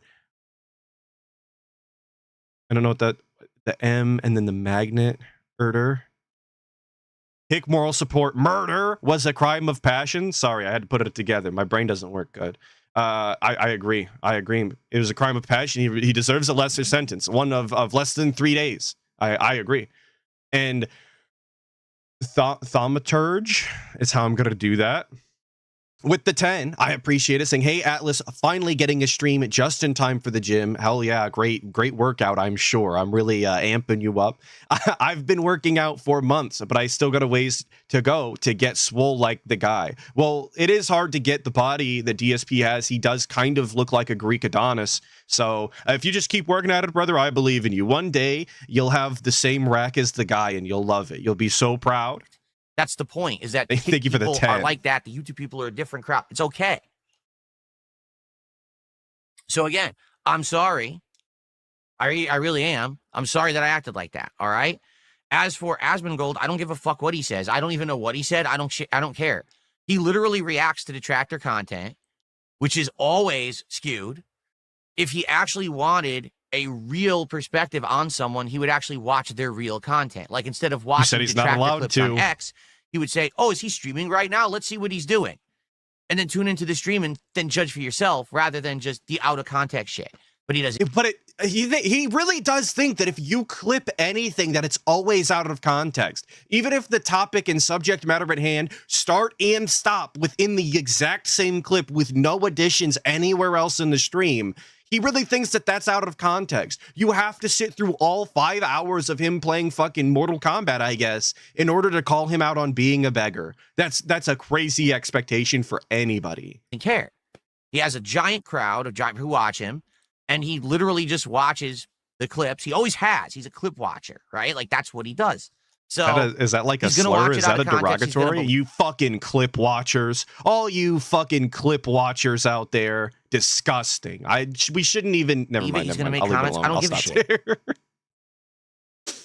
I don't know what the M and then the magnet murder. Kick moral support. Murder was a crime of passion. Sorry, I had to put it together. My brain doesn't work good. I agree. I agree. It was a crime of passion. He deserves a lesser sentence, one of less than 3 days. I agree. And thaumaturge is how I'm going to do that. With the 10, I appreciate it, saying, hey, Atlas, finally getting a stream just in time for the gym. Hell yeah, great workout, I'm sure. I'm really amping you up. I've been working out for months, but I still got a ways to go to get swole like the guy. Well, it is hard to get the body that DSP has. He does kind of look like a Greek Adonis. So if you just keep working at it, brother, I believe in you. One day, you'll have the same rack as the guy, and you'll love it. You'll be so proud. That's the point, is that thank you for the 10. Are like that. The YouTube people are a different crowd. It's okay. So again, I'm sorry. I really am. I'm sorry that I acted like that. All right. As for Asmongold, I don't give a fuck what he says. I don't even know what he said. I don't care. He literally reacts to detractor content, which is always skewed. If he actually wanted a real perspective on someone, he would actually watch their real content. Like, instead of watching detractor clips on X, he would say, oh, is he streaming right now? Let's see what he's doing. And then tune into the stream and then judge for yourself, rather than just the out of context shit. But he doesn't. But he really does think that if you clip anything, that it's always out of context. Even if the topic and subject matter at hand start and stop within the exact same clip with no additions anywhere else in the stream, he really thinks that that's out of context. You have to sit through all 5 hours of him playing fucking Mortal Kombat, I guess, in order to call him out on being a beggar. That's a crazy expectation for anybody. He doesn't care. He has a giant crowd of who watch him, and he literally just watches the clips. He always has. He's a clip watcher, right? Like, that's what he does. So is that like a slur? Is that a derogatory? You fucking clip watchers. All you fucking clip watchers out there. Disgusting. We shouldn't even. Never mind. He's going to make comments. I don't give a shit.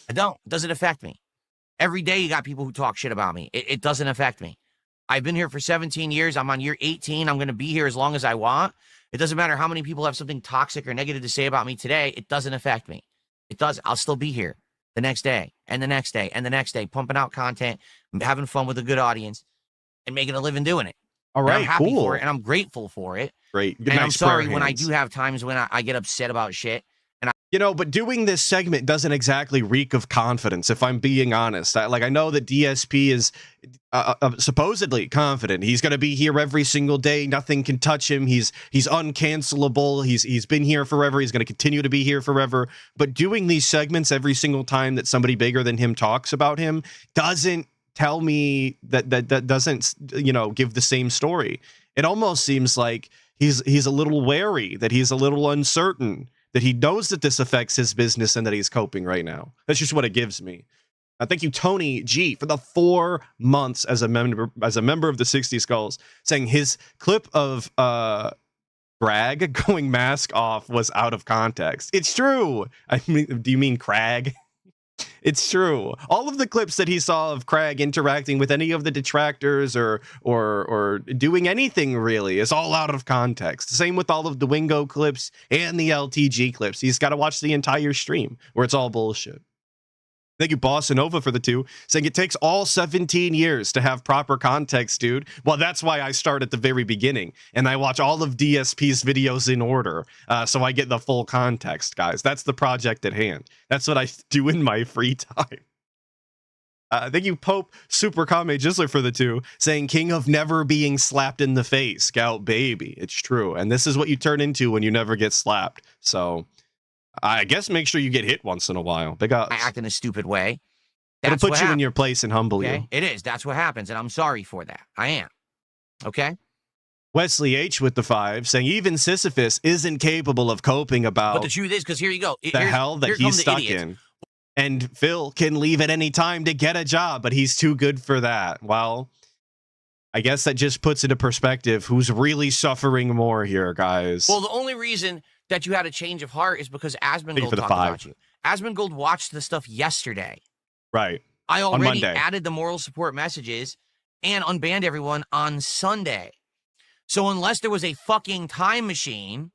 I don't. It doesn't affect me. Every day you got people who talk shit about me. It doesn't affect me. I've been here for 17 years. I'm on year 18. I'm going to be here as long as I want. It doesn't matter how many people have something toxic or negative to say about me today. It doesn't affect me. It does. I'll still be here the next day and the next day and the next day, pumping out content, having fun with a good audience, and making a living doing it. All right, and I'm happy cool. for it, and I'm grateful for it. Great. And I'm sorry when I do have times when I get upset about shit. But doing this segment doesn't exactly reek of confidence, if I'm being honest. I know that DSP is supposedly confident. He's going to be here every single day. Nothing can touch him. He's uncancelable. He's been here forever. He's going to continue to be here forever. But doing these segments every single time that somebody bigger than him talks about him doesn't tell me that doesn't, give the same story. It almost seems like he's a little wary, that he's a little uncertain, that he knows that this affects his business and that he's coping right now. That's just what it gives me. Thank you, Tony G, for the 4 months as a member of the 60 Skulls, saying his clip of Bragg going mask off was out of context. It's true. I mean, do you mean Crag? It's true. All of the clips that he saw of Crag interacting with any of the detractors or doing anything really is all out of context. Same with all of the Wingo clips and the LTG clips. He's got to watch the entire stream where it's all bullshit. Thank you, Bossa Nova, for the 2, saying it takes all 17 years to have proper context, dude. Well, that's why I start at the very beginning, and I watch all of DSP's videos in order, so I get the full context, guys. That's the project at hand. That's what I do in my free time. Thank you, Pope Super Kame Jizzler, for the 2, saying king of never being slapped in the face, Scout baby. It's true, and this is what you turn into when you never get slapped. So I guess make sure you get hit once in a while. Big ups. I act in a stupid way. It'll put you in your place and humble you. It is. That's what happens, and I'm sorry for that. I am. Okay? Wesley H with the 5, saying even Sisyphus isn't capable of coping about But the truth is, because here you go. the hell that he's stuck in. And Phil can leave at any time to get a job, but he's too good for that. Well, I guess that just puts into perspective who's really suffering more here, guys. Well, the only reason that you had a change of heart is because Asmongold talked about you. Asmongold watched the stuff yesterday. Right. I already added the moral support messages and unbanned everyone on Sunday. So unless there was a fucking time machine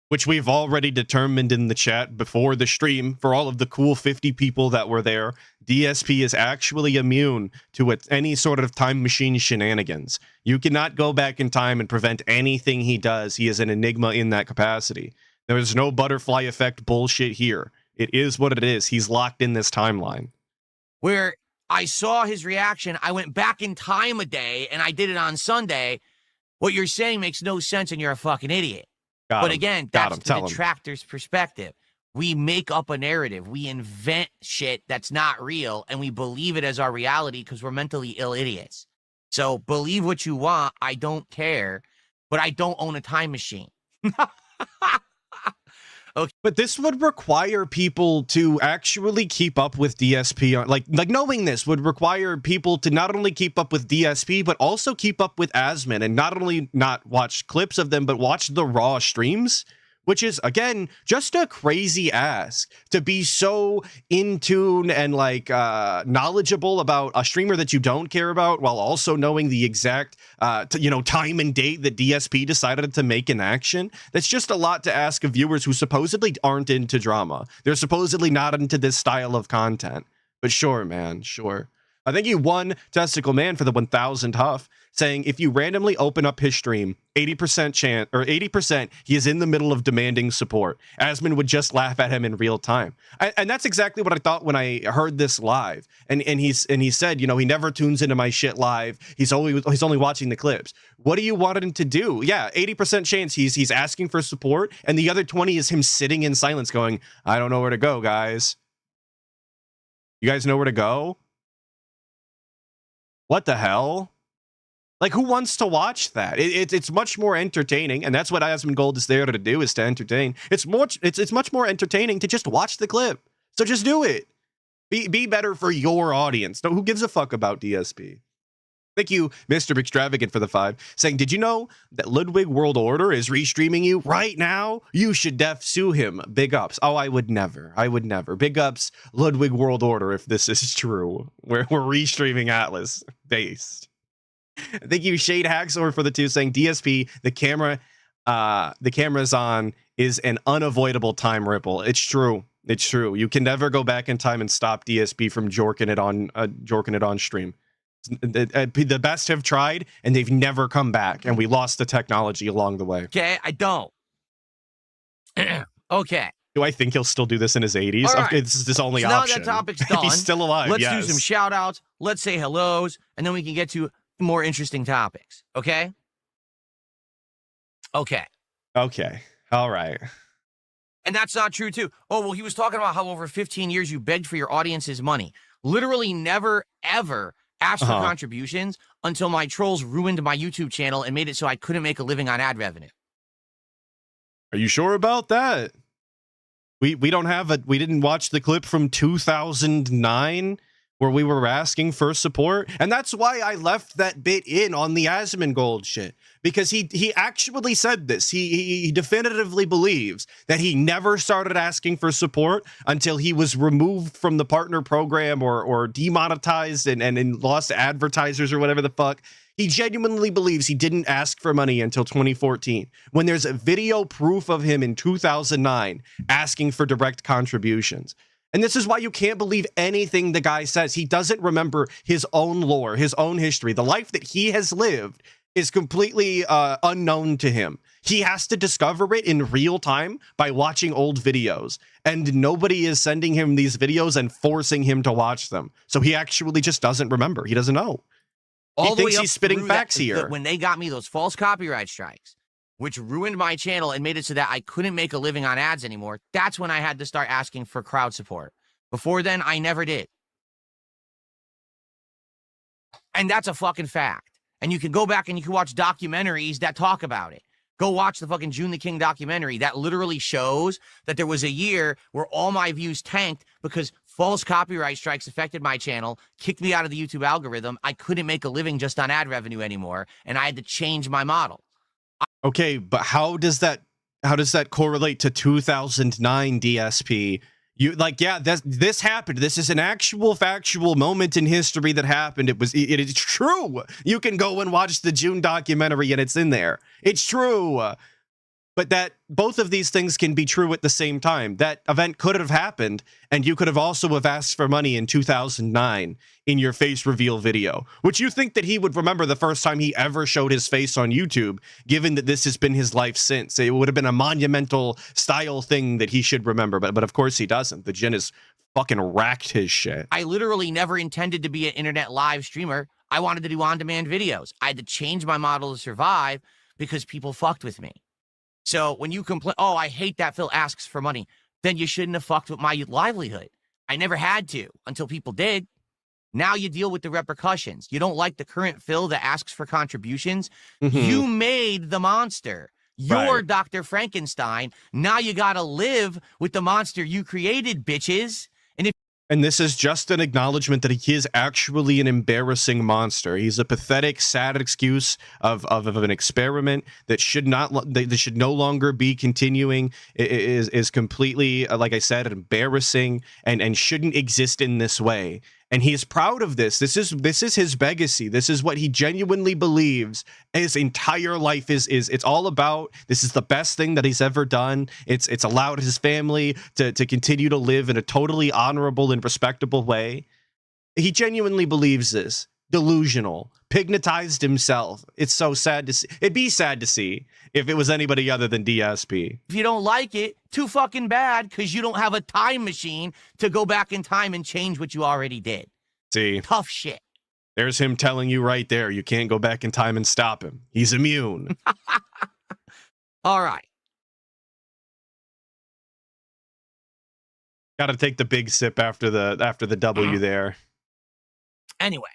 which we've already determined in the chat before the stream for all of the cool 50 people that were there, DSP is actually immune to any sort of time machine shenanigans. You cannot go back in time and prevent anything he does. He is an enigma in that capacity. There is no butterfly effect bullshit here. It is what it is. He's locked in this timeline. Where I saw his reaction, I went back in time a day, and I did it on Sunday. What you're saying makes no sense, and you're a fucking idiot. But again, that's the detractor's perspective. We make up a narrative. We invent shit that's not real, and we believe it as our reality because we're mentally ill idiots. So believe what you want. I don't care, but I don't own a time machine. Okay. But this would require people to actually keep up with DSP. Like knowing this would require people to not only keep up with DSP, but also keep up with Asmin, and not only not watch clips of them, but watch the raw streams, which is, again, just a crazy ask to be so in tune and like knowledgeable about a streamer that you don't care about, while also knowing the exact time and date that DSP decided to make an action. That's just a lot to ask of viewers who supposedly aren't into drama. They're supposedly not into this style of content. But sure, man, sure. I think you won Testicle Man for the 1000 Huff, saying if you randomly open up his stream, 80% he is in the middle of demanding support. Asmin would just laugh at him in real time. And that's exactly what I thought when I heard this live. And he said, he never tunes into my shit live. He's only watching the clips. What do you want him to do? Yeah, 80% chance he's asking for support, and the other 20 is him sitting in silence going, I don't know where to go, guys. You guys know where to go? What the hell? Like, who wants to watch that? It's much more entertaining, and that's what Asmongold is there to do, is to entertain. It's much more entertaining to just watch the clip. So just do it. Be better for your audience. No, who gives a fuck about DSP? Thank you, Mr. Extravagant, for the 5, saying, did you know that Ludwig World Order is restreaming you right now? You should sue him. Big ups. Oh, I would never. Big ups, Ludwig World Order, if this is true. We're restreaming Atlas based. Thank you, Shade Haxor, for the 2, saying, DSP, the camera's on is an unavoidable time ripple. It's true. It's true. You can never go back in time and stop DSP from jorking it on stream. The best have tried, and they've never come back, and we lost the technology along the way. Okay, I don't. Okay. Do I think he'll still do this in his 80s? Right. Okay, this is his only so option. Now that topic's done. He's still alive. Let's do some shout outs. Let's say hellos, and then we can get to more interesting topics. Okay? Okay. All right. And that's not true, too. Oh, well, he was talking about how over 15 years you begged for your audience's money. Literally never, ever asked for contributions until my trolls ruined my YouTube channel and made it so I couldn't make a living on ad revenue. Are you sure about that? We didn't watch the clip from 2009 where we were asking for support, and that's why I left that bit in on the Asmongold shit, because he actually said this. He definitively believes that he never started asking for support until he was removed from the partner program or demonetized and lost advertisers or whatever the fuck. He genuinely believes he didn't ask for money until 2014, when there's a video proof of him in 2009 asking for direct contributions. And this is why you can't believe anything the guy says. He doesn't remember his own lore, his own history. The life that he has lived is completely unknown to him. He has to discover it in real time by watching old videos. And nobody is sending him these videos and forcing him to watch them. So he actually just doesn't remember. He doesn't know. He thinks he's spitting facts here. When they got me those false copyright strikes, which ruined my channel and made it so that I couldn't make a living on ads anymore, that's when I had to start asking for crowd support. Before then, I never did. And that's a fucking fact. And you can go back and you can watch documentaries that talk about it. Go watch the fucking June the King documentary that literally shows that there was a year where all my views tanked because false copyright strikes affected my channel, kicked me out of the YouTube algorithm. I couldn't make a living just on ad revenue anymore, and I had to change my model. Okay, but how does that correlate to 2009 DSP? This happened. This is an actual factual moment in history that happened. It is true. You can go and watch the June documentary and it's in there. It's true. but that both of these things can be true at the same time. That event could have happened, and you could have also have asked for money in 2009 in your face reveal video, which you think that he would remember the first time he ever showed his face on YouTube, given that this has been his life since. It would have been a monumental style thing that he should remember, but of course he doesn't. The Jin has fucking racked his shit. I literally never intended to be an internet live streamer. I wanted to do on-demand videos. I had to change my model to survive because people fucked with me. So when you complain, oh, I hate that Phil asks for money, then you shouldn't have fucked with my livelihood. I never had to until people did. Now you deal with the repercussions. You don't like the current Phil that asks for contributions. You made the monster. You're Right. Dr. Frankenstein. Now you got to live with the monster you created, bitches. And this is just an acknowledgement that he is actually an embarrassing monster. He's a pathetic, sad excuse of an experiment that should no longer be continuing. It is completely, like I said, embarrassing and shouldn't exist in this way. And he is proud of this. This is his legacy. This is what he genuinely believes his entire life is. It's all about. This is the best thing that he's ever done. It's allowed his family to continue to live in a totally honorable and respectable way. He genuinely believes this. Delusional, pignatized himself. It's so sad to see. It'd be sad to see if it was anybody other than DSP. If you don't like it, too fucking bad, because you don't have a time machine to go back in time and change what you already did. See, Tough shit. there's him telling you right there, you can't go back in time and stop him. He's immune. All right. Got to take the big sip after the W there. Anyway,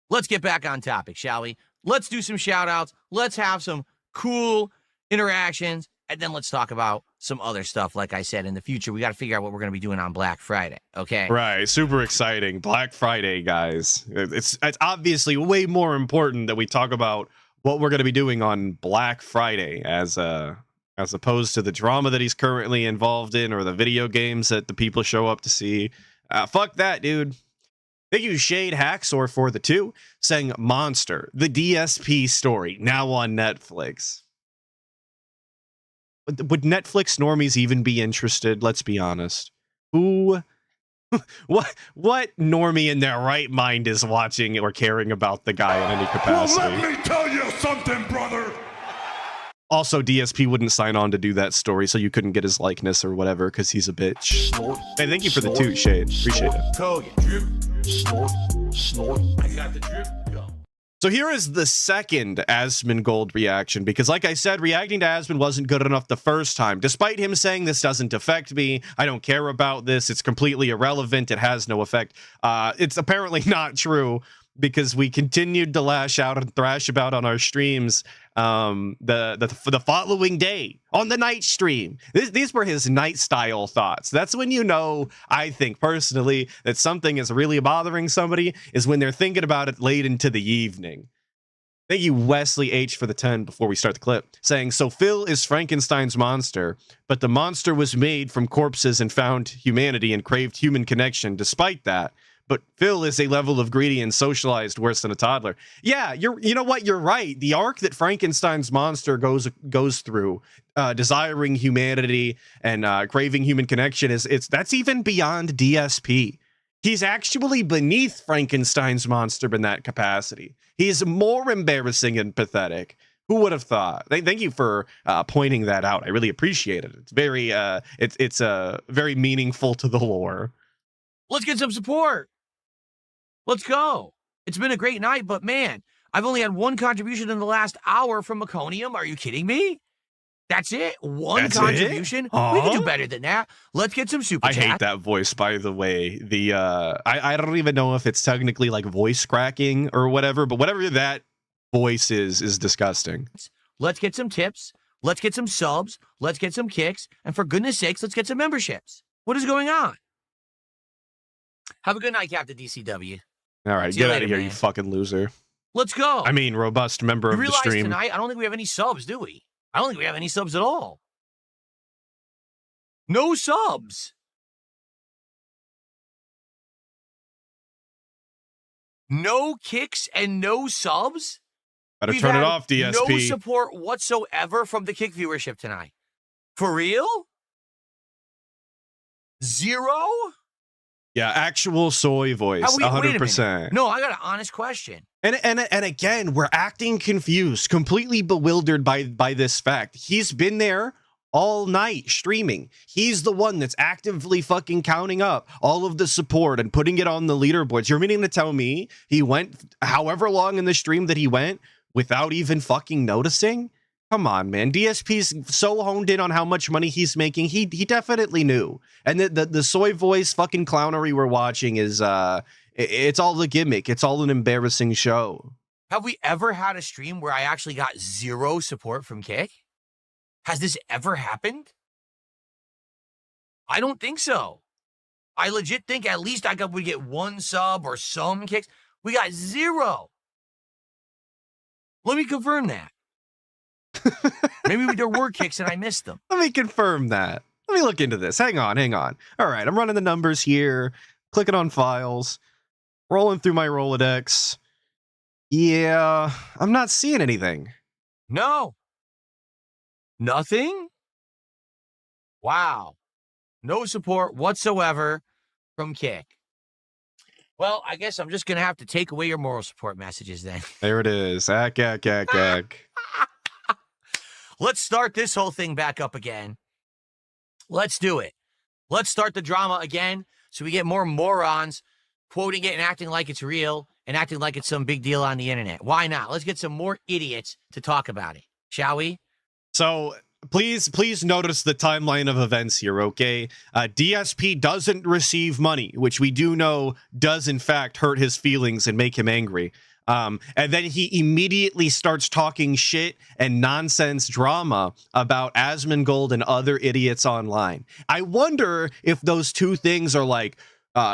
let's get back on topic, shall we? Let's do some shout outs. Let's have some cool interactions. And then let's talk about some other stuff. Like I said, in the future, we got to figure out what we're going to be doing on Black Friday. Okay. Right, super exciting. Black Friday, guys. It's obviously way more important that we talk about what we're going to be doing on Black Friday as opposed to the drama that he's currently involved in or the video games that the people show up to see. Fuck that, dude. Thank you, Shade Haxor, for the 2, saying Monster, the DSP story, now on Netflix. Would Netflix normies even be interested? Let's be honest. Who, what normie in their right mind is watching or caring about the guy in any capacity? Well, let me tell you something, brother. Also, DSP wouldn't sign on to do that story, so you couldn't get his likeness or whatever because he's a bitch. Snort. Hey, thank you for the snort, 2, Shade. Appreciate snort, it. Kogan. Drip. Snort. Snort. I got the drip. Go. So here is the second Asmongold reaction, because like I said, reacting to Asmon wasn't good enough the first time. Despite him saying this doesn't affect me, I don't care about this, it's completely irrelevant, it has no effect. It's apparently not true, because we continued to lash out and thrash about on our streams the following day on the night stream. These were his night style thoughts. That's when you know, I think personally, that something is really bothering somebody, is when they're thinking about it late into the evening. Thank you, Wesley H, for the 10 before we start the clip, saying, so Phil is Frankenstein's monster, but the monster was made from corpses and found humanity and craved human connection despite that. But Phil is a level of greedy and socialized worse than a toddler. Yeah, you know what? You're right. The arc that Frankenstein's monster goes through, desiring humanity and craving human connection, that's even beyond DSP. He's actually beneath Frankenstein's monster in that capacity. He's more embarrassing and pathetic. Who would have thought? Thank you for pointing that out. I really appreciate it. It's very it's very meaningful to the lore. Let's get some support. Let's go. It's been a great night, but man, I've only had one contribution in the last hour from Meconium. Are you kidding me? That's it? That's contribution? it? We can do better than that. Let's get some super I chat. hate that voice, by the way. I don't even know if it's technically like voice cracking or whatever, but whatever that voice is disgusting. Let's get some tips. Let's get some subs. Let's get some kicks. And for goodness sakes, let's get some memberships. What is going on? Have a good night, Captain DCW. All right, See you get out later, of here, man. you fucking loser. Let's go. I mean, robust member You of the realize stream. tonight, I don't think we have any subs, do we? I don't think we have any subs at all. No subs. No kicks and no subs? Better We've turn it had off, DSP. No support whatsoever from the kick viewership tonight. For real? Zero? Yeah, actual soy voice, Wait a minute. 100%. No, I got an honest question. And again, we're acting confused, completely bewildered by this fact. He's been there all night streaming. He's the one that's actively fucking counting up all of the support and putting it on the leaderboards. You're meaning to tell me he went however long in the stream that he went without even fucking noticing? Come on, man. DSP's so honed in on how much money he's making. He definitely knew. And the soy voice fucking clownery we're watching is it's all the gimmick. It's all an embarrassing show. Have we ever had a stream where I actually got zero support from Kick? Has this ever happened? I don't think so. I legit think at least would get one sub or some kicks. We got zero. Let me confirm that. Maybe there were kicks and I missed them. Let me confirm that. Let me look into this. Hang on. All right, I'm running the numbers here, clicking on files, rolling through my Rolodex. Yeah, I'm not seeing anything. No. Nothing? Wow. No support whatsoever from Kick. Well, I guess I'm just going to have to take away your moral support messages then. There it is. Ack. Let's start this whole thing back up again. Let's do it. Let's start the drama again so we get more morons quoting it and acting like it's real and acting like it's some big deal on the internet. Why not? Let's get some more idiots to talk about it, shall we? So please notice the timeline of events here, okay? DSP doesn't receive money, which we do know does in fact hurt his feelings and make him angry. And then he immediately starts talking shit and nonsense drama about Asmongold and other idiots online. I wonder if those two things are like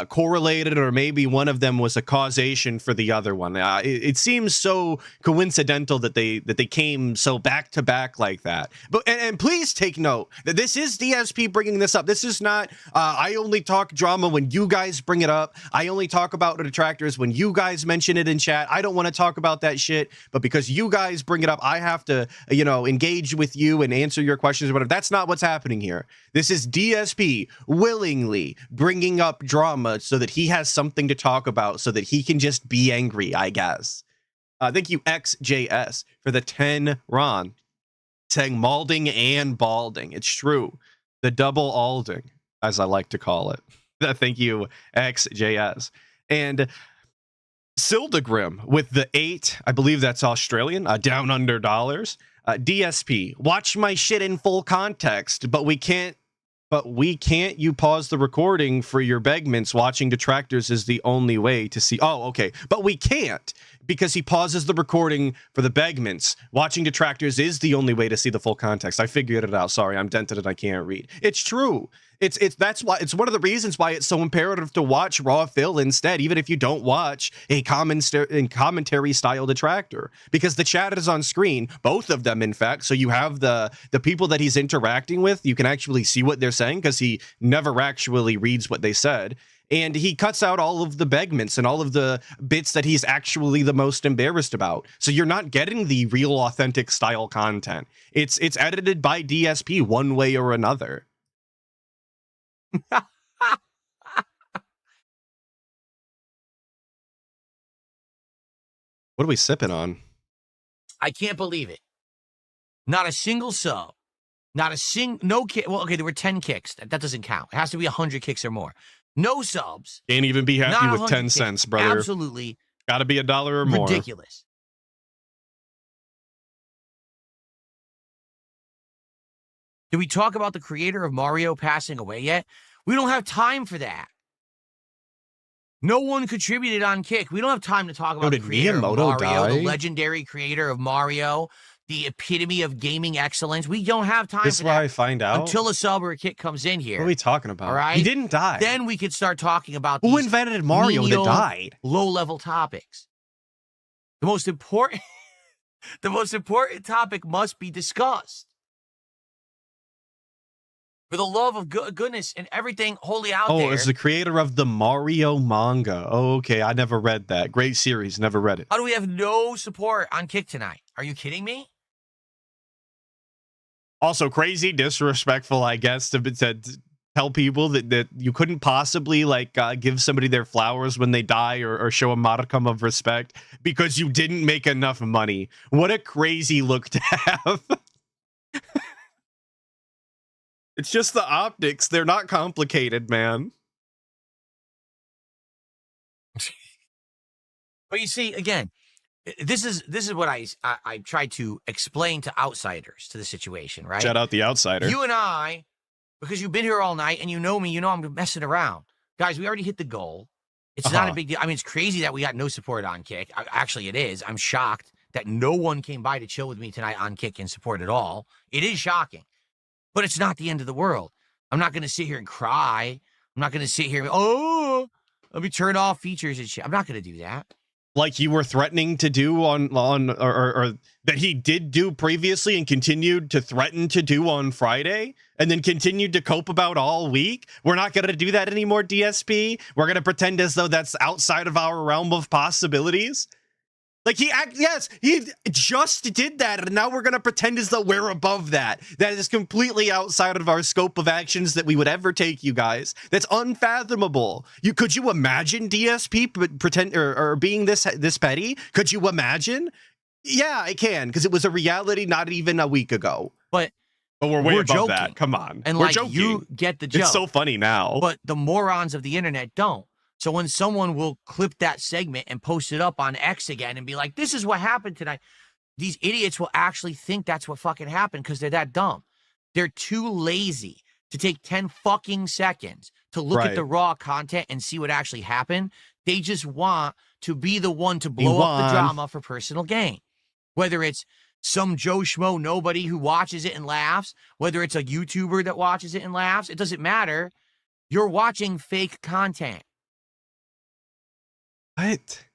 correlated, or maybe one of them was a causation for the other one. It seems so coincidental that they came so back to back like that. But and please take note that this is DSP bringing this up. This is not I only talk drama when you guys bring it up. I only talk about the detractors when you guys mention it in chat. I don't want to talk about that shit, but because you guys bring it up, I have to engage with you and answer your questions or whatever. That's not what's happening here. This is DSP willingly bringing up drama so that he has something to talk about, so that he can just be angry, I guess. Thank you, XJS, for the 10 Ron, saying malding and balding. It's true. The double alding, as I like to call it. Thank you, XJS. And Sildagrim with the 8, I believe that's Australian, down under dollars. DSP, watch my shit in full context, but we can't. You pause the recording for your begments. Watching detractors is the only way to see. Oh, okay. But we can't, because he pauses the recording for the begments. Watching detractors is the only way to see the full context. I figured it out. Sorry, I'm dented and I can't read. It's true. That's why it's one of the reasons why it's so imperative to watch Raw Phil instead, even if you don't watch a commentary style detractor, because the chat is on screen, both of them, in fact. So you have the people that he's interacting with. You can actually see what they're saying, because he never actually reads what they said. And he cuts out all of the begments and all of the bits that he's actually the most embarrassed about. So you're not getting the real authentic style content. It's edited by DSP one way or another. What are we sipping on? I can't believe it. Not a single sub. No kick. Well, okay, there were 10 kicks. That doesn't count. It has to be 100 kicks or more. No subs. Can't even be happy with 10 kicks. cents, brother. Absolutely. Gotta be $1 or more. Ridiculous. Did we talk about the creator of Mario passing away yet? We don't have time for that. No one contributed on Kick. We don't have time to talk about the creator of Mario, the legendary creator of Mario, the epitome of gaming excellence. We don't have time for that. This is why I find out. Until a sub or a kick comes in here. What are we talking about? All right? He didn't die. Then we could start talking about who invented Mario that died. Low-level topics. The most important topic must be discussed. For the love of goodness and everything holy out there. Oh, it's the creator of the Mario manga. Oh, okay. I never read that. Great series. Never read it. How do we have no support on Kick tonight? Are you kidding me? Also, crazy disrespectful, I guess, to tell people that you couldn't possibly like give somebody their flowers when they die or show a modicum of respect because you didn't make enough money. What a crazy look to have. It's just the optics. They're not complicated, man. But you see, again, this is what I try to explain to outsiders to the situation, right? Shout out the outsider. You and I, because you've been here all night and you know me, you know I'm messing around. Guys, we already hit the goal. It's not a big deal. I mean, it's crazy that we got no support on Kick. Actually, it is. I'm shocked that no one came by to chill with me tonight on Kick and support at all. It is shocking. But it's not the end of the world. I'm not going to sit here and cry. I'm not going to sit here and, let me turn off features and shit. I'm not going to do that. Like you were threatening to do or that he did do previously and continued to threaten to do on Friday and then continued to cope about all week. We're not going to do that anymore, DSP. We're going to pretend as though that's outside of our realm of possibilities. Like he just did that, and now we're going to pretend as though we're above that. That is completely outside of our scope of actions that we would ever take, you guys. That's unfathomable. Could you imagine DSP pretend or being this petty? Could you imagine? Yeah, I can, because it was a reality not even a week ago. But we're way above joking. that. Come on. And we're like joking. you get the joke. It's so funny now. But the morons of the internet don't. So when someone will clip that segment and post it up on X again and be like, this is what happened tonight, these idiots will actually think that's what fucking happened because they're that dumb. They're too lazy to take 10 fucking seconds to look at the raw content and see what actually happened. They just want to be the one to blow up the drama for personal gain. Whether it's some Joe Schmo nobody who watches it and laughs, whether it's a YouTuber that watches it and laughs, it doesn't matter. You're watching fake content. What?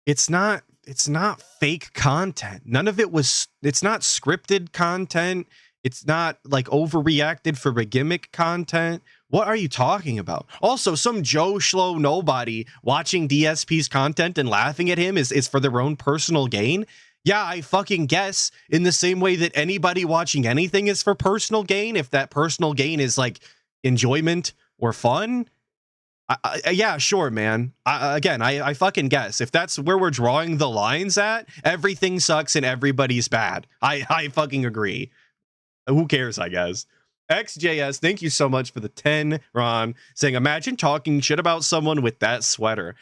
It's not fake content. None of it was, it's not scripted content. It's not like overreacted for a gimmick content. What are you talking about? Also, some Joe Schmo nobody watching DSP's content and laughing at him is for their own personal gain. Yeah, I fucking guess in the same way that anybody watching anything is for personal gain. If that personal gain is like enjoyment or fun. Yeah, sure, man. I fucking guess. If that's where we're drawing the lines at, everything sucks and everybody's bad. I fucking agree. Who cares, I guess. XJS, thank you so much for the 10, Ron, saying, imagine talking shit about someone with that sweater.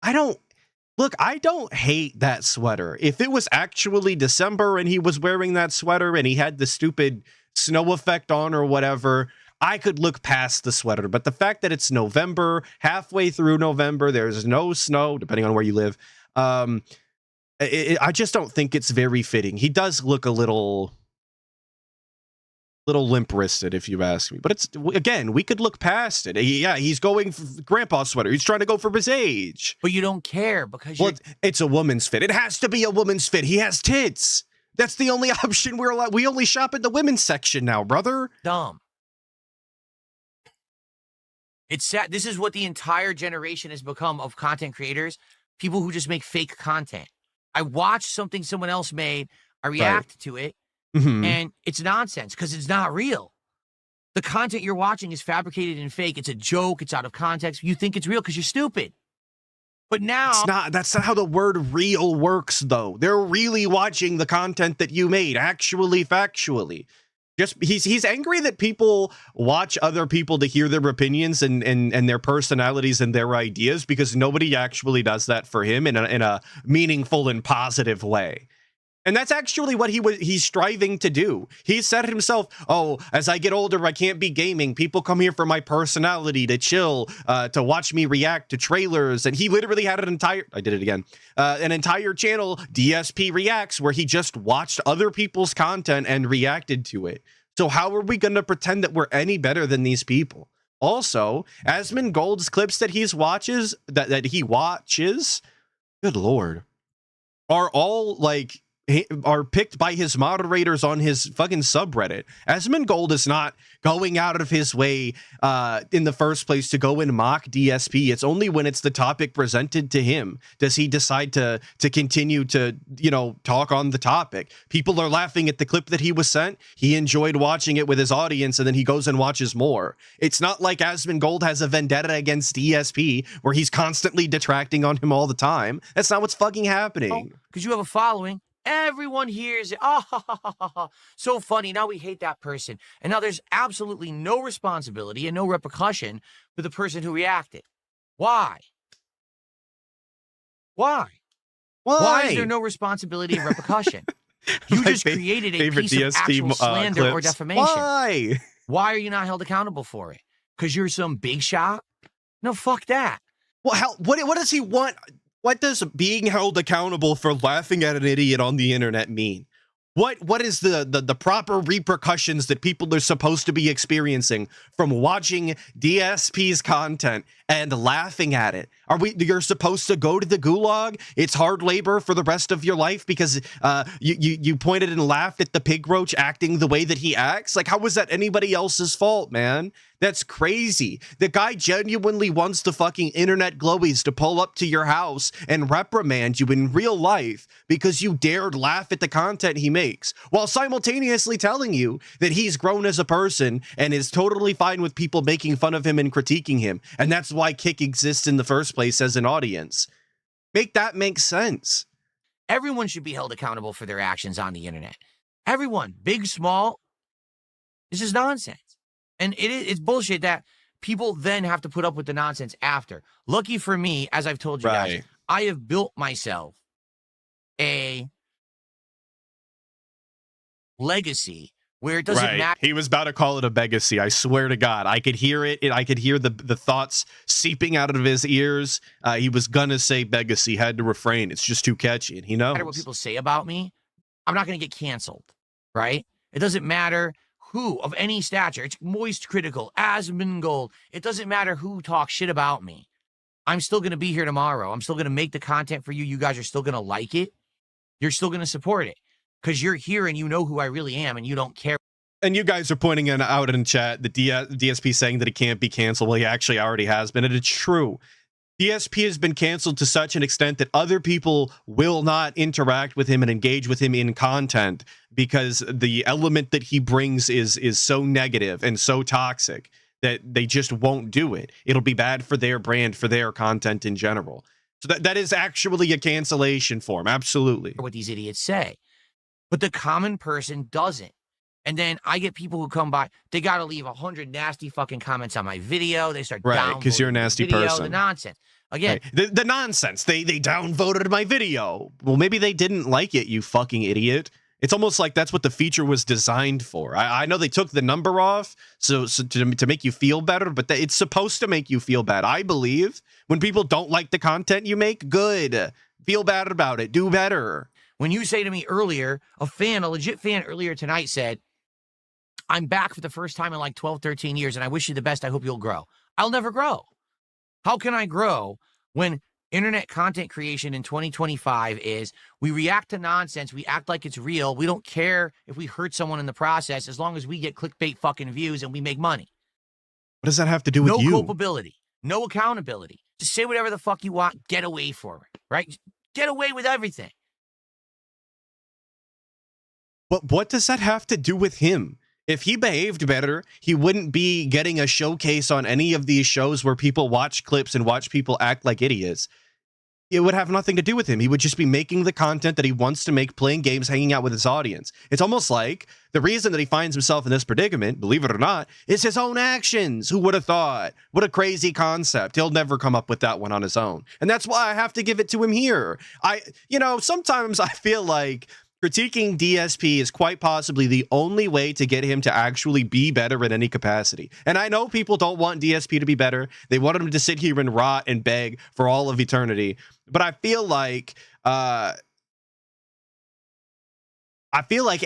I don't hate that sweater. If it was actually December and he was wearing that sweater and he had the stupid snow effect on or whatever, I could look past the sweater. But the fact that it's November, halfway through November, there's no snow, depending on where you live. I just don't think it's very fitting. He does look a little limp-wristed, if you ask me. But it's, again, we could look past it. He's going for grandpa's sweater. He's trying to go for his age. But you don't care because it's a woman's fit. It has to be a woman's fit. He has tits. That's the only option we're allowed. We only shop in the women's section now, brother. Dumb. It's sad. This is what the entire generation has become of content creators. People who just make fake content. I watch something someone else made. I react to it. And it's nonsense because it's not real. The content you're watching is fabricated and fake. It's a joke. It's out of context. You think it's real because you're stupid. But now it's not. That's not how the word real works, though. They're really watching the content that you made, actually, factually. Just he's angry that people watch other people to hear their opinions and their personalities and their ideas because nobody actually does that for him in a meaningful and positive way. And that's actually what he's striving to do. He said himself, oh, as I get older, I can't be gaming. People come here for my personality, to chill, to watch me react to trailers. And he literally had an entire channel, DSP Reacts, where he just watched other people's content and reacted to it. So how are we going to pretend that we're any better than these people? Also, Asmongold's clips that he watches, good Lord, are all like are picked by his moderators on his fucking subreddit. Asmongold is not going out of his way in the first place to go and mock DSP. It's only when it's the topic presented to him does he decide to continue to, you know, talk on the topic. People are laughing at the clip that he was sent. He enjoyed watching it with his audience, and then he goes and watches more. It's not like Asmongold has a vendetta against DSP where he's constantly detracting on him all the time. That's not what's fucking happening. Because you have a following. Everyone hears it. Oh, so funny. Now we hate that person. And now there's absolutely no responsibility and no repercussion for the person who reacted. Why? Why? Why is there no responsibility and repercussion? You just created a piece of actual slander or defamation. Why? Why are you not held accountable for it? Because you're some big shot? No, fuck that. Well, what does he want? What does being held accountable for laughing at an idiot on the internet mean? What is the proper repercussions that people are supposed to be experiencing from watching DSP's content and laughing at it? You're supposed to go to the gulag? It's hard labor for the rest of your life because you pointed and laughed at the pig roach acting the way that he acts? Like, how was that anybody else's fault, man? That's crazy. The guy genuinely wants the fucking internet glowies to pull up to your house and reprimand you in real life because you dared laugh at the content he makes, while simultaneously telling you that he's grown as a person and is totally fine with people making fun of him and critiquing him. And that's why Kick exists in the first place as an audience. Make that make sense. Everyone should be held accountable for their actions on the internet. Everyone, big, small. This is nonsense. And it's bullshit that people then have to put up with the nonsense after. Lucky for me, as I've told you guys, I have built myself a legacy where it doesn't matter. He was about to call it a legacy. I swear to God, I could hear it. I could hear the thoughts seeping out of his ears. He was gonna say legacy, had to refrain. It's just too catchy, and he knows. No matter what people say about me, I'm not gonna get canceled, right? It doesn't matter who of any stature. It's moist critical, Asmongold. It doesn't matter who talks shit about me. I'm still going to be here tomorrow. I'm still going to make the content for you. You guys are still going to like it. You're still going to support it because you're here and you know who I really am and you don't care. And you guys are pointing out in chat the DSP saying that he can't be canceled. Well, he actually already has been, and it's true. DSP has been canceled to such an extent that other people will not interact with him and engage with him in content because the element that he brings is so negative and so toxic that they just won't do it. It'll be bad for their brand, for their content in general. So that is actually a cancellation form. Absolutely. What these idiots say. But the common person doesn't. And then I get people who come by, they got to leave 100 nasty fucking comments on my video. They start right, because you're a nasty person. The nonsense. Again. Right. The nonsense. They downvoted my video. Well, maybe they didn't like it, you fucking idiot. It's almost like that's what the feature was designed for. I know they took the number off so to make you feel better, but it's supposed to make you feel bad. I believe when people don't like the content you make, good. Feel bad about it. Do better. When you say to me earlier, a legit fan earlier tonight said, I'm back for the first time in like 12, 13 years, and I wish you the best. I hope you'll grow. I'll never grow. How can I grow when internet content creation in 2025 is we react to nonsense, we act like it's real, we don't care if we hurt someone in the process as long as we get clickbait fucking views and we make money. What does that have to do with you? No culpability, no accountability. Just say whatever the fuck you want, get away for it, right? Get away with everything. But what does that have to do with him? If he behaved better, he wouldn't be getting a showcase on any of these shows where people watch clips and watch people act like idiots. It would have nothing to do with him. He would just be making the content that he wants to make, playing games, hanging out with his audience. It's almost like the reason that he finds himself in this predicament, believe it or not, is his own actions. Who would have thought? What a crazy concept. He'll never come up with that one on his own. And that's why I have to give it to him here. Sometimes I feel like critiquing DSP is quite possibly the only way to get him to actually be better in any capacity. And I know people don't want DSP to be better. They want him to sit here and rot and beg for all of eternity. But I feel like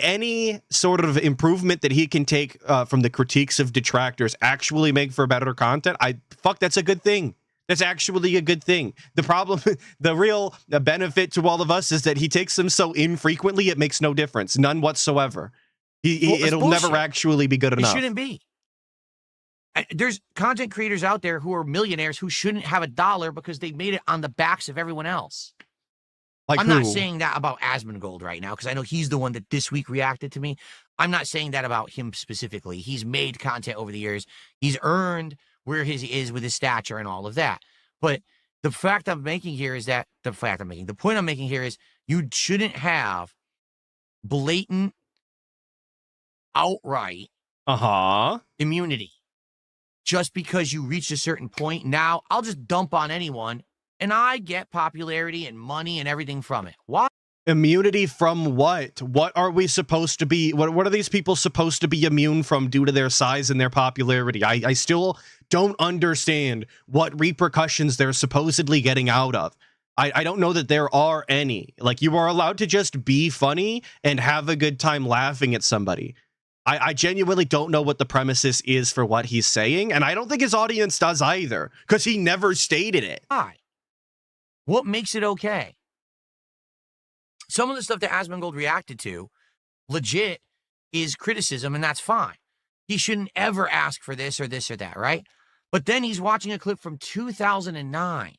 any sort of improvement that he can take from the critiques of detractors actually make for better content. That's a good thing. That's actually a good thing. The problem, the real benefit to all of us is that he takes them so infrequently, it makes no difference. None whatsoever. It'll never actually be good enough. It shouldn't be. There's content creators out there who are millionaires who shouldn't have a dollar because they made it on the backs of everyone else. Like I'm who? not saying that about Asmongold right now because I know he's the one that this week reacted to me. I'm not saying that about him specifically. He's made content over the years. He's earned where he is with his stature and all of that. But the fact I'm making here is that the point I'm making here is you shouldn't have blatant, outright immunity. Just because you reach a certain point, now I'll just dump on anyone and I get popularity and money and everything from it. Why? Immunity from what? What are we supposed to be? What are these people supposed to be immune from due to their size and their popularity? I still don't understand what repercussions they're supposedly getting out of. I don't know that there are any. Like, you are allowed to just be funny and have a good time laughing at somebody. I genuinely don't know what the premises is for what he's saying, and I don't think his audience does either, because he never stated it. Why? What makes it okay? Some of the stuff that Asmongold reacted to, legit, is criticism, and that's fine. He shouldn't ever ask for this or that, right? But then he's watching a clip from 2009.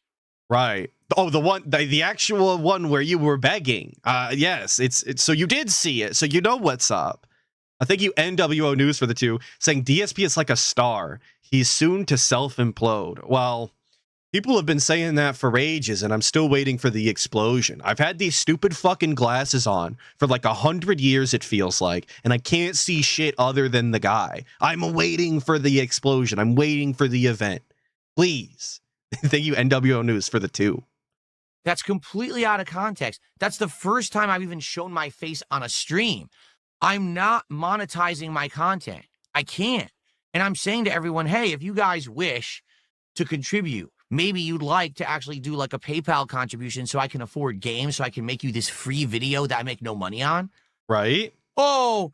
Right. Oh, the actual one where you were begging. Yes, it's so you did see it, so you know what's up. I think you NWO News for the two, saying DSP is like a star. He's soon to self-implode. Well, people have been saying that for ages, and I'm still waiting for the explosion. I've had these stupid fucking glasses on for like 100 years, it feels like, and I can't see shit other than the guy. I'm waiting for the explosion. I'm waiting for the event. Please. Thank you, NWO News, for the two. That's completely out of context. That's the first time I've even shown my face on a stream. I'm not monetizing my content. I can't. And I'm saying to everyone, hey, if you guys wish to contribute, maybe you'd like to actually do like a PayPal contribution so I can afford games, so I can make you this free video that I make no money on. Right? Oh,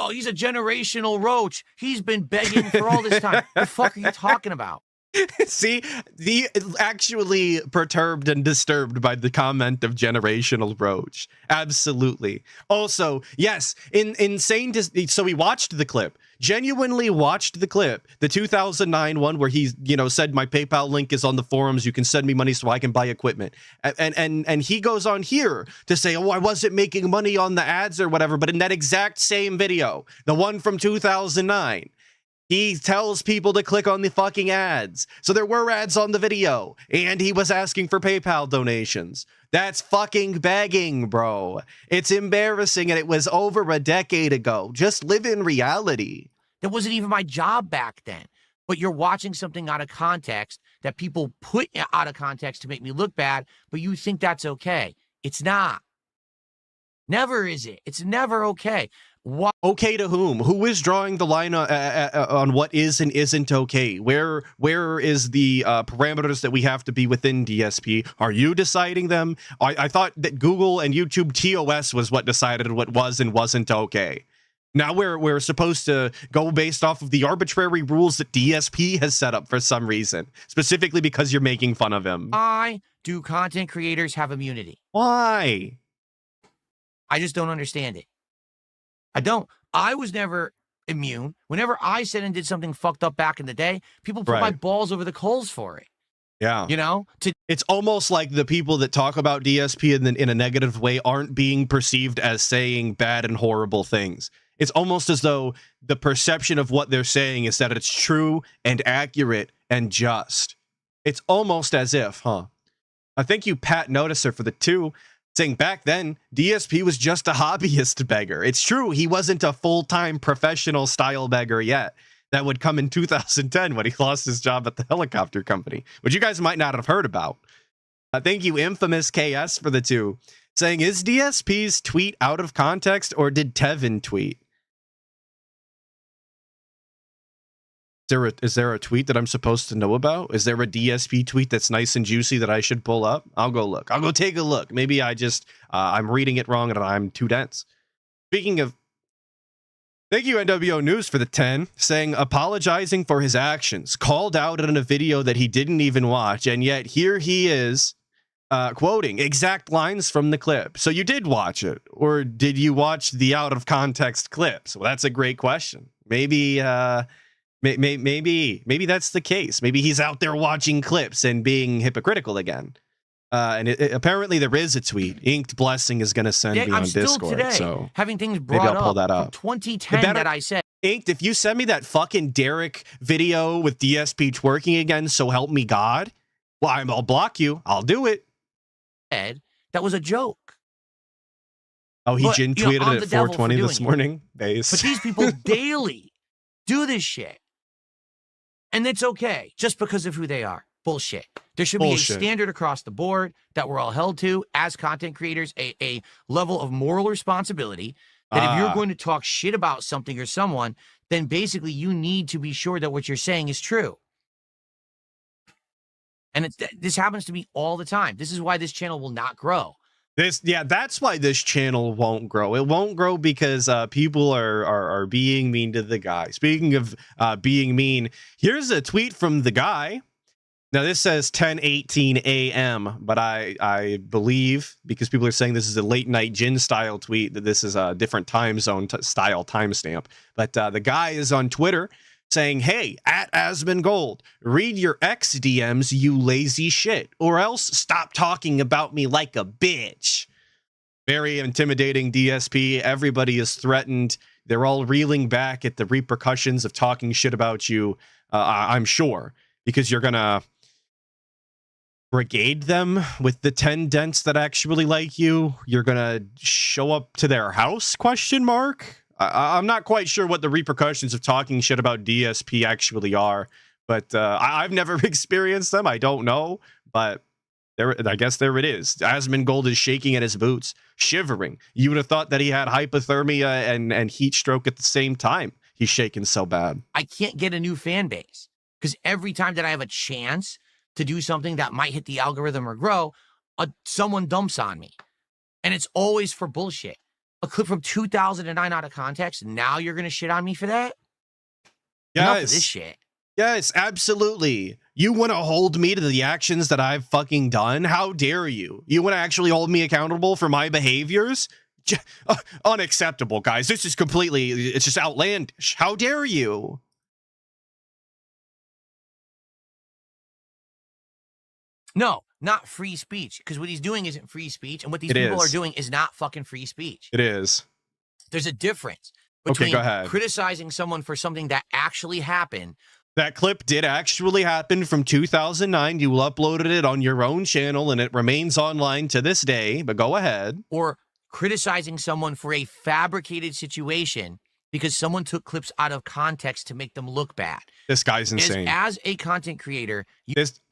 he's a generational Roach. He's been begging for all this time. The fuck are you talking about? See, the actually perturbed and disturbed by the comment of generational Roach. Absolutely. Also, yes, insane. So we watched the clip, genuinely watched the clip, the 2009 one where he, said my PayPal link is on the forums. You can send me money so I can buy equipment. And he goes on here to say, oh, I wasn't making money on the ads or whatever. But in that exact same video, the one from 2009, he tells people to click on the fucking ads. So there were ads on the video, and he was asking for PayPal donations. That's fucking begging, bro. It's embarrassing, and it was over a decade ago. Just live in reality. That wasn't even my job back then. But you're watching something out of context that people put out of context to make me look bad, but you think that's okay. It's not. Never is it. It's never okay. What? Okay to whom? Who is drawing the line on what is and isn't okay? Where is the parameters that we have to be within DSP? Are you deciding them? I thought that Google and YouTube TOS was what decided what was and wasn't okay. Now we're supposed to go based off of the arbitrary rules that DSP has set up for some reason, specifically because you're making fun of him. Why do content creators have immunity? Why? I just don't understand it. I don't. I was never immune. Whenever I said and did something fucked up back in the day, people put my balls over the coals for it. Yeah. It's almost like the people that talk about DSP in a negative way aren't being perceived as saying bad and horrible things. It's almost as though the perception of what they're saying is that it's true and accurate and just. It's almost as if, huh? I thank you, Pat Noticer, for the two, saying back then, DSP was just a hobbyist beggar. It's true, he wasn't a full-time professional style beggar yet. That would come in 2010 when he lost his job at the helicopter company, which you guys might not have heard about. Thank you, Infamous KS, for the two, saying, is DSP's tweet out of context, or did Tevin tweet? Is there a tweet that I'm supposed to know about? Is there a DSP tweet that's nice and juicy that I should pull up? I'll go look. I'll go take a look. Maybe I just, I'm reading it wrong and I'm too dense. Speaking of Thank you, NWO News, for the 10, saying apologizing for his actions, called out in a video that he didn't even watch, and yet here he is quoting exact lines from the clip. So you did watch it, or did you watch the out of context clips? Well, that's a great question. Maybe maybe that's the case. Maybe he's out there watching clips and being hypocritical again. And apparently there is a tweet. Inked Blessing is going to send me on I'm still Discord. today So having things maybe brought I'll pull up that from up. 2010 that I said. Inked, if you send me that fucking Derek video with DSP twerking again, so help me God, well, I'll block you. I'll do it. That was a joke. Oh, he But, gin you know, tweeted I'm it the at devil for 420 doing this it. morning. Base. But these people daily do this shit. And it's okay just because of who they are. Bullshit. There should be Bullshit. a standard across the board that we're all held to as content creators, a level of moral responsibility that if you're going to talk shit about something or someone, then basically you need to be sure that what you're saying is true. And this happens to me all the time. This is why this channel will not grow. That's why this channel won't grow. It won't grow because people are being mean to the guy. Speaking of being mean, here's a tweet from the guy. Now this says 10:18 a.m., but I believe, because people are saying this is a late night gin style tweet, that this is a different time zone style timestamp. But the guy is on Twitter saying, "Hey, at Asmongold, read your ex DMs, you lazy shit, or else stop talking about me like a bitch." Very intimidating, DSP. Everybody is threatened. They're all reeling back at the repercussions of talking shit about you, I'm sure, because you're gonna brigade them with the 10 dents that actually like you. You're gonna show up to their house, question mark? I'm not quite sure what the repercussions of talking shit about DSP actually are, but I've never experienced them. I don't know, but I guess there it is. Asmongold is shaking at his boots, shivering. You would have thought that he had hypothermia and heat stroke at the same time. He's shaking so bad. I can't get a new fan base because every time that I have a chance to do something that might hit the algorithm or grow, someone dumps on me. And it's always for bullshit. A clip from 2009 out of context. Now you're going to shit on me for that? Enough of this shit. Yes, absolutely. You want to hold me to the actions that I've fucking done? How dare you? You want to actually hold me accountable for my behaviors? Unacceptable, guys. This is completely, it's just outlandish. How dare you? No, not free speech. Because what he's doing isn't free speech. And what these people are doing is not fucking free speech. It is. There's a difference between go ahead. criticizing someone for something that actually happened. That clip did actually happen from 2009. You uploaded it on your own channel and it remains online to this day, but go ahead. Or criticizing someone for a fabricated situation because someone took clips out of context to make them look bad. This guy's insane. As a content creator,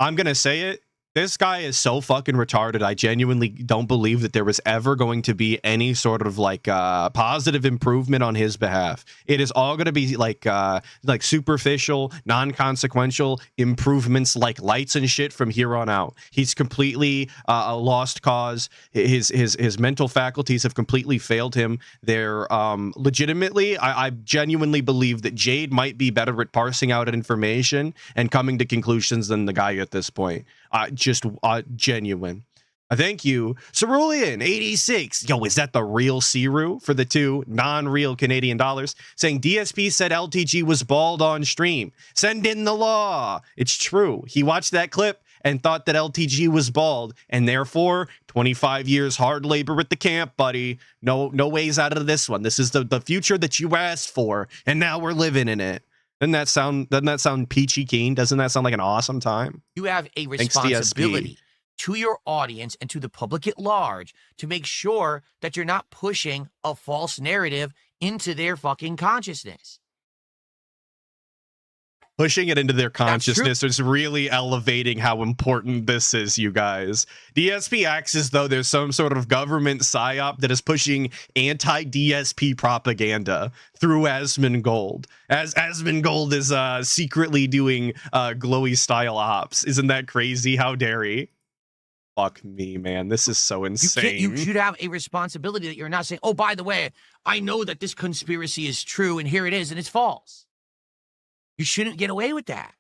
I'm going to say it. This guy is so fucking retarded. I genuinely don't believe that there was ever going to be any sort of like positive improvement on his behalf. It is all going to be like superficial, non-consequential improvements like lights and shit from here on out. He's completely a lost cause. His mental faculties have completely failed him. They're legitimately, I genuinely believe that Jade might be better at parsing out information and coming to conclusions than the guy at this point. Just genuine. Thank you. Cerulean 86. Yo, is that the real Ciru for the 2 non-real Canadian dollars? Saying DSP said LTG was bald on stream. Send in the law. It's true. He watched that clip and thought that LTG was bald, and therefore 25 years hard labor at the camp, buddy. No ways out of this one. This is the future that you asked for, and now we're living in it. Doesn't that sound peachy keen? Doesn't that sound like an awesome time? You have a responsibility to your audience and to the public at large to make sure that you're not pushing a false narrative into their fucking consciousness. Pushing it into their consciousness is really elevating how important this is, you guys. DSP acts as though there's some sort of government psyop that is pushing anti-DSP propaganda through Asmongold. As Asmongold is secretly doing glowy style ops. Isn't that crazy? How dare he? Fuck me, man. This is so You insane. you should have a responsibility that you're not saying, oh, by the way, I know that this conspiracy is true and here it is and it's false. You shouldn't get away with that.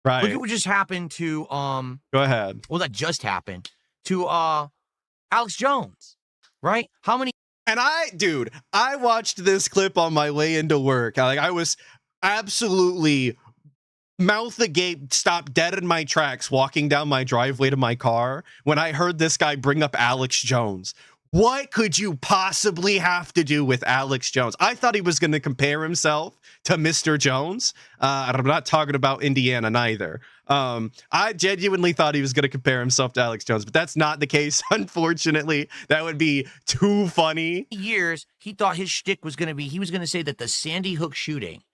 Right. Look at what just happened to Go ahead. well, that just happened to Alex Jones, right? How many And dude, I watched this clip on my way into work. I was absolutely mouth agape, stopped dead in my tracks, walking down my driveway to my car when I heard this guy bring up Alex Jones. What could you possibly have to do with Alex Jones? I thought he was going to compare himself to Mr. Jones. And I'm not talking about Indiana neither. I genuinely thought he was going to compare himself to Alex Jones, but that's not the case. Unfortunately, that would be too funny. years he thought his shtick was going to be, he was going to say that the Sandy Hook shooting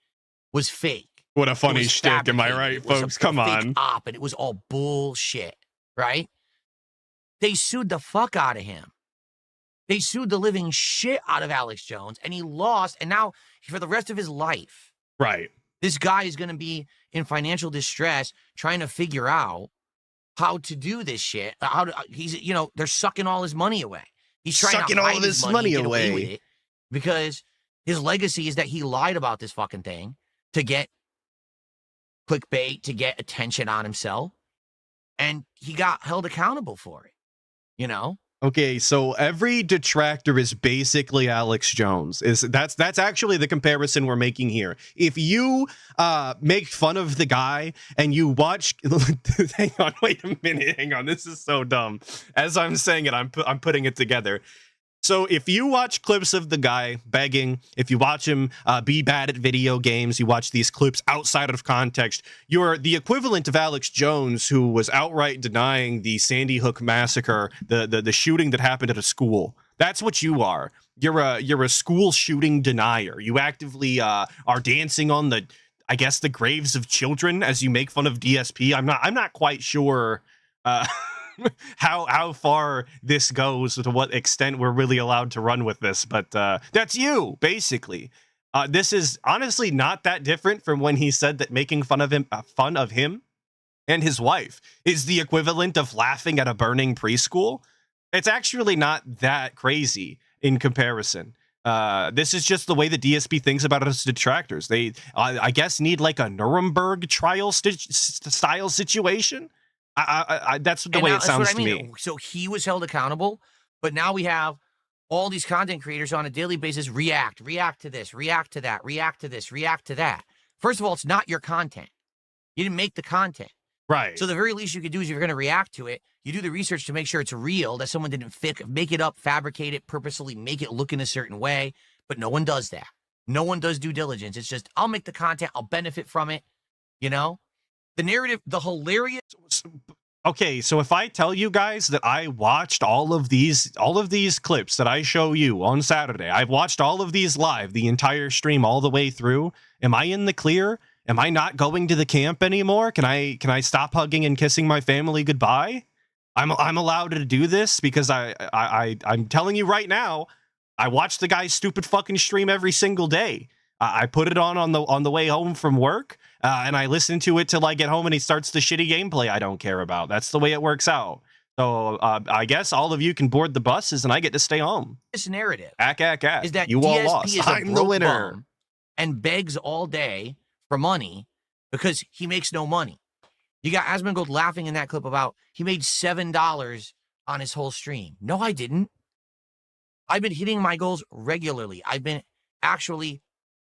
was fake. What a funny It was shtick, am I fabricated. right, It was folks? a Come fake on. op, and it was all bullshit, right? They sued the fuck out of him. They sued the living shit out of Alex Jones, and he lost. And now, for the rest of his life, Right. this guy is going to be in financial distress trying to figure out how to do this shit. They're sucking all his money away. He's trying Sucking to all hide of his his money money and get away away. with it because his legacy is that he lied about this fucking thing to get clickbait, to get attention on himself, and he got held accountable for it. You know? Okay, so every detractor is basically Alex Jones. That's actually the comparison we're making here. If you make fun of the guy and you watch, hang on, wait a minute, hang on, this is so dumb. As I'm saying it, I'm putting it together. So if you watch clips of the guy begging, if you watch him be bad at video games, you watch these clips outside of context, you're the equivalent of Alex Jones, who was outright denying the Sandy Hook massacre, the shooting that happened at a school. That's what you are. You're a school shooting denier. You actively are dancing on I guess the graves of children as you make fun of DSP. I'm not quite sure how far this goes, to what extent we're really allowed to run with this, but that's you basically. This is honestly not that different from when he said that making fun of him and his wife is the equivalent of laughing at a burning preschool. It's actually not that crazy in comparison. This is just the way the DSP thinks about it as detractors. They I guess need like a Nuremberg trial style situation. That's the way it sounds to me. So he was held accountable, but now we have all these content creators on a daily basis react to this, react to that, react to this, react to that. First of all, it's not your content. You didn't make the content. Right. So the very least you could do is, if you're going to react to it, you do the research to make sure it's real, that someone didn't make it up, fabricate it, purposely make it look in a certain way. But no one does that. No one does due diligence. It's just, I'll make the content, I'll benefit from it, you know? The narrative, the hilarious. Okay, so if I tell you guys that I watched all of these clips that I show you on Saturday, I've watched all of these live, the entire stream all the way through, am I in the clear? Am I not going to the camp anymore? Can I stop hugging and kissing my family goodbye? I'm allowed to do this because I'm telling you right now, I watch the guy's stupid fucking stream every single day. I put it on the way home from work, and I listen to it till I get home and he starts the shitty gameplay I don't care about. That's the way it works out. So I guess all of you can board the buses and I get to stay home. This narrative is that you DSP all lost. is a I'm the broke winner. bum and begs all day for money because he makes no money. You got Asmongold laughing in that clip about he made $7 on his whole stream. No, I didn't. I've been hitting my goals regularly. I've been actually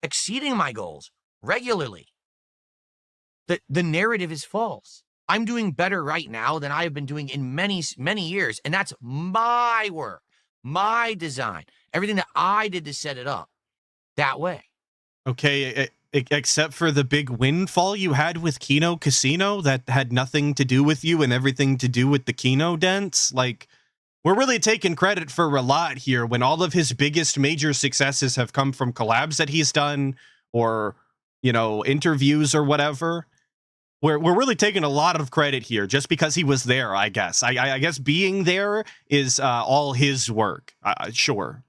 exceeding my goals regularly. The narrative is false. I'm doing better right now than I have been doing in many, many years. And that's my work, my design, everything that I did to set it up that way. Okay, except for the big windfall you had with Kino Casino that had nothing to do with you and everything to do with the Kino dents. Like, we're really taking credit for a lot here when all of his biggest major successes have come from collabs that he's done or, you know, interviews or whatever. We're really taking a lot of credit here just because he was there, I guess. I guess being there is all his work. Sure.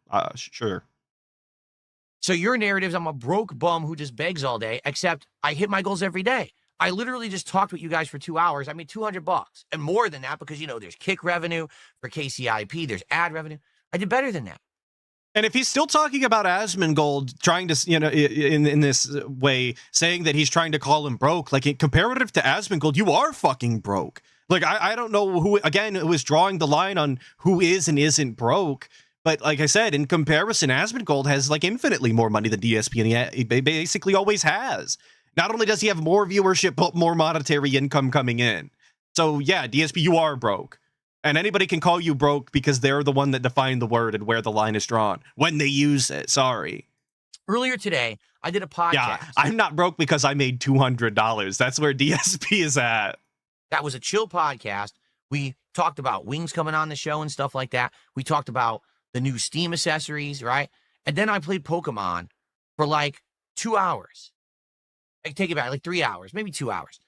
So your narrative is I'm a broke bum who just begs all day, except I hit my goals every day. I literally just talked with you guys for 2 hours. I made $200 and more than that because, there's kick revenue for KCIP. There's ad revenue. I did better than that. And if he's still talking about Asmongold, trying to, in this way, saying that he's trying to call him broke, like comparative to Asmongold, you are fucking broke. Like, I don't know who was drawing the line on who is and isn't broke. But like I said, in comparison, Asmongold has like infinitely more money than DSP, and he basically always has. Not only does he have more viewership, but more monetary income coming in. So yeah, DSP, you are broke. And anybody can call you broke because they're the one that defined the word and where the line is drawn when they use it. Sorry. Earlier today, I did a podcast. Yeah, I'm not broke because I made $200. That's where DSP is at. That was a chill podcast. We talked about wings coming on the show and stuff like that. We talked about the new Steam accessories, right? And then I played Pokemon for like 2 hours. I take it back, like 3 hours, maybe 2 hours.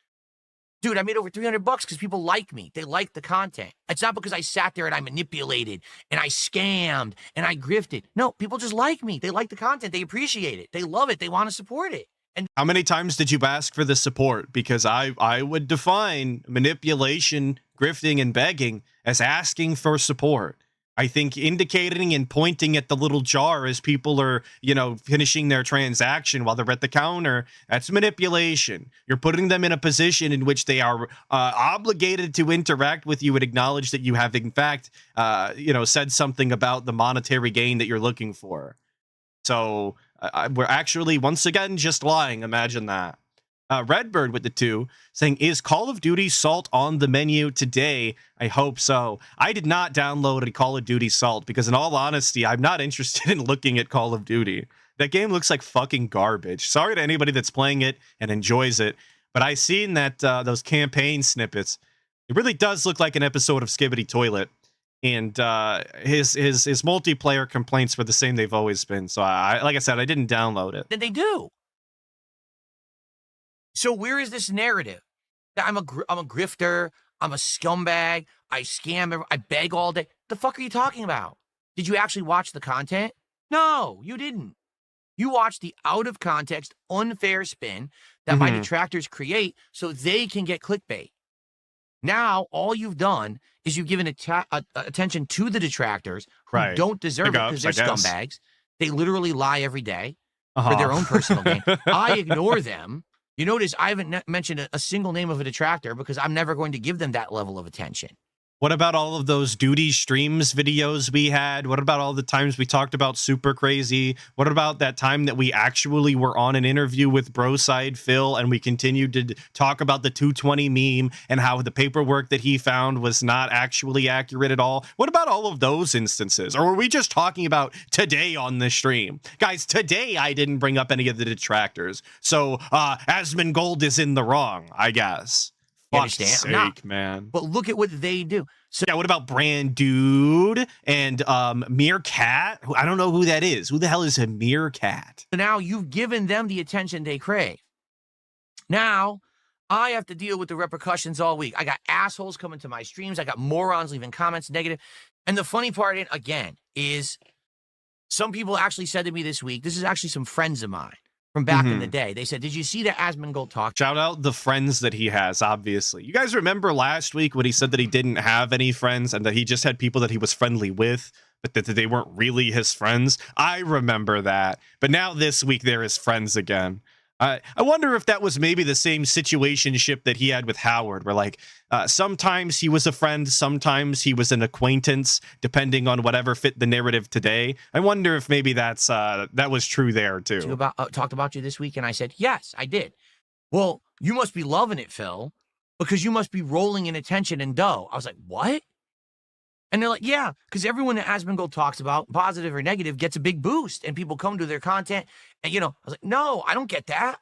Dude, I made over $300 because people like me. They like the content. It's not because I sat there and I manipulated and I scammed and I grifted. No, people just like me. They like the content. They appreciate it. They love it. They want to support it. And how many times did you ask for the support? Because I would define manipulation, grifting, and begging as asking for support. I think indicating and pointing at the little jar as people are, finishing their transaction while they're at the counter, that's manipulation. You're putting them in a position in which they are obligated to interact with you and acknowledge that you have, in fact, said something about the monetary gain that you're looking for. So we're actually, once again, just lying. Imagine that. Redbird with the 2 saying, is Call of Duty Salt on the menu today? I hope so. I did not download a Call of Duty Salt because, in all honesty, I'm not interested in looking at Call of Duty. That game looks like fucking garbage. Sorry to anybody that's playing it and enjoys it, but I seen that those campaign snippets. It really does look like an episode of Skibbity Toilet. And his multiplayer complaints were the same they've always been. So like I said, I didn't download it. then they do. So where is this narrative that I'm a grifter, I'm a scumbag, I scam, I beg all day? The fuck are you talking about? Did you actually watch the content? No, you didn't. You watched the out of context, unfair spin that my detractors create so they can get clickbait. Now, all you've done is you've given attention to the detractors who don't deserve it because they're scumbags. They literally lie every day for their own personal gain. I ignore them. You notice I haven't mentioned a single name of a detractor because I'm never going to give them that level of attention. What about all of those duty streams videos we had? What about all the times we talked about Super Crazy? What about that time that we actually were on an interview with Broside Phil and we continued to talk about the 220 meme and how the paperwork that he found was not actually accurate at all? What about all of those instances? Or were we just talking about today on the stream? Guys, today I didn't bring up any of the detractors. So Asmongold is in the wrong, I guess. Fuck's sake, man. But look at what they do. So yeah, what about Brand Dude and Meerkat? I don't know who that is. Who the hell is a Meerkat? Now you've given them the attention they crave. Now I have to deal with the repercussions all week. I got assholes coming to my streams. I got morons leaving comments negative. And the funny part, again, is some people actually said to me this week, this is actually some friends of mine from back in the day. They said, did you see that Asmongold talk? Shout out the friends that he has, obviously. You guys remember last week when he said that he didn't have any friends and that he just had people that he was friendly with, but that they weren't really his friends? I remember that. But now this week, they're his friends again. I wonder if that was maybe the same situationship that he had with Howard, where like sometimes he was a friend, sometimes he was an acquaintance, depending on whatever fit the narrative today. I wonder if maybe that was true there too. Talked about you this week, and I said, yes, I did. Well, you must be loving it, Phil, because you must be rolling in attention and dough. I was like, what? And they're like, yeah, because everyone that Asmongold talks about, positive or negative, gets a big boost, and people come to their content. And, I was like, no, I don't get that.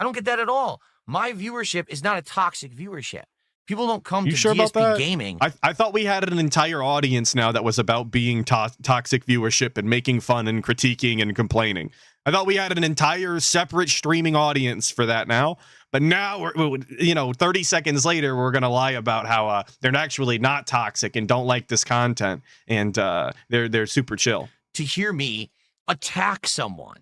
I don't get that at all. My viewership is not a toxic viewership. People don't come to DSP Gaming. I thought we had an entire audience now that was about being toxic viewership and making fun and critiquing and complaining. I thought we had an entire separate streaming audience for that now. But now, we're 30 seconds later, we're going to lie about how they're actually not toxic and don't like this content. And they're super chill. To hear me attack someone,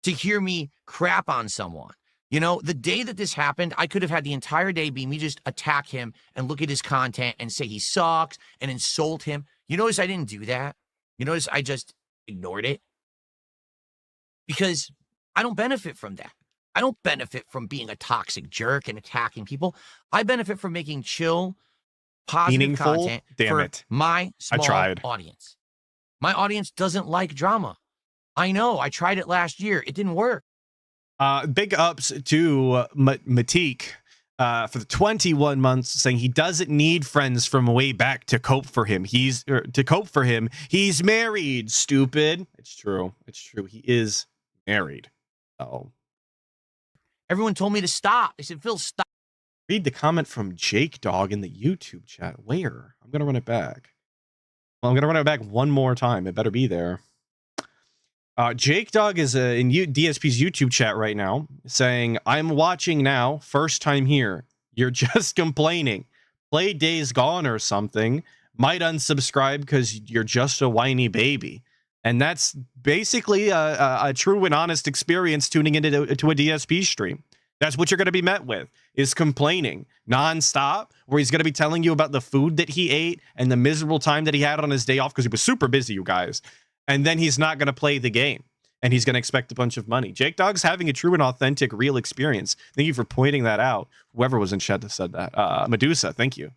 to hear me crap on someone, You know, the day that this happened, I could have had the entire day be me just attack him and look at his content and say he sucks and insult him. You notice I didn't do that? You notice I just ignored it? Because I don't benefit from that. I don't benefit from being a toxic jerk and attacking people. I benefit from making chill, positive Meaningful? content Damn for it. my small tried. audience. My audience doesn't like drama. I know. I tried it last year. It didn't work. Big ups to Matik for the 21 months, saying he doesn't need friends from way back to cope for him. He's married. Stupid. It's true. It's true. He is married. Oh. Everyone told me to stop. They said, Phil, stop. Read the comment from Jake Dog in the YouTube chat. Where? I'm gonna run it back. Well, I'm gonna run it back one more time. It better be there. Jake Dog is in DSP's YouTube chat right now saying, I'm watching now. First time here. You're just complaining. Play Days Gone or something. Might unsubscribe because you're just a whiny baby. And that's basically a true and honest experience tuning into a DSP stream. That's what you're going to be met with, is complaining nonstop, where he's going to be telling you about the food that he ate and the miserable time that he had on his day off because he was super busy, you guys. And then he's not going to play the game, and he's going to expect a bunch of money. Jake Dog's having a true and authentic, real experience. Thank you for pointing that out. Whoever was in chat that said that. Medusa, thank you.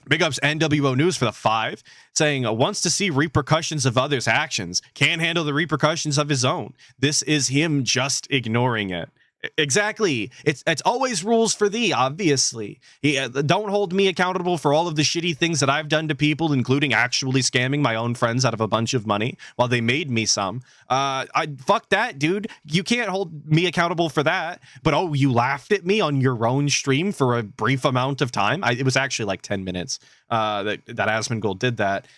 Big ups NWO News for the 5, saying wants to see repercussions of others' actions, can't handle the repercussions of his own. This is him just ignoring it. Exactly. It's always rules for thee, obviously. Don't hold me accountable for all of the shitty things that I've done to people, including actually scamming my own friends out of a bunch of money while they made me some. Fuck that, dude. You can't hold me accountable for that. But oh, you laughed at me on your own stream for a brief amount of time. It was actually like 10 minutes that Asmongold did that.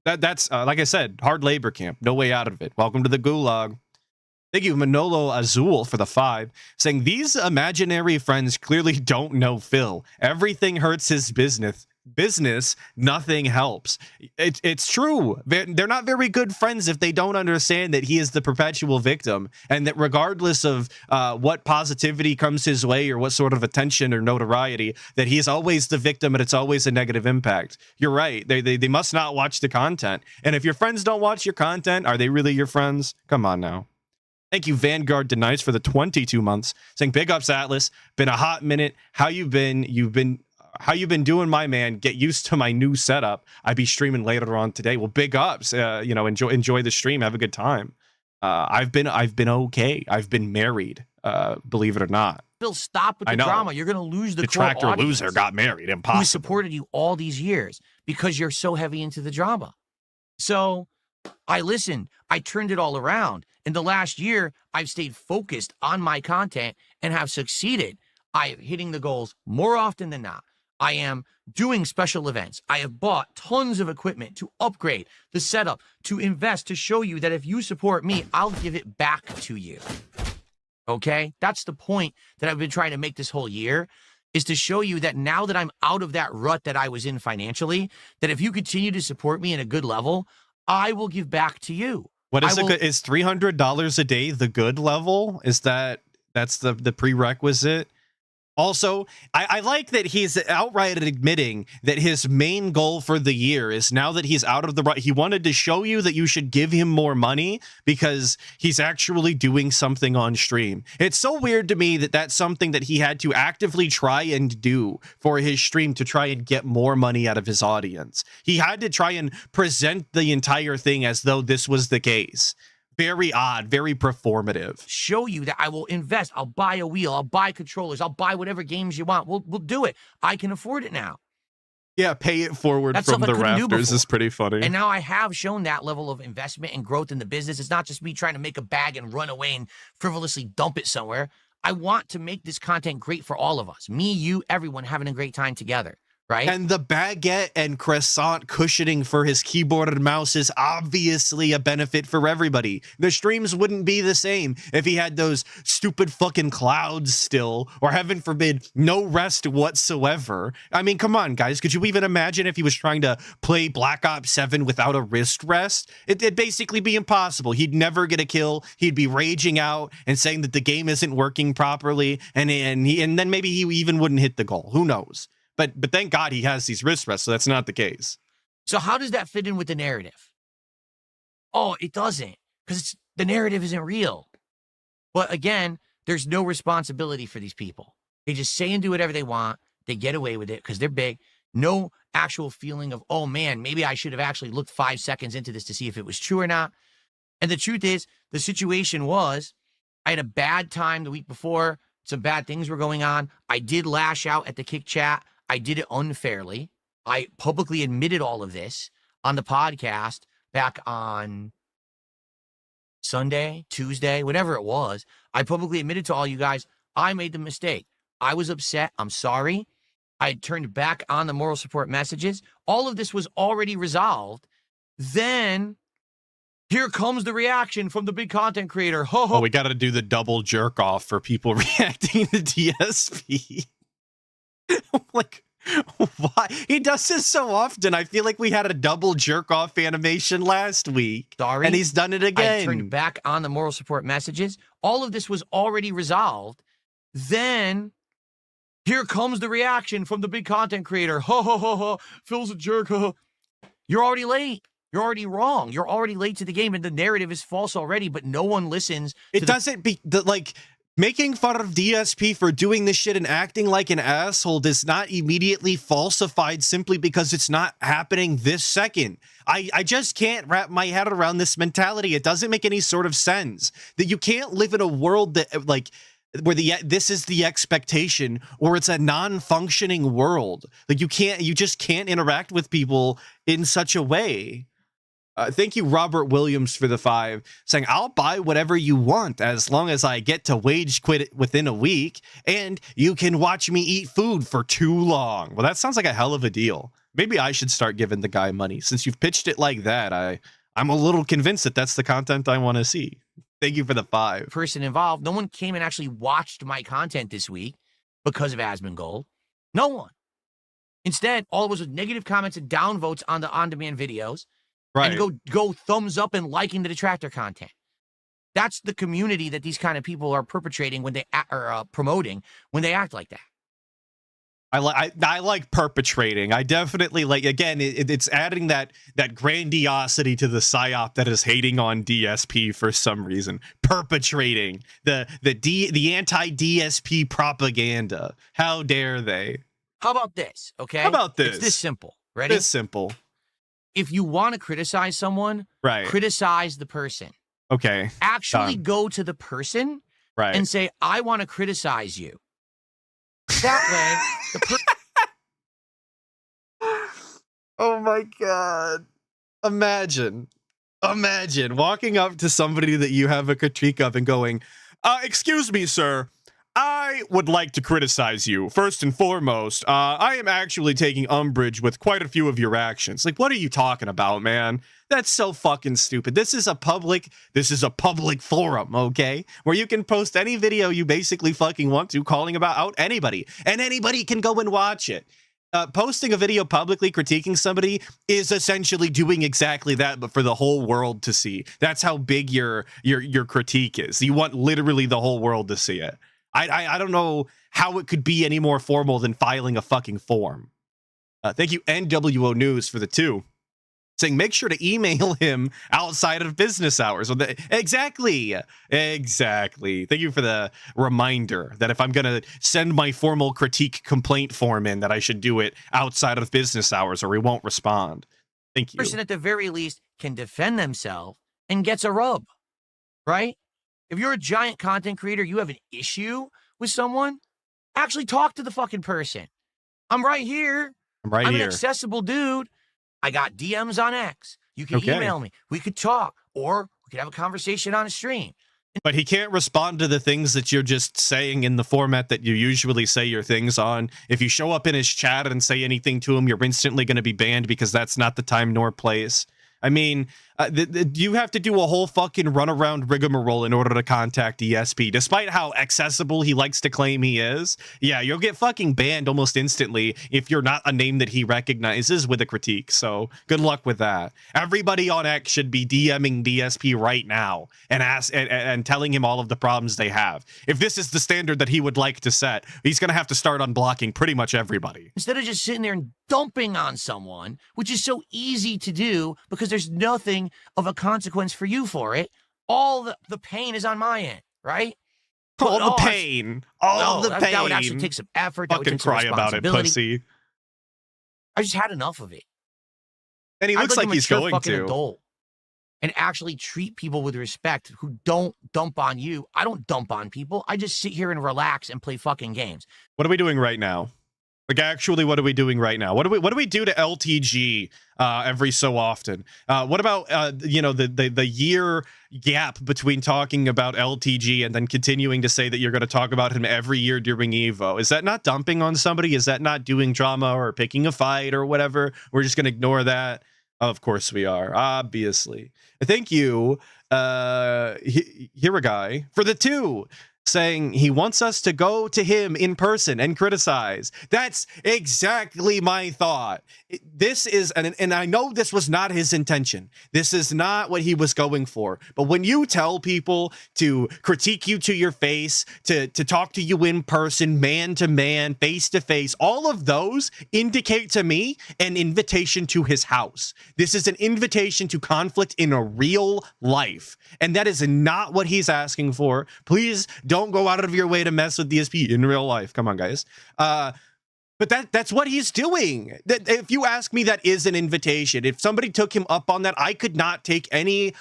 That's like I said, hard labor camp. No way out of it. Welcome to the gulag. Thank you, Manolo Azul, for the 5, saying these imaginary friends clearly don't know Phil. Everything hurts his business. Nothing helps. It's true. They're not very good friends if they don't understand that he is the perpetual victim, and that regardless of what positivity comes his way or what sort of attention or notoriety, that he's always the victim and it's always a negative impact. You're right. They must not watch the content. And if your friends don't watch your content, are they really your friends? Come on now. Thank you, Vanguard Denice, for the 22 months. Saying, big ups, Atlas. Been a hot minute. How you been? How you been doing, my man? Get used to my new setup. I be streaming later on today. Well, big ups. Enjoy the stream. Have a good time. I've been okay. I've been married. Believe it or not. Phil, stop with the drama. You're going to lose the core tractor audience loser got married. Impossible. Who supported you all these years because you're so heavy into the drama. So I listened. I turned it all around. In the last year, I've stayed focused on my content and have succeeded. I am hitting the goals more often than not. I am doing special events. I have bought tons of equipment to upgrade the setup, to invest, to show you that if you support me, I'll give it back to you. Okay? That's the point that I've been trying to make this whole year, is to show you that now that I'm out of that rut that I was in financially, that if you continue to support me at a good level, I will give back to you. What is is $300 a day the good level? That's the prerequisite? Also, I like that he's outright admitting that his main goal for the year is, now that he's out of the rut, he wanted to show you that you should give him more money because he's actually doing something on stream. It's so weird to me that that's something that he had to actively try and do for his stream to try and get more money out of his audience. He had to try and present the entire thing as though this was the case. Very odd, very performative. Show you that I will invest. I'll buy a wheel. I'll buy controllers. I'll buy whatever games you want. We'll do it. I can afford it now. Yeah, pay it forward That's from the something I couldn't do rafters before. is pretty funny. And now I have shown that level of investment and growth in the business. It's not just me trying to make a bag and run away and frivolously dump it somewhere. I want to make this content great for all of us. Me, you, everyone having a great time together. right? And the baguette and croissant cushioning for his keyboard and mouse is obviously a benefit for everybody. The streams wouldn't be the same if he had those stupid fucking clouds still, or heaven forbid, no rest whatsoever. I mean, come on, guys. Could you even imagine if he was trying to play Black Ops 7 without a wrist rest? It'd basically be impossible. He'd never get a kill. He'd be raging out and saying that the game isn't working properly, and then maybe he even wouldn't hit the goal. Who knows? But thank God he has these wrist rests, so that's not the case. So how does that fit in with the narrative? Oh, it doesn't, because the narrative isn't real. But again, there's no responsibility for these people. They just say and do whatever they want. They get away with it because they're big. No actual feeling of, oh man, maybe I should have actually looked 5 seconds into this to see if it was true or not. And the truth is, the situation was, I had a bad time the week before. Some bad things were going on. I did lash out at the Kick chat. I did it unfairly. I publicly admitted all of this on the podcast back on Sunday, Tuesday, whatever it was. I publicly admitted to all you guys, I made the mistake. I was upset. I'm sorry. I turned back on the moral support messages. All of this was already resolved. Then here comes the reaction from the big content creator. Ho, ho. Oh, we got to do the double jerk off for people reacting to DSP. Like, why? He does this so often. I feel like we had a double jerk off animation last week. Sorry. And he's done it again. I turned back on the moral support messages. All of this was already resolved. Then here comes the reaction from the big content creator. Ho, ho, ho, ho. Phil's a jerk. Ho, ho. You're already late. You're already wrong. You're already late to the game, and the narrative is false already, but no one listens. It doesn't be like making fun of DSP for doing this shit and acting like an asshole does not immediately falsified simply because it's not happening this second. I just can't wrap my head around this mentality. It doesn't make any sort of sense that you can't live in a world that like where this is the expectation, or it's a non-functioning world. Like you just can't interact with people in such a way. Thank you, Robert Williams, for the 5, saying, I'll buy whatever you want as long as I get to wage quit it within a week, and you can watch me eat food for too long. Well, that sounds like a hell of a deal. Maybe I should start giving the guy money. Since you've pitched it like that, I'm a little convinced that that's the content I want to see. Thank you for the 5. Person involved. No one came and actually watched my content this week because of Asmongold. No one. Instead, all it was negative comments and downvotes on the on-demand videos. Right. And go thumbs up and liking the detractor content. That's the community that these kind of people are perpetrating when they are promoting when they act like that. I like perpetrating. I definitely like. Again, it's adding that grandiosity to the psyop that is hating on DSP for some reason. Perpetrating the anti-DSP propaganda. How dare they? How about this? Okay. How about this? It's this simple. Ready? This simple. If you want to criticize someone, right, criticize the person. Okay. Actually go to the person, right, and say, I want to criticize you. That way, oh my God. Imagine walking up to somebody that you have a critique of and going, excuse me, sir. I would like to criticize you. First and foremost, I am actually taking umbrage with quite a few of your actions. Like, what are you talking about, man? That's so fucking stupid. This is a public forum, okay? Where you can post any video you basically fucking want to, calling out anybody, and anybody can go and watch it. Posting a video publicly critiquing somebody is essentially doing exactly that, but for the whole world to see. That's how big your critique is. You want literally the whole world to see it. I don't know how it could be any more formal than filing a fucking form. Thank you, NWO News, for the 2. Saying, make sure to email him outside of business hours. Exactly. Thank you for the reminder that if I'm going to send my formal critique complaint form in, that I should do it outside of business hours or he won't respond. Thank you. Person at the very least can defend themselves and gets a rub, right? If you're a giant content creator, you have an issue with someone, actually talk to the fucking person. I'm right here. I'm an accessible dude. I got DMs on X. You can email me. We could talk, or we could have a conversation on a stream. But he can't respond to the things that you're just saying in the format that you usually say your things on. If you show up in his chat and say anything to him, you're instantly going to be banned because that's not the time nor place. I mean, you have to do a whole fucking runaround rigmarole in order to contact ESP, despite how accessible he likes to claim he is. Yeah, you'll get fucking banned almost instantly if you're not a name that he recognizes with a critique. So good luck with that. Everybody on X should be DMing DSP right now and and telling him all of the problems they have. If this is the standard that he would like to set, he's going to have to start unblocking pretty much everybody. Instead of just sitting there and dumping on someone, which is so easy to do because there's nothing of a consequence for you for it. All the pain is on my end, right? All the pain. All the pain. That would actually take some effort. That would Fucking take some cry about it, pussy. I just had enough of it. And he looks like he's going to. Adult and actually treat people with respect who don't dump on you. I don't dump on people. I just sit here and relax and play fucking games. What are we doing right now? Like, actually, what are we doing right now? What do we do to LTG every so often? What about you know, the year gap between talking about LTG and then continuing to say that you're going to talk about him every year during Evo? Is that not dumping on somebody? Is that not doing drama or picking a fight or whatever? We're just going to ignore that. Of course we are, obviously. Thank you, here a guy for the 2. Saying he wants us to go to him in person and criticize. That's exactly my thought. This is, and I know this was not his intention. This is not what he was going for. But when you tell people to critique you to your face, to talk to you in person, man to man, face to face, all of those indicate to me an invitation to his house. This is an invitation to conflict in a real life. And that is not what he's asking for. Please don't go out of your way to mess with DSP in real life. Come on, guys. But that's what he's doing. If you ask me, that is an invitation. If somebody took him up on that, I could not take any,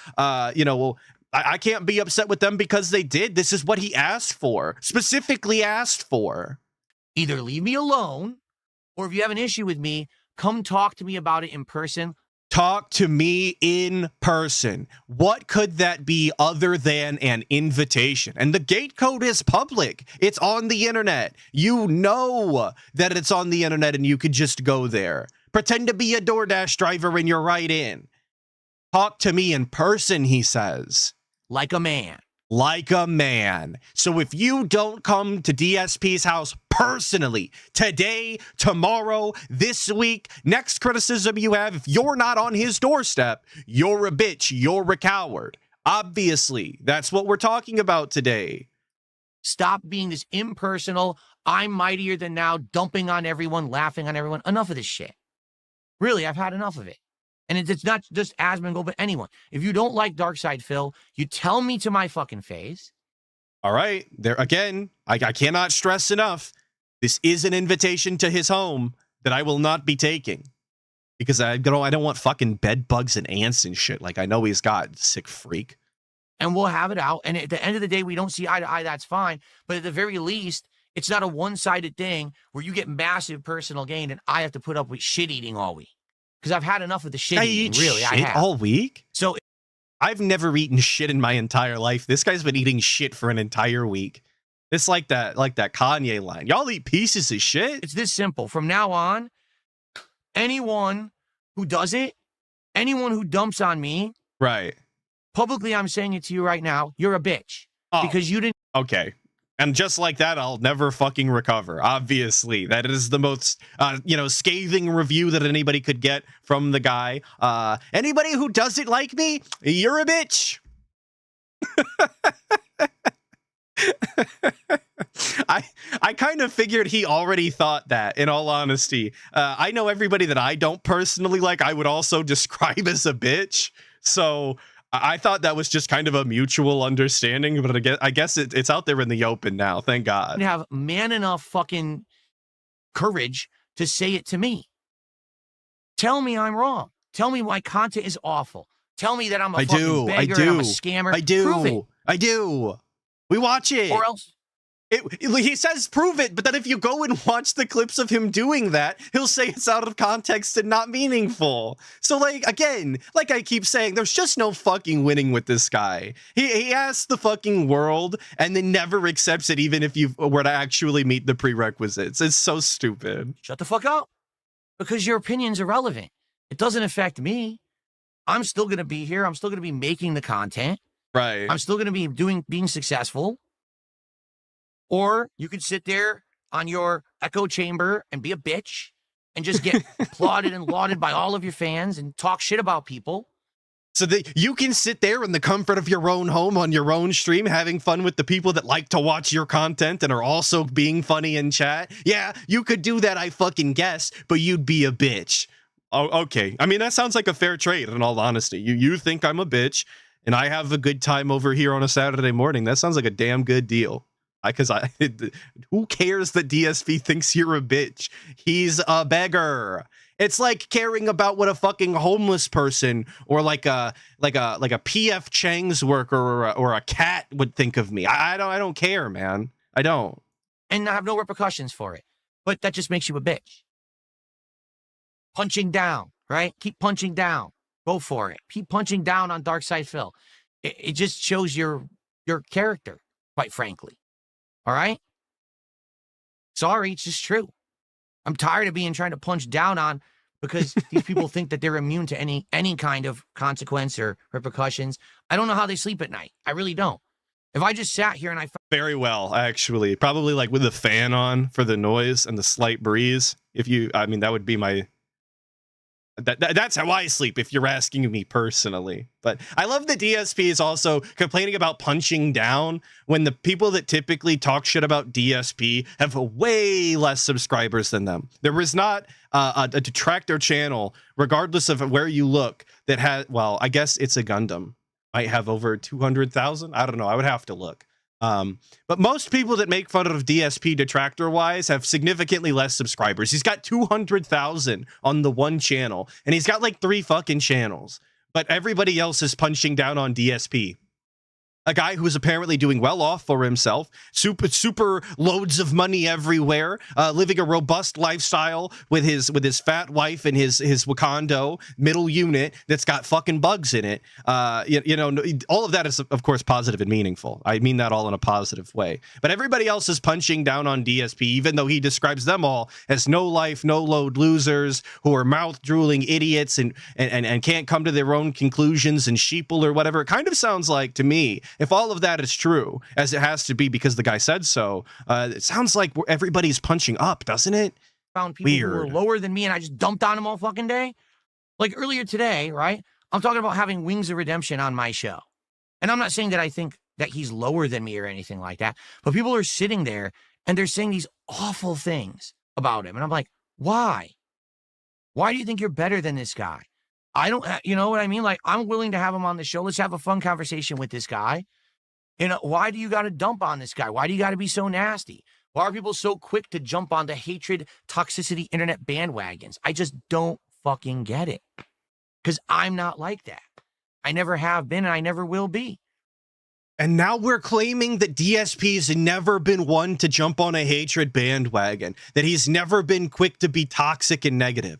you know, I can't be upset with them because they did. This is what he asked for, specifically asked for. Either leave me alone, or if you have an issue with me, come talk to me about it in person. Talk to me in person. What could that be other than an invitation? And the gate code is public. It's on the internet. You know that it's on the internet and you could just go there. Pretend to be a DoorDash driver and you're right in. Talk to me in person, he says. Like a man. Like a man. So if you don't come to DSP's house personally, today, tomorrow, this week, next criticism you have, if you're not on his doorstep, you're a bitch, you're a coward. Obviously, that's what we're talking about today. Stop being this impersonal, I'm mightier than now, dumping on everyone, laughing on everyone. Enough of this shit. Really, I've had enough of it. And it's not just Asmongold, but anyone. If you don't like Darkside Phil, you tell me to my fucking face. All right. There again, I cannot stress enough. This is an invitation to his home that I will not be taking. Because I don't want fucking bed bugs and ants and shit. Like, I know he's got, sick freak. And we'll have it out. And at the end of the day, we don't see eye to eye, that's fine. But at the very least, it's not a one-sided thing where you get massive personal gain and I have to put up with shit eating all week. Because I've had enough of the shit eating, really. I have. All week? So I've never eaten shit in my entire life. This guy's been eating shit for an entire week. It's like that Kanye line. Y'all eat pieces of shit. It's this simple. From now on, anyone who does it, anyone who dumps on me, right? Publicly, I'm saying it to you right now. You're a bitch because you didn't. Okay. And just like that, I'll never fucking recover. Obviously, that is the most, scathing review that anybody could get from the guy. Anybody who doesn't like me, you're a bitch. I kind of figured he already thought that, in all honesty. I know everybody that I don't personally like, I would also describe as a bitch. So I thought that was just kind of a mutual understanding, but I guess it's out there in the open now. Thank God. You have man enough fucking courage to say it to me. Tell me I'm wrong. Tell me my content is awful. Tell me that I'm a fucking beggar and I'm a scammer. I do. Prove it. I do. We watch it. Or else He says prove it, but then if you go and watch the clips of him doing that, he'll say it's out of context and not meaningful. So, like, again, like I keep saying, there's just no fucking winning with this guy. He asks the fucking world and then never accepts it, even if you were to actually meet the prerequisites. It's so stupid. Shut the fuck up. Because your opinion's irrelevant. It doesn't affect me. I'm still going to be here. I'm still going to be making the content. Right. I'm still going to be being successful. Or you could sit there on your echo chamber and be a bitch and just get applauded and lauded by all of your fans and talk shit about people. So that you can sit there in the comfort of your own home on your own stream, having fun with the people that like to watch your content and are also being funny in chat. Yeah, you could do that, I fucking guess, but you'd be a bitch. Oh, okay. I mean, that sounds like a fair trade, in all honesty. You think I'm a bitch, and I have a good time over here on a Saturday morning. That sounds like a damn good deal. Because who cares that DSP thinks you're a bitch? He's a beggar. It's like caring about what a fucking homeless person or like a PF Chang's worker or a cat would think of me. I don't care, man. I don't. And I have no repercussions for it. But that just makes you a bitch. Punching down, right? Keep punching down. Go for it. Keep punching down on Darkside Phil. It just shows your character, quite frankly. All right? Sorry, it's just true. I'm tired of being trying to punch down on because these people think that they're immune to any kind of consequence or repercussions. I don't know how they sleep at night. I really don't. If I just sat here and I... Very well, actually. Probably like with the fan on for the noise and the slight breeze. I mean, that would be my... That's how I sleep, if you're asking me personally. But I love that DSP is also complaining about punching down when the people that typically talk shit about DSP have way less subscribers than them. There is not a detractor channel, regardless of where you look, that has, well, I guess It's a Gundam might have over 200,000. I don't know. I would have to look. But most people that make fun of DSP detractor wise have significantly less subscribers. He's got 200,000 on the one channel, and he's got like 3 fucking channels, but everybody else is punching down on DSP. A guy who's apparently doing well off for himself, super loads of money everywhere, living a robust lifestyle with his fat wife and his Wakando middle unit that's got fucking bugs in it. You know, all of that is of course positive and meaningful. I mean that all in a positive way. But everybody else is punching down on DSP, even though he describes them all as no life, no load losers who are mouth drooling idiots and can't come to their own conclusions and sheeple or whatever. It kind of sounds like to me, if all of that is true, as it has to be because the guy said so, it sounds like everybody's punching up, doesn't it? Found people who were lower than me and I just dumped on them all fucking day. Like earlier today, right? I'm talking about having Wings of Redemption on my show. And I'm not saying that I think that he's lower than me or anything like that, but people are sitting there and they're saying these awful things about him. And I'm like, why? Why do you think you're better than this guy? I don't, you know what I mean? Like, I'm willing to have him on the show. Let's have a fun conversation with this guy. You know, why do you got to dump on this guy? Why do you got to be so nasty? Why are people so quick to jump on the hatred, toxicity, internet bandwagons? I just don't fucking get it. Because I'm not like that. I never have been and I never will be. And now we're claiming that DSP's never been one to jump on a hatred bandwagon, that he's never been quick to be toxic and negative.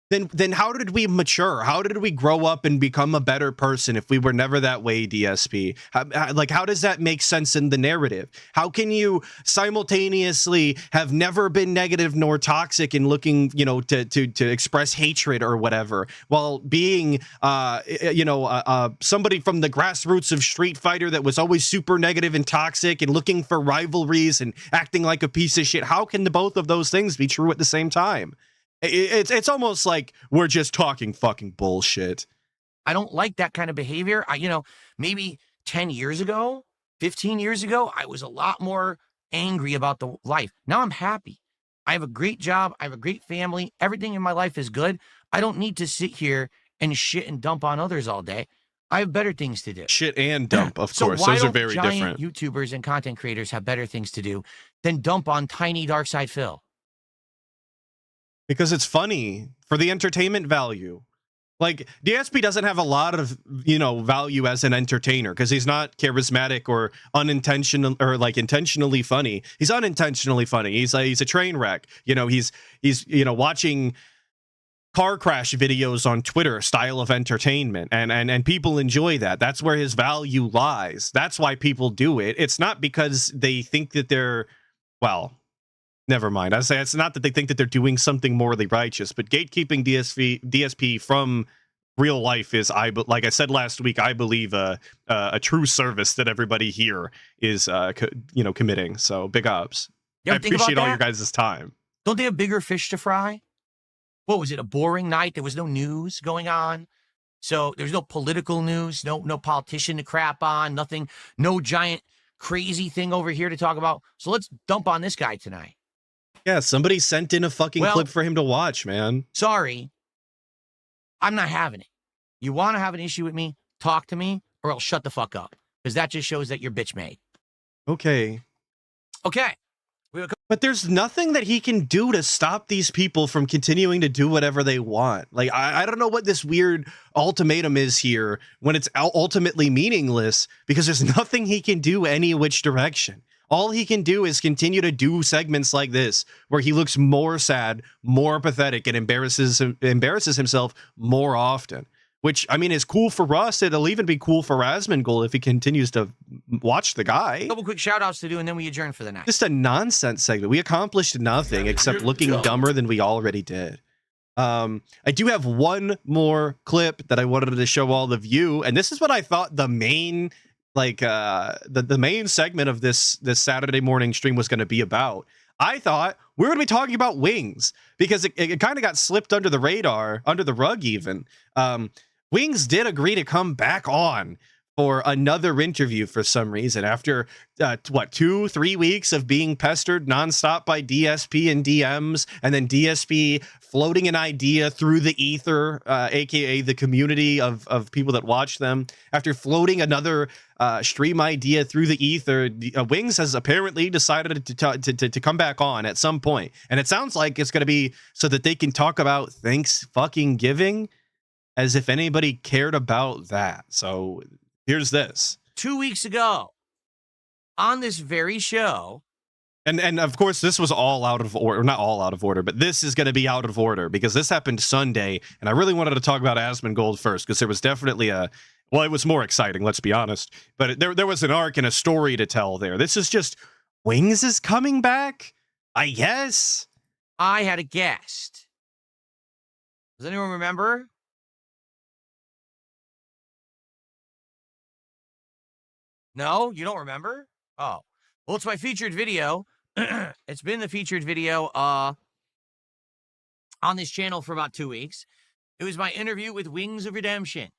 Then how did we mature? How did we grow up and become a better person if we were never that way, DSP? How does that make sense in the narrative? How can you simultaneously have never been negative nor toxic and looking, you know, to express hatred or whatever, while being, somebody from the grassroots of Street Fighter that was always super negative and toxic and looking for rivalries and acting like a piece of shit? How can both of those things be true at the same time? It's almost like we're just talking fucking bullshit. I don't like that kind of behavior. Maybe 10 years ago, 15 years ago, I was a lot more angry about the life. Now I'm happy. I have a great job. I have a great family. Everything in my life is good. I don't need to sit here and shit and dump on others all day. I have better things to do. Shit and dump, of course. Why those don't are very giant different. YouTubers and content creators have better things to do than dump on tiny Darkside Phil? Because it's funny for the entertainment value. Like, DSP doesn't have a lot of, value as an entertainer because he's not charismatic or unintentional or like intentionally funny. He's unintentionally funny. He's a train wreck. He's watching car crash videos on Twitter style of entertainment, and people enjoy that. That's where his value lies. That's why people do it. It's not because they think that they're, well, never mind. I say it's not that they think that they're doing something morally righteous, but gatekeeping DSP from real life is, like I said last week, I believe a true service that everybody here is committing. So big ups. You I ever think about appreciate all that? your guys' time. Don't they have bigger fish to fry? What was it? A boring night? There was no news going on. So there's no political news, no politician to crap on, nothing, no giant crazy thing over here to talk about. So let's dump on this guy tonight. Yeah, somebody sent in a fucking clip for him to watch, man. Sorry, I'm not having it. You want to have an issue with me? Talk to me, or else shut the fuck up. Because that just shows that you're bitch made. Okay. Okay. But there's nothing that he can do to stop these people from continuing to do whatever they want. Like, I don't know what this weird ultimatum is here when it's ultimately meaningless, because there's nothing he can do any which direction. All he can do is continue to do segments like this, where he looks more sad, more pathetic, and embarrasses himself more often. Which, I mean, is cool for us. It'll even be cool for Asmongold if he continues to watch the guy. A couple quick shout outs to do, and then we adjourn for the night. Just a nonsense segment. We accomplished nothing except looking dumber than we already did. I do have one more clip that I wanted to show all of you, and this is what I thought the main, the main segment of this Saturday morning stream was going to be about. I thought we were going to be talking about Wings, because it kind of got slipped under the radar, under the rug even. Wings did agree to come back on for another interview for some reason after 2-3 weeks of being pestered nonstop by DSP and DMs, and then DSP floating an idea through the ether, aka the community of people that watch them. After floating another stream idea through the ether, Wings has apparently decided to come back on at some point, and it sounds like it's going to be so that they can talk about Thanksgiving, as if anybody cared about that. So here's this. 2 weeks ago, on this very show. And of course, this was all out of order. Not all out of order, but this is going to be out of order because this happened Sunday. And I really wanted to talk about Asmongold first, because there was definitely it was more exciting, let's be honest. But there was an arc and a story to tell there. This is just, Wings is coming back, I guess. I had a guest. Does anyone remember? No, you don't remember? Oh, well, it's my featured video. It's been the featured video on this channel for about 2 weeks. It was my interview with Wings of Redemption,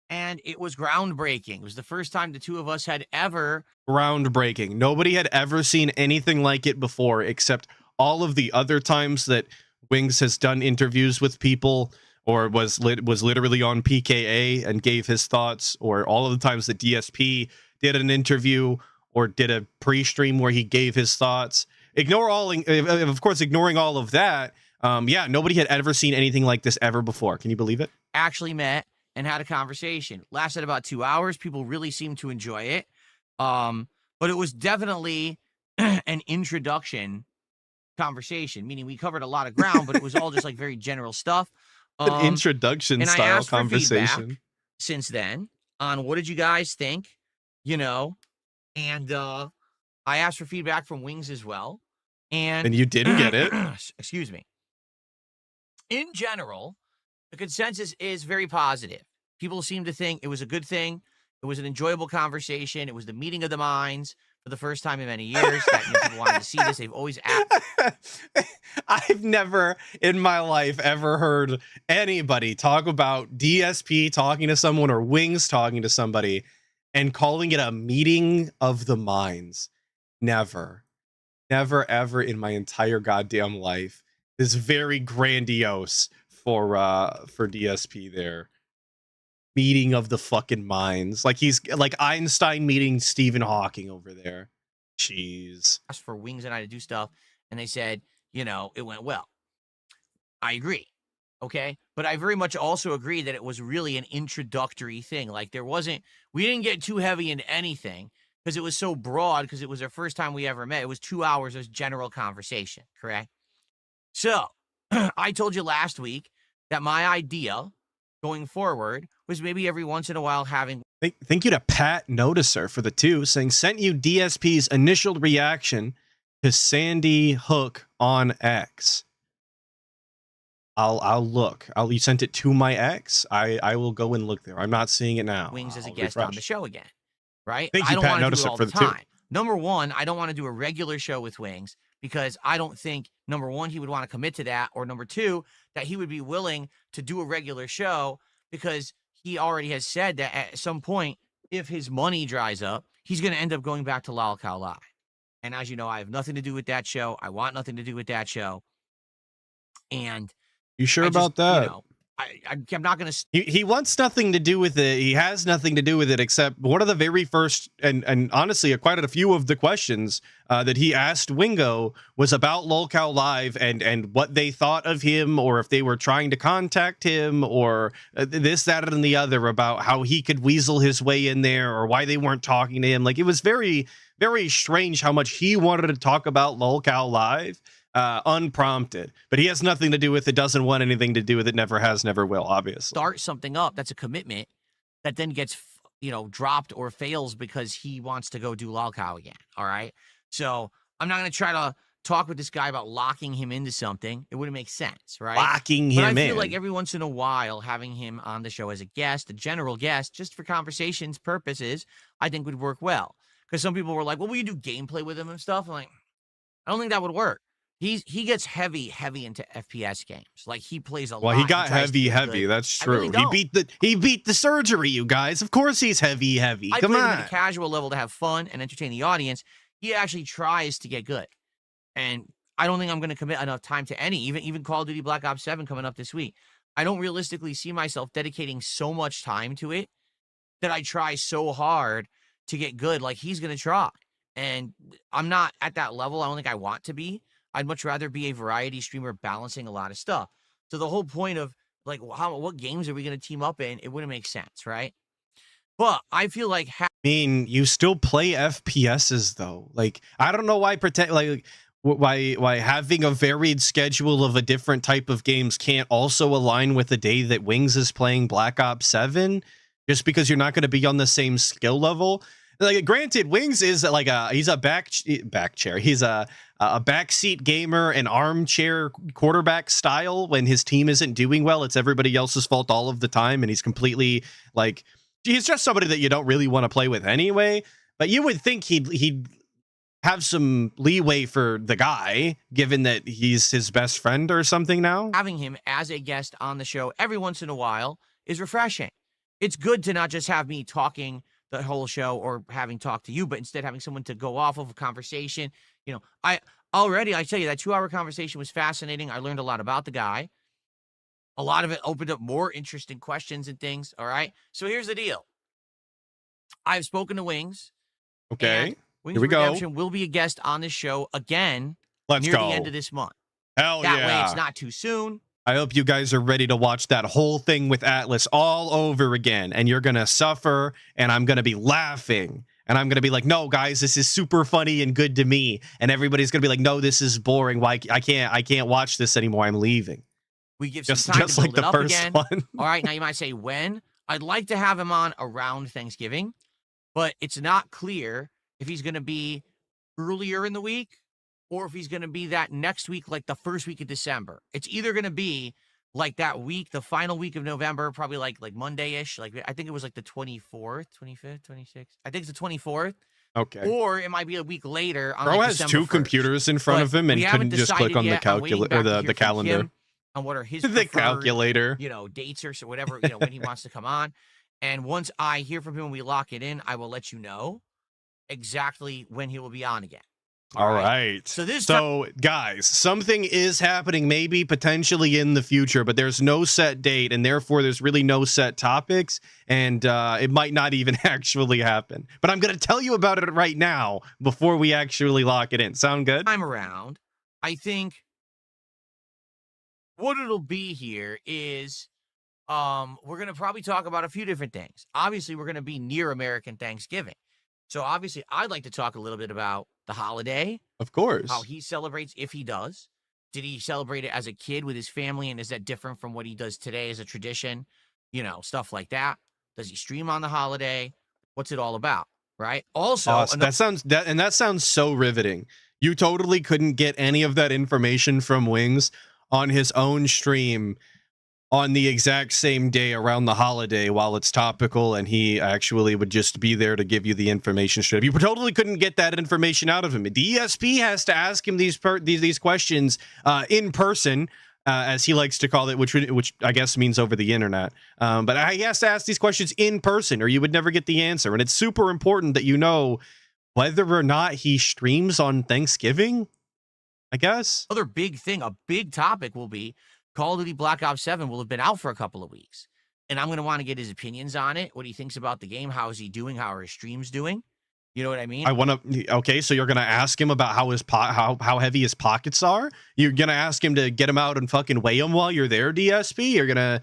and it was groundbreaking. It was the first time the two of us had ever... Groundbreaking. Nobody had ever seen anything like it before, except all of the other times that Wings has done interviews with people, or was literally on PKA and gave his thoughts, or all of the times that DSP did an interview or did a pre-stream where he gave his thoughts. Of course, ignoring all of that, nobody had ever seen anything like this ever before. Can you believe it? Actually met and had a conversation. Lasted about 2 hours. People really seemed to enjoy it. But it was definitely an introduction conversation, meaning we covered a lot of ground, but it was all just like very general stuff. An introduction style conversation. Since then, on what did you guys think? And I asked for feedback from Wings as well. And you didn't get it? Excuse me. In general, the consensus is very positive. People seem to think it was a good thing. It was an enjoyable conversation. It was the meeting of the minds for the first time in many years. People wanted to see this. They've always asked. I've never in my life ever heard anybody talk about DSP talking to someone or Wings talking to somebody and calling it a meeting of the minds. Never, ever in my entire goddamn life. This is very grandiose for DSP there. Meeting of the fucking minds. Like he's like Einstein meeting Stephen Hawking over there. Jeez. Asked for Wings and I to do stuff, and they said, it went well. I agree. Okay. But I very much also agree that it was really an introductory thing. Like we didn't get too heavy into anything because it was so broad because it was our first time we ever met. It was 2 hours of general conversation. Correct. So I told you last week that my idea going forward was maybe every once in a while having. Thank you to Pat Noticer for the 2 saying sent you DSP's initial reaction to Sandy Hook on X. I'll look. You sent it to my ex. I will go and look there. I'm not seeing it now. Wings as a I'll guest refresh. on the show again, right? Thank I you, don't Pat want to do it Noticer, all for the the 2. time. Number one, I don't want to do a regular show with Wings because I don't think, number one, he would want to commit to that, or number two, that he would be willing to do a regular show because he already has said that at some point, if his money dries up, he's going to end up going back to Lol Cow Live. And as you know, I have nothing to do with that show. I want nothing to do with that show. And You sure I about just, that? You know, I'm not going to. He wants nothing to do with it. He has nothing to do with it except one of the very first and honestly quite a few of the questions that he asked Wingo was about Lolcow Live and what they thought of him, or if they were trying to contact him, or this, that, and the other, about how he could weasel his way in there, or why they weren't talking to him. Like, it was very, very strange how much he wanted to talk about Lolcow Live. Unprompted, but he has nothing to do with it, doesn't want anything to do with it, never has, never will, obviously. Start something up that's a commitment that then gets, dropped or fails because he wants to go do Lolcow again. All right. So I'm not going to try to talk with this guy about locking him into something. It wouldn't make sense, right? Locking him in. But I feel like every once in a while, having him on the show as a guest, a general guest, just for conversations purposes, I think would work well. Because some people were like, well, will you do gameplay with him and stuff? I'm like, I don't think that would work. He gets heavy into FPS games. Like, he plays a lot. Well, he got heavy. That's true. Really he beat the surgery, you guys. Of course he's heavy. Come on. Him at a casual level to have fun and entertain the audience. He actually tries to get good. And I don't think I'm going to commit enough time to any, even Call of Duty Black Ops 7 coming up this week. I don't realistically see myself dedicating so much time to it that I try so hard to get good like he's going to try. And I'm not at that level. I don't think I want to be. I'd much rather be a variety streamer balancing a lot of stuff. So the whole point of, like, what games are we going to team up in? It wouldn't make sense, right? But I feel like... I mean, you still play FPSs, though. Like, I don't know why why having a varied schedule of a different type of games can't also align with the day that Wings is playing Black Ops 7, just because you're not going to be on the same skill level. Like, granted, Wings is like he's a back chair. He's a backseat gamer, an armchair quarterback style. When his team isn't doing well, it's everybody else's fault all of the time, and he's completely like, he's just somebody that you don't really want to play with anyway. But you would think he'd have some leeway for the guy, given that he's his best friend or something now. Having him as a guest on the show every once in a while is refreshing. It's good to not just have me talking the whole show or having talked to you, but instead having someone to go off of a conversation. I tell you, that 2-hour conversation was fascinating. I learned a lot about the guy. A lot of it opened up more interesting questions and things. All right. So here's the deal. I've spoken to Wings. Okay. Wings Here we Redemption go. will be a guest on this show again near the end of this month. Hell that yeah. way it's not too soon. I hope you guys are ready to watch that whole thing with Atlas all over again, and you're going to suffer, and I'm going to be laughing, and I'm going to be like, no, guys, this is super funny and good to me, and everybody's going to be like, no, this is boring. Why I can't watch this anymore. I'm leaving. We give some time to build like it up the first again. one. All right, now you might say when. I'd like to have him on around Thanksgiving, but it's not clear if he's going to be earlier in the week or if he's going to be that next week, like the first week of December. It's either going to be like that week, the final week of November, probably like Monday-ish. Like, I think it was like the 24th, 25th, 26th. I think it's the 24th. Okay. Or it might be a week later. On Bro like has December 2 1st. computers in front But of him and we haven't couldn't just click decided on the yet. I'm waiting calculator or back to the hear from calendar. him on what are his The preferred, calculator. dates or so whatever, when he wants to come on. And once I hear from him and we lock it in, I will let you know exactly when he will be on again. All right. So guys, something is happening, maybe potentially in the future, but there's no set date, and therefore there's really no set topics, and it might not even actually happen. But I'm going to tell you about it right now before we actually lock it in. Sound good? Time around, I think what it'll be here is we're going to probably talk about a few different things. Obviously, we're going to be near American Thanksgiving. So obviously, I'd like to talk a little bit about the holiday, Of course. how he celebrates, if he does. Did he celebrate it as a kid with his family, and is that different from what he does today as a tradition? You know, stuff like that. Does he stream on the holiday? What's it all about, right? Also, Awesome. That sounds so riveting. You totally couldn't get any of that information from Wings on his own stream on the exact same day around the holiday while it's topical, and he actually would just be there to give you the information straight. You totally couldn't get that information out of him. The ESP has to ask him these questions in person, as he likes to call it, which I guess means over the internet. But he has to ask these questions in person, or you would never get the answer. And it's super important that you know whether or not he streams on Thanksgiving, I guess. Other big thing, a big topic will be Call of Duty Black Ops 7 will have been out for a couple of weeks. And I'm going to want to get his opinions on it, what he thinks about the game, how is he doing, how are his streams doing. You know what I mean? I want to. Okay, so you're gonna ask him about how his how heavy his pockets are. You're gonna ask him to get him out and fucking weigh him while you're there, DSP. You're gonna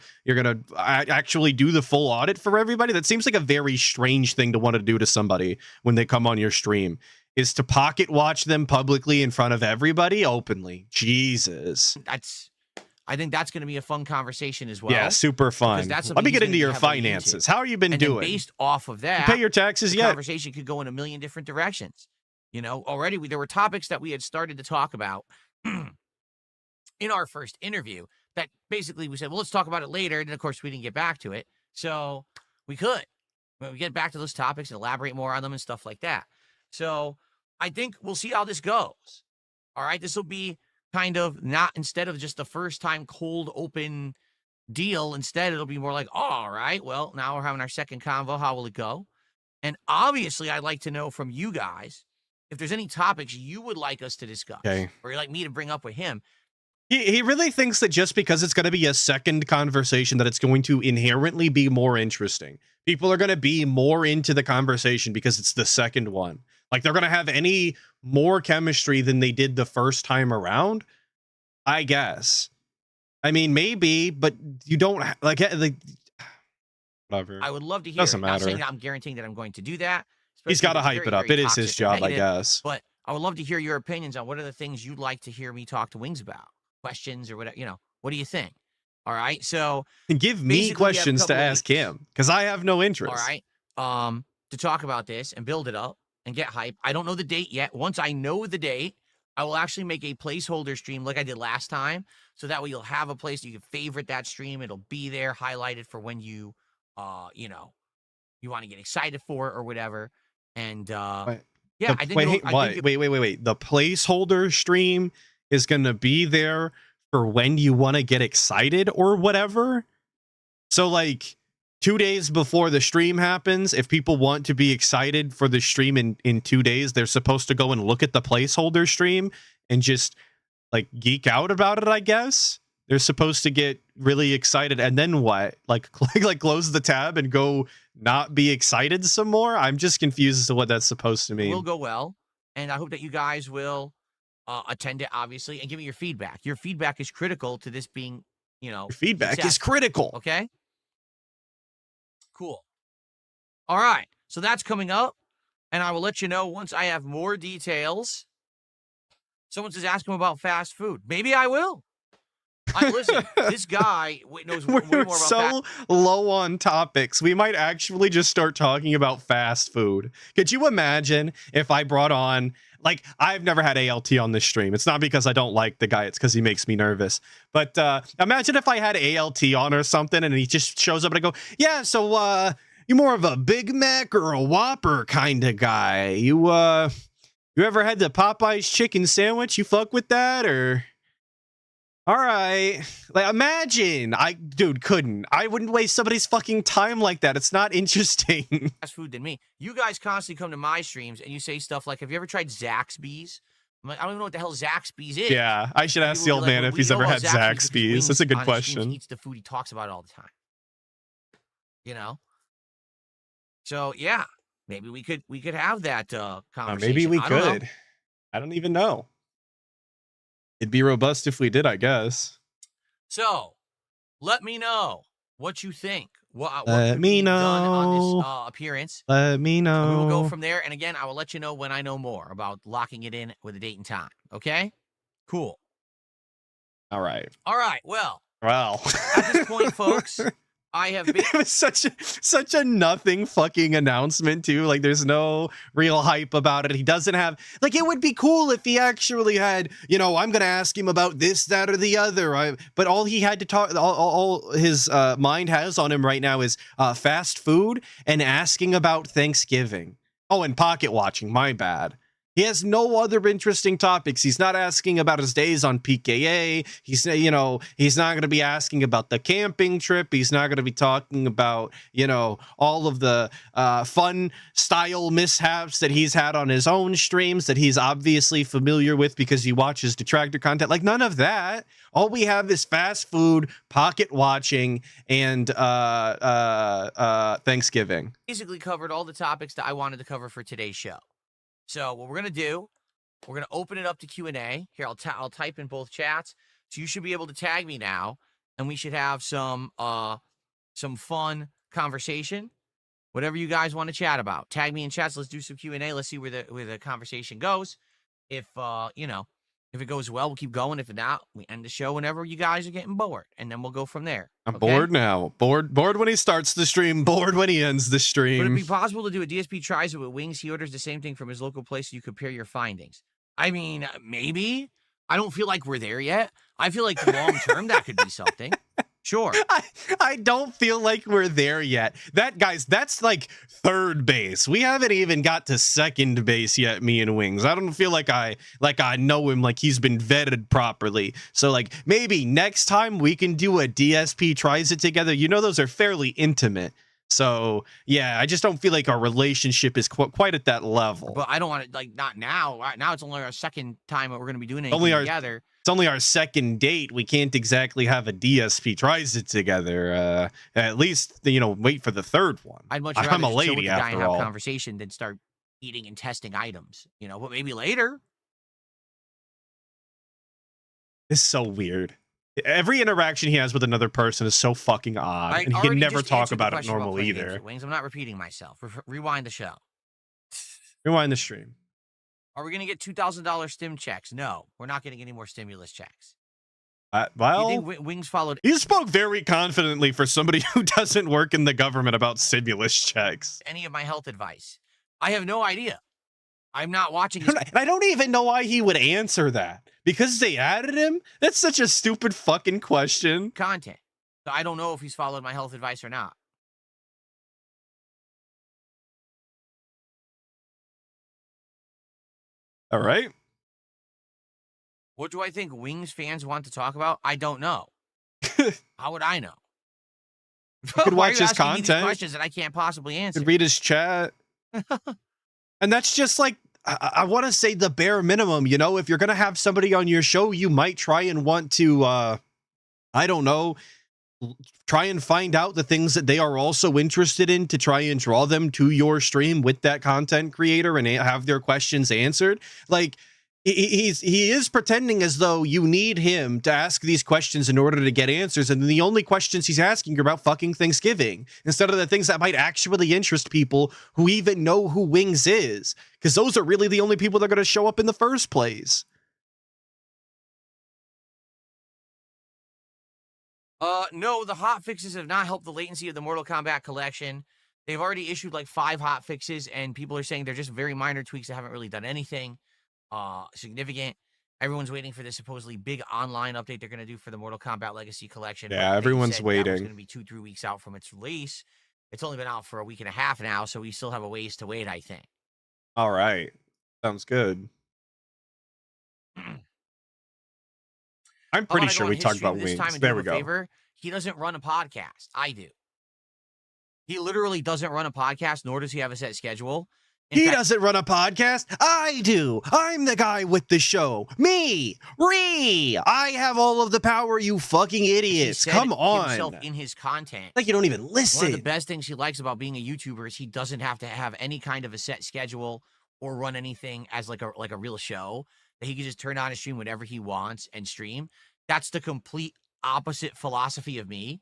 actually do the full audit for everybody. That seems like a very strange thing to want to do to somebody when they come on your stream. Is to pocket watch them publicly in front of everybody openly. Jesus. I think that's going to be a fun conversation as well. Yeah, super fun. Let me get into your finances. How are you been doing? Based off of that, you pay your taxes yet? Conversation could go in a million different directions. You know, already there were topics that we had started to talk about in our first interview that basically we said, well, let's talk about it later. And of course, we didn't get back to it. So we could. We get back to those topics and elaborate more on them and stuff like that. So I think we'll see how this goes. All right. This will be kind of not, instead of just the first time cold open deal, instead it'll be more like, oh, all right, well, now we're having our second convo. How will it go? And obviously, I'd like to know from you guys if there's any topics you would like us to discuss, or you'd like me to bring up with him. He really thinks that just because it's going to be a second conversation that it's going to inherently be more interesting. People are going to be more into the conversation because it's the second one. Like, they're going to have any more chemistry than they did the first time around, I guess. I mean, maybe, but you don't like whatever. I would love to hear. Doesn't Not matter. saying that I'm guaranteeing that I'm going to do that. He's got to hype it up. It is his job, I guess. But I would love to hear your opinions on what are the things you'd like to hear me talk to Wings about, questions or whatever. You know, what do you think? All right, so and give me questions to ask him because I have no interest. All right, to talk about this and build it up and get hype. I don't know the date yet. Once I know the date, I will actually make a placeholder stream like I did last time, so that way you'll have a place you can favorite that stream. It'll be there highlighted for when you, you know, you want to get excited for it or whatever. And yeah, I think. Wait. The placeholder stream is going to be there for when you want to get excited or whatever. So like 2 days before the stream happens, if people want to be excited for the stream in 2 days, they're supposed to go and look at the placeholder stream and just like geek out about it, I guess. They're supposed to get really excited and then what? Like close the tab and go not be excited some more? I'm just confused as to what that's supposed to mean. It will go well, and I hope that you guys will attend it, obviously, and give me your feedback. Your feedback is critical to this being, you know, your feedback is critical. Okay? Cool. All right. So that's coming up, and I will let you know once I have more details. Someone says ask him about fast food. Maybe I will. Listen, this guy knows way more about so low on topics. We might actually just start talking about fast food. Could you imagine if I brought on, like, I've never had ALT on this stream. It's not because I don't like the guy. It's because he makes me nervous. But imagine if I had ALT on or something and he just shows up and I go, yeah, so you more of a Big Mac or a Whopper kind of guy? You ever had the Popeye's chicken sandwich? You fuck with that or... All right. Like, imagine. I wouldn't waste somebody's fucking time like that. It's not interesting. Fast food than me. You guys constantly come to my streams and you say stuff like, have you ever tried Zaxby's? I'm like, I don't even know what the hell Zaxby's is. Yeah, I should ask the old man if he's ever had Zaxby's. That's a good question. He eats the food he talks about all the time. You know? So, yeah. Maybe we could have that conversation. Maybe we could. I don't even know. It'd be robust if we did, I guess. So, let me know what you think. What Let could me be done on know. this appearance. Let me And we will go know. from there. And again, I will let you know when I know more about locking it in with a date and time. Okay? Cool. All right. All right. Well, Well, at this point, folks, I have been. it was such a nothing fucking announcement too. Like there's no real hype about it. He doesn't have like it would be cool if he actually had, you know, I'm gonna ask him about this, that, or the other. But all he had to talk, all his mind has on him right now is fast food and asking about Thanksgiving. Oh, and pocket watching. My bad. He has no other interesting topics. He's not asking about his days on PKA. He's, you know, he's not going to be asking about the camping trip. He's not going to be talking about, you know, all of the fun style mishaps that he's had on his own streams that he's obviously familiar with because he watches detractor content. Like none of that. All we have is fast food, pocket watching, and Thanksgiving. Basically covered all the topics that I wanted to cover for today's show. So what we're going to do, we're going to open it up to Q&A. Here, I'll type in both chats. So you should be able to tag me now, and we should have some fun conversation. Whatever you guys want to chat about. Tag me in chats. Let's do some Q&A. Let's see where the conversation goes. If, you know, if it goes well, we'll keep going. If not, we end the show whenever you guys are getting bored, and then we'll go from there. I'm okay? bored now. Bored when he starts the stream. Bored when he ends the stream. Would it be possible to do a DSP tries it with Wings? He orders the same thing from his local place, so you compare your findings. I mean, maybe. I don't feel like we're there yet. I feel like long term that could be something. Sure. I don't feel like we're there yet. That's like third base. We haven't even got to second base yet, me and Wings. I don't feel like I know him like he's been vetted properly. So like maybe next time we can do a DSP tries it together. You know, those are fairly intimate. So yeah, I just don't feel like our relationship is quite at that level. But I don't want to, like, not now. Right now it's only our second time that we're going to be doing anything together. It's only our second date. We can't exactly have a DSP tries it together. At least, you know, wait for the third one. I'd much rather I'm a just chill with lady the guy after and have all. conversation than start eating and testing items. You know, but maybe later. It's so weird. Every interaction he has with another person is so fucking odd, and he can never talk about it normal either. Wings, I'm not repeating myself. Rewind the show. Rewind the stream. Are we going to get $2,000 stim checks? No, we're not getting any more stimulus checks. Well, you think Wings followed? You spoke very confidently for somebody who doesn't work in the government about stimulus checks. Any of my health advice? I have no idea. I'm not watching. And I don't even know why he would answer that. Because they added him? That's such a stupid fucking question. Content. So I don't know if he's followed my health advice or not. All right. What do I think Wings fans want to talk about? I don't know. How would I know? You could watch his content. Questions that I can't possibly answer. You could read his chat. And that's just like, I want to say the bare minimum, you know, if you're going to have somebody on your show, you might try and want to, I don't know, try and find out the things that they are also interested in to try and draw them to your stream with that content creator and have their questions answered. Like, he is pretending as though you need him to ask these questions in order to get answers, and the only questions he's asking are about fucking Thanksgiving instead of the things that might actually interest people who even know who Wings is, because those are really the only people that are going to show up in the first place. No, the hot fixes have not helped the latency of the Mortal Kombat collection. They've already issued like 5 hot fixes, and people are saying they're just very minor tweaks that haven't really done anything significant. Everyone's waiting for the supposedly big online update they're going to do for the Mortal Kombat Legacy Collection. Yeah, everyone's waiting. It's going to be 2-3 weeks out from its release. It's only been out for a week and a half now, so we still have a ways to wait, I think. All right. Sounds good. I'm pretty sure we talked about Wings. There we go. Favor, he doesn't run a podcast. I do. He literally doesn't run a podcast, nor does he have a set schedule. He doesn't run a podcast. I do. I'm the guy with the show. Me. I have all of the power, you fucking idiots. Come on. Himself in his content. Like you don't even listen. One of the best things he likes about being a YouTuber is he doesn't have to have any kind of a set schedule or run anything as like a real show. That he can just turn on and stream whenever he wants and stream. That's the complete opposite philosophy of me.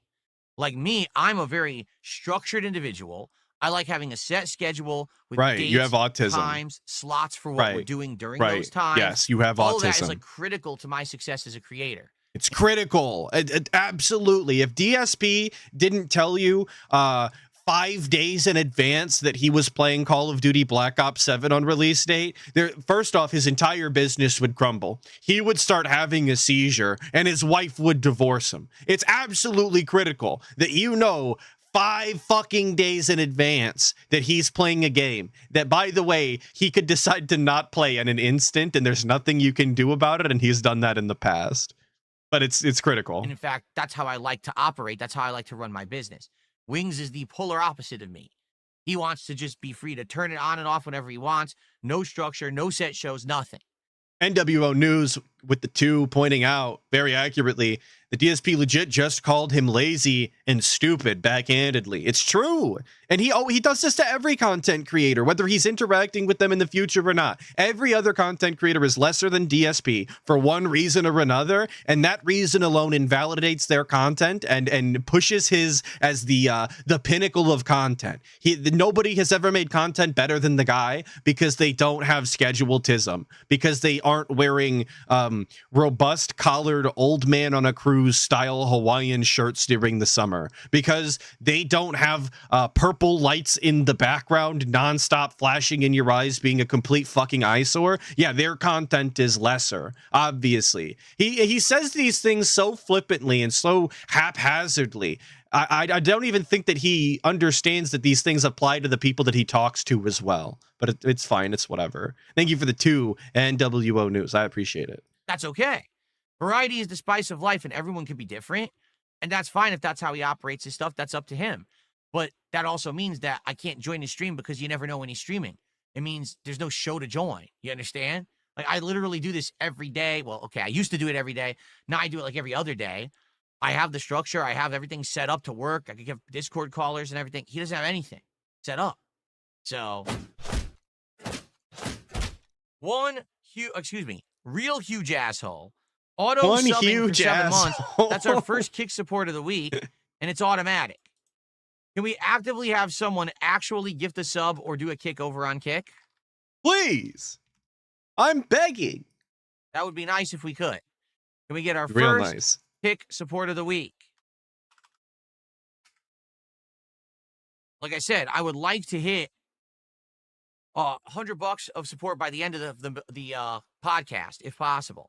Like me, I'm a very structured individual. I like having a set schedule with dates, you have autism. times, slots for what we're doing during those times. Yes, you have All autism. of that is like critical to my success as a creator. It's critical. Absolutely. If DSP didn't tell you 5 days in advance that he was playing Call of Duty Black Ops 7 on release date, first off, his entire business would crumble. He would start having a seizure and his wife would divorce him. It's absolutely critical that you know 5 fucking days in advance that he's playing a game that, by the way, he could decide to not play in an instant and there's nothing you can do about it, and he's done that in the past. But it's critical. And in fact, that's how I like to operate. That's how I like to run my business. Wings is the polar opposite of me. He wants to just be free to turn it on and off whenever he wants. No structure, no set shows, nothing. NWO News with the 2 pointing out very accurately, the DSP legit just called him lazy and stupid backhandedly. It's true. And he does this to every content creator, whether he's interacting with them in the future or not. Every other content creator is lesser than DSP for one reason or another, and that reason alone invalidates their content and pushes his as the pinnacle of content. Nobody has ever made content better than the guy because they don't have scheduletism, because they aren't wearing robust collared old man on a cruise style Hawaiian shirts during the summer, because they don't have purple lights in the background nonstop flashing in your eyes being a complete fucking eyesore. Yeah, their content is lesser, obviously. He says these things so flippantly and so haphazardly. I don't even think that he understands that these things apply to the people that he talks to as well. But it's fine. It's whatever. Thank you for the 2 NWO News. I appreciate it. That's okay. Variety is the spice of life, and everyone can be different. And that's fine if that's how he operates his stuff. That's up to him. But that also means that I can't join his stream because you never know when he's streaming. It means there's no show to join. You understand? Like, I literally do this every day. Well, okay, I used to do it every day. Now I do it like every other day. I have the structure. I have everything set up to work. I can give Discord callers and everything. He doesn't have anything set up. So, real huge asshole. Auto One subbing huge for 7 months. asshole. That's our first kick support of the week, and it's automatic. Can we actively have someone actually gift a sub or do a kick over on Kick? Please. I'm begging. That would be nice if we could. Can we get our Real first nice. kick support of the week? Like I said, I would like to hit $100 of support by the end of the podcast, if possible.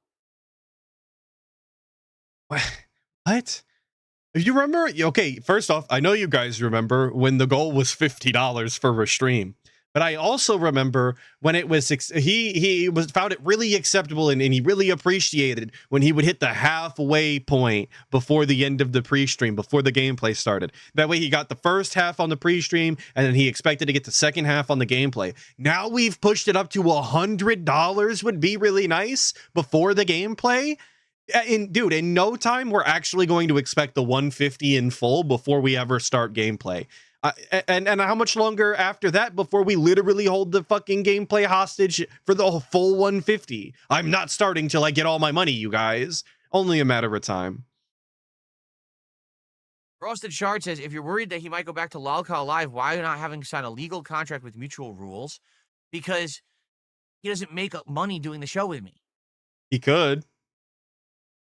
What? You remember? Okay, first off, I know you guys remember when the goal was $50 for a stream. But I also remember when it was he found it really acceptable and he really appreciated when he would hit the halfway point before the end of the pre-stream, before the gameplay started. That way he got the first half on the pre-stream and then he expected to get the second half on the gameplay. Now we've pushed it up to $100 would be really nice before the gameplay. Dude, in no time, we're actually going to expect the 150 in full before we ever start gameplay. And how much longer after that before we literally hold the fucking gameplay hostage for the full 150? I'm not starting till I get all my money, you guys. Only a matter of time. Frosted Shard says, if you're worried that he might go back to Lolcow Live, why are you not having signed a legal contract with mutual rules? Because he doesn't make money doing the show with me. He could.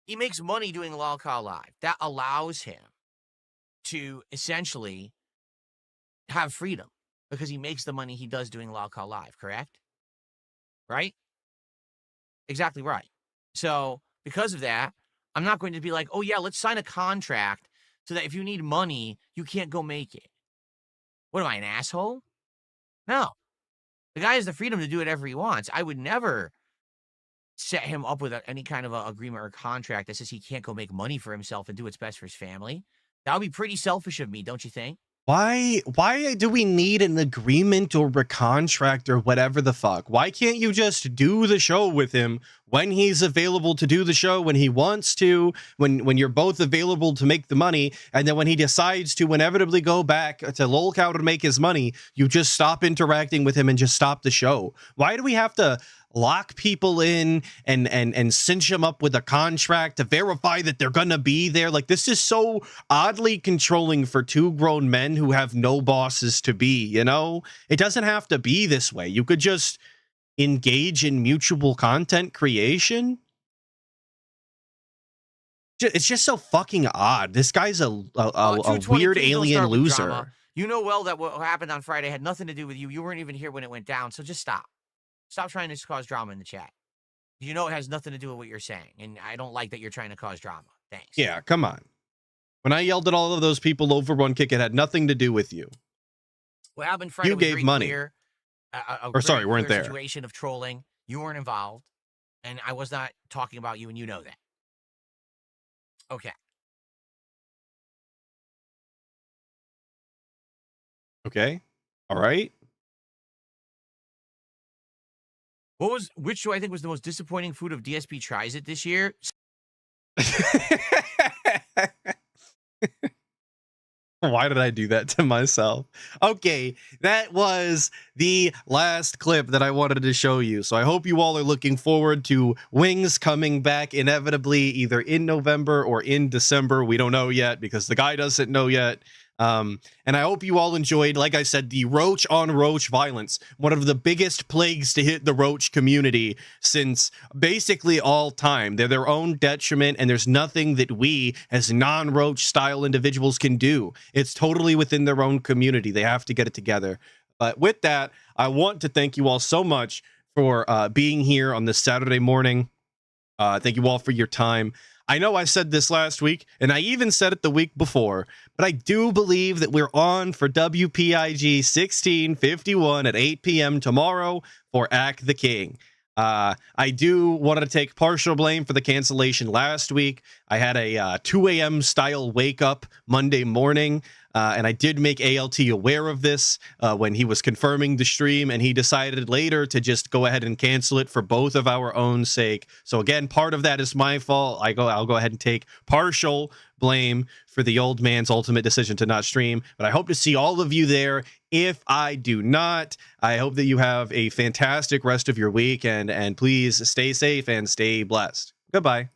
He makes money doing Lolcow Live. That allows him to essentially have freedom because he makes the money he does doing Lolcow Live, correct? Right? Exactly right. So because of that, I'm not going to be like, oh yeah, let's sign a contract so that if you need money, you can't go make it. What am I, an asshole? No. The guy has the freedom to do whatever he wants. I would never set him up with any kind of a agreement or contract that says he can't go make money for himself and do what's best for his family. That would be pretty selfish of me, don't you think? Why do we need an agreement or a contract or whatever the fuck? Why can't you just do the show with him when he's available to do the show, when he wants to, when you're both available to make the money, and then when he decides to inevitably go back to Lolcow to make his money, you just stop interacting with him and just stop the show? Why do we have to lock people in and cinch them up with a contract to verify that they're gonna be there. Like, this is so oddly controlling for two grown men who have no bosses to be, you know? It doesn't have to be this way. You could just engage in mutual content creation. It's just so fucking odd. This guy's a weird alien loser. Drama. You know well that what happened on Friday had nothing to do with you. You weren't even here when it went down, so just stop. Stop trying to cause drama in the chat. You know it has nothing to do with what you're saying, and I don't like that you're trying to cause drama. Thanks. Yeah, come on. When I yelled at all of those people over one kick, it had nothing to do with you. What happened Friday You was gave very money. clear, Sorry, weren't there. Situation of trolling. You weren't involved, and I was not talking about you, and you know that. Okay. Okay. All right. Which do I think was the most disappointing food of DSP Tries It this year? Why did I do that to myself? Okay, that was the last clip that I wanted to show you. So I hope you all are looking forward to Wings coming back inevitably either in November or in December. We don't know yet because the guy doesn't know yet. And I hope you all enjoyed, like I said, the Roach on Roach violence, one of the biggest plagues to hit the Roach community since basically all time. They're their own detriment, and there's nothing that we as non-Roach style individuals can do. It's totally within their own community. They have to get it together. But with that, I want to thank you all so much for being here on this Saturday morning. Thank you all for your time. I know I said this last week, and I even said it the week before, but I do believe that we're on for WPIG 1651 at 8 p.m. tomorrow for Act the King. I do want to take partial blame for the cancellation last week. I had a 2 a.m. style wake up Monday morning, and I did make ALT aware of this when he was confirming the stream, and he decided later to just go ahead and cancel it for both of our own sake. So again, part of that is my fault. I'll go ahead and take partial blame for the old man's ultimate decision to not stream, but I hope to see all of you there. If I do not, I hope that you have a fantastic rest of your week, and please stay safe and stay blessed. Goodbye.